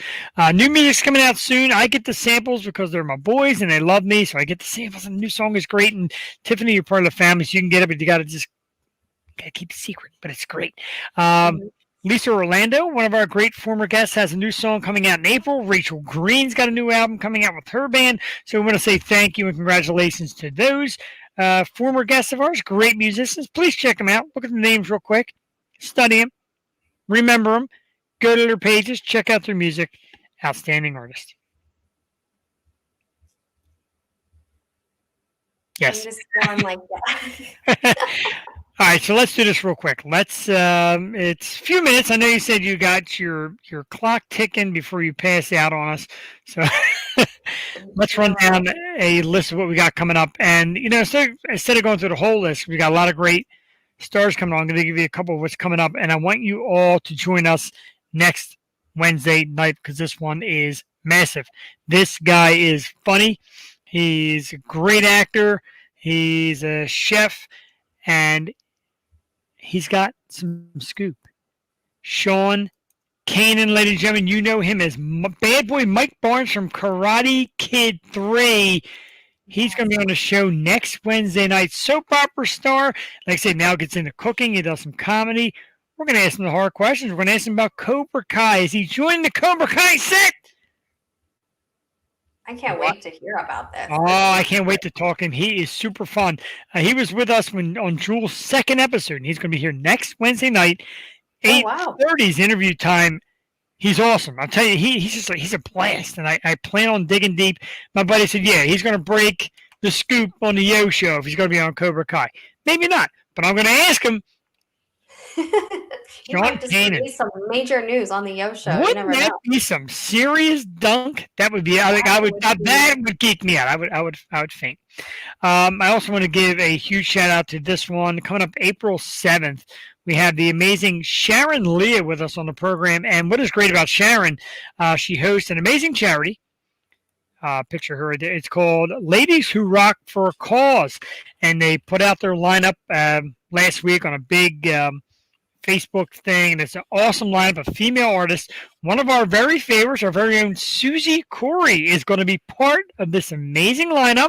New music's coming out soon. I get the samples because they're my boys and they love me, so I get the samples. And the new song is great. And Tiffany, you're part of the family, so you can get it, but you got to keep it secret. But it's great. Lisa Orlando, one of our great former guests, has a new song coming out in April. Rachel Green's got a new album coming out with her band. So we want to say thank you and congratulations to those former guests of ours, great musicians. Please check them out. Look at the names real quick. Study them. Remember them. Go to their pages. Check out their music. Outstanding artists. Yes. I'm just feeling like that. All right, so let's do this real quick. It's a few minutes. I know you said you got your clock ticking before you pass out on us. So let's run down a list of what we got coming up. And, instead of going through the whole list, we got a lot of great stars coming on. I'm going to give you a couple of what's coming up. And I want you all to join us next Wednesday night because this one is massive. This guy is funny. He's a great actor. He's a chef. And he's got some scoop. Sean Kanan, ladies and gentlemen, you know him as bad boy Mike Barnes from Karate Kid 3. He's going to be on the show next Wednesday night. Soap opera star. Like I said, now gets into cooking. He does some comedy. We're going to ask him the hard questions. We're going to ask him about Cobra Kai. Is he joining the Cobra Kai set? I can't wait to hear about this. Oh, I can't wait to talk to him. He is super fun. He was with us on Jules' second episode, and he's going to be here next Wednesday night, 8:30's interview time. He's awesome. I'll tell you, he's a blast, and I plan on digging deep. My buddy said, yeah, he's going to break the scoop on the Yo Show if he's going to be on Cobra Kai. Maybe not, but I'm going to ask him. You might just release some major news on the Yo Show. Wouldn't that be some serious dunk? That would be. That would geek me out. I would faint. I also want to give a huge shout out to this one coming up April 7th. We have the amazing Sharon Leah with us on the program, and what is great about Sharon? She hosts an amazing charity. Picture her right there. It's called Ladies Who Rock for a Cause, and they put out their lineup last week on a big Facebook thing, and it's an awesome lineup of female artists. One of our very favorites, our very own Susie Corey, is going to be part of this amazing lineup.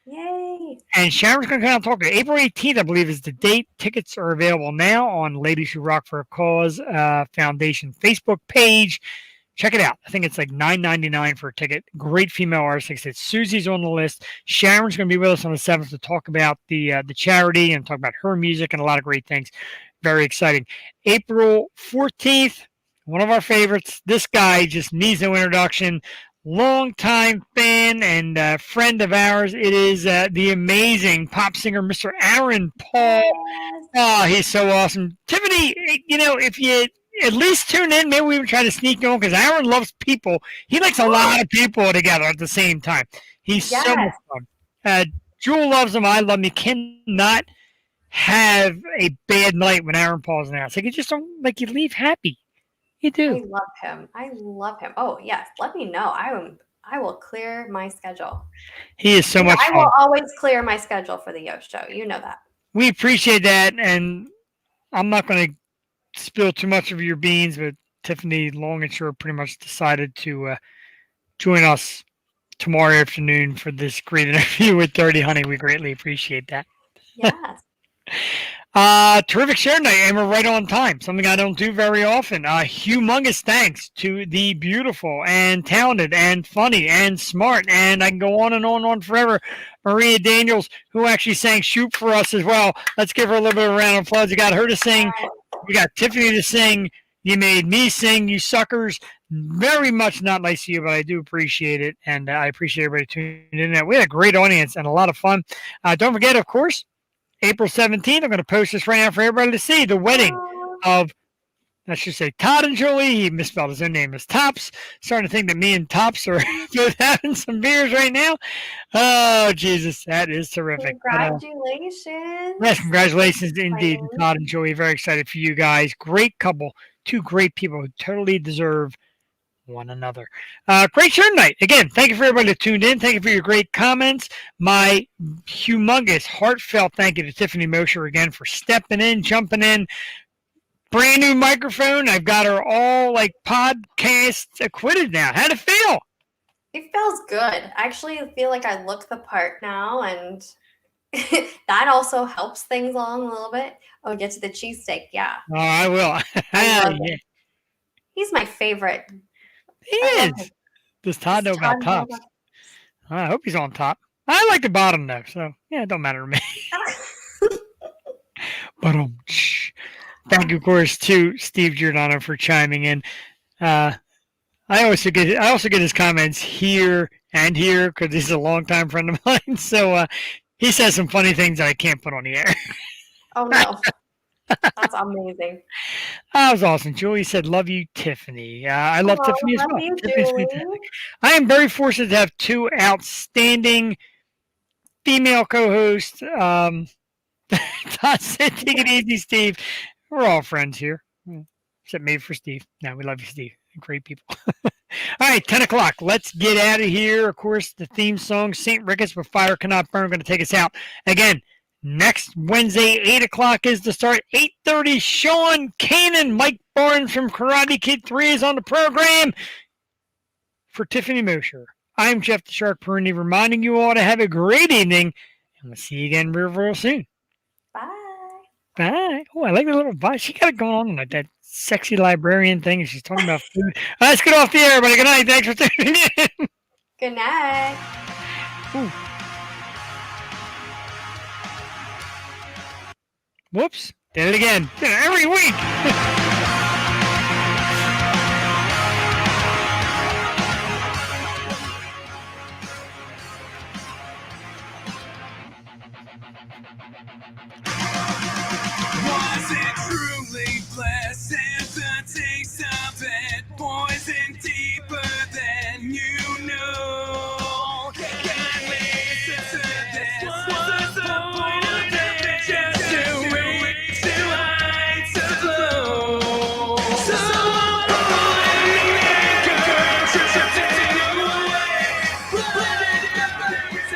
Yay! And Sharon's going to come out and talk to you. April 18th, I believe, is the date. Tickets are available now on Ladies Who Rock for a Cause Foundation Facebook page. Check it out. I think it's like $9.99 for a ticket. Great female artist. Like I said, Susie's on the list. Sharon's going to be with us on the 7th to talk about the charity and talk about her music and a lot of great things. Very exciting. April 14th, one of our favorites. This guy just needs no introduction. Longtime fan and friend of ours. It is the amazing pop singer, Mr. Aaron Paul. Oh, he's so awesome. Tiffany, if you at least tune in, maybe we even try to sneak on because Aaron loves people. He likes a lot of people together at the same time. He's so much fun. Jewel loves him. I love him. You cannot have a bad night when Aaron Paul's in the house. Like, you just don't, you leave happy. You do. I love him. Oh, yes. Let me know. I will clear my schedule. He is so much fun. I will always clear my schedule for the Yo Show. You know that. We appreciate that, and I'm not going to spill too much of your beans, but Tiffany Long and Short pretty much decided to join us tomorrow afternoon for this great interview with Dirty Honey. We greatly appreciate that. Yes. Terrific share night, and we're right on time. Something I don't do very often. Humongous thanks to the beautiful and talented and funny and smart, and I can go on and on and on forever, Maria Daniels, who actually sang Shoot for us as well. Let's give her a little bit of a round of applause. You got her to sing. We got Tiffany to sing. You made me sing, you suckers. Very much not nice to you, but I do appreciate it, and I appreciate everybody tuning in. We had a great audience and a lot of fun. Don't forget, of course, April 17th, I'm going to post this right now for everybody to see. The wedding of, I should say, Todd and Julie. He misspelled his own name as Tops. Starting to think that me and Tops are both having some beers right now. Oh, Jesus, that is terrific. Congratulations. Yes, congratulations indeed to Todd and Julie. Very excited for you guys. Great couple. Two great people who totally deserve one another. Great show tonight. Again, thank you for everybody that tuned in. Thank you for your great comments. My humongous, heartfelt thank you to Tiffany Mosher again for stepping in, jumping in. Brand new microphone. I've got her all podcast acquitted now. How'd it feel? It feels good. I actually feel like I look the part now, and That also helps things along a little bit. Oh, get to the cheesesteak. Yeah. Oh, I will. I love Yeah, it. He's my favorite. he I love is. him. Does Todd know about Todd tops? I hope he's on top. I like the bottom though, so yeah, it don't matter to me. But thank you, of course, to Steve Giordano for chiming in. I also get his comments here and here because he's a longtime friend of mine. So he says some funny things that I can't put on the air. Oh no. That's amazing. That was awesome. Julie said, "Love you, Tiffany." I love Oh, Tiffany as love well. you, Tiffany's Julie. fantastic. I am very fortunate to have two outstanding female co-hosts. Todd said, "Take it easy, Steve." We're all friends here, except maybe for Steve. No, we love you, Steve. Great people. All right, 10 o'clock. Let's get out of here. Of course, the theme song, St. Ricketts, but Fire Cannot Burn, going to take us out. Again, next Wednesday, 8 o'clock is the start. 8:30, Sean Kanan, Mike Barnes from Karate Kid 3 is on the program. For Tiffany Mosher, I'm Jeff the Shark Perini, reminding you all to have a great evening, and we'll see you again real soon. Bye. Bye. Oh, I like the little vibe. She got it going on like that sexy librarian thing, and she's talking about food. Let's get off the air, everybody. Good night. Thanks for tuning in. Good night. Ooh. Whoops. Did it again. Did it every week. Was it truly pleasant, the taste of it, poison deeper than you know? Can't listen to this. What's the point of it? Just to reach new heights of glow. So I'm pulling the anchor and drifting away. Let it burn, it's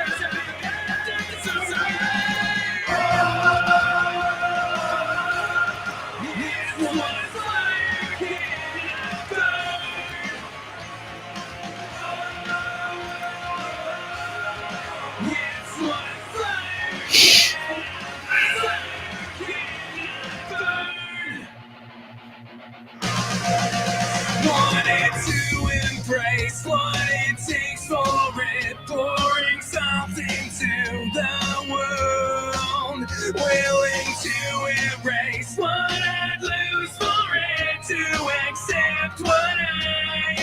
wanted to embrace what it takes for it, pouring something to the world, willing to erase what I'd lose for it, to accept what I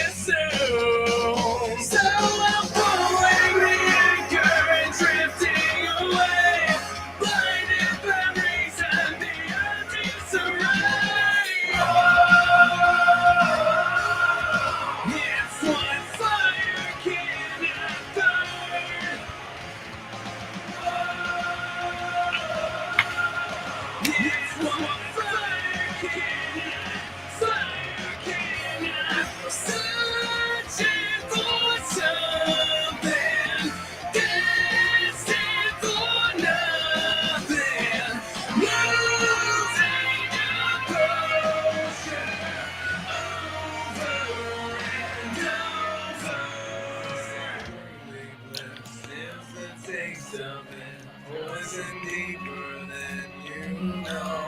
assume. So I'm pulling the anchor and drifting away, blinded by reason beyond disarray. It's what fire cannot burn. It's what fire cannot, searching for something, destined for nothing, losing devotion over and over. Sniff the taste of it, poison deeper than you know.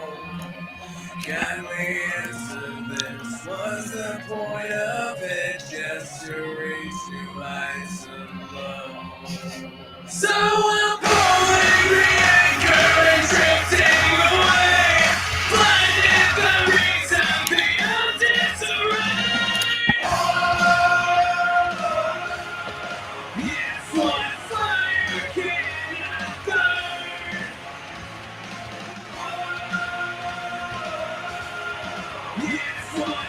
Kindly answer this. What's the point of it? Just to reach new heights of love. So I'm pulling the anchor and drifting away, blinded by reason beyond disarray. It's what fire cannot burn. It's what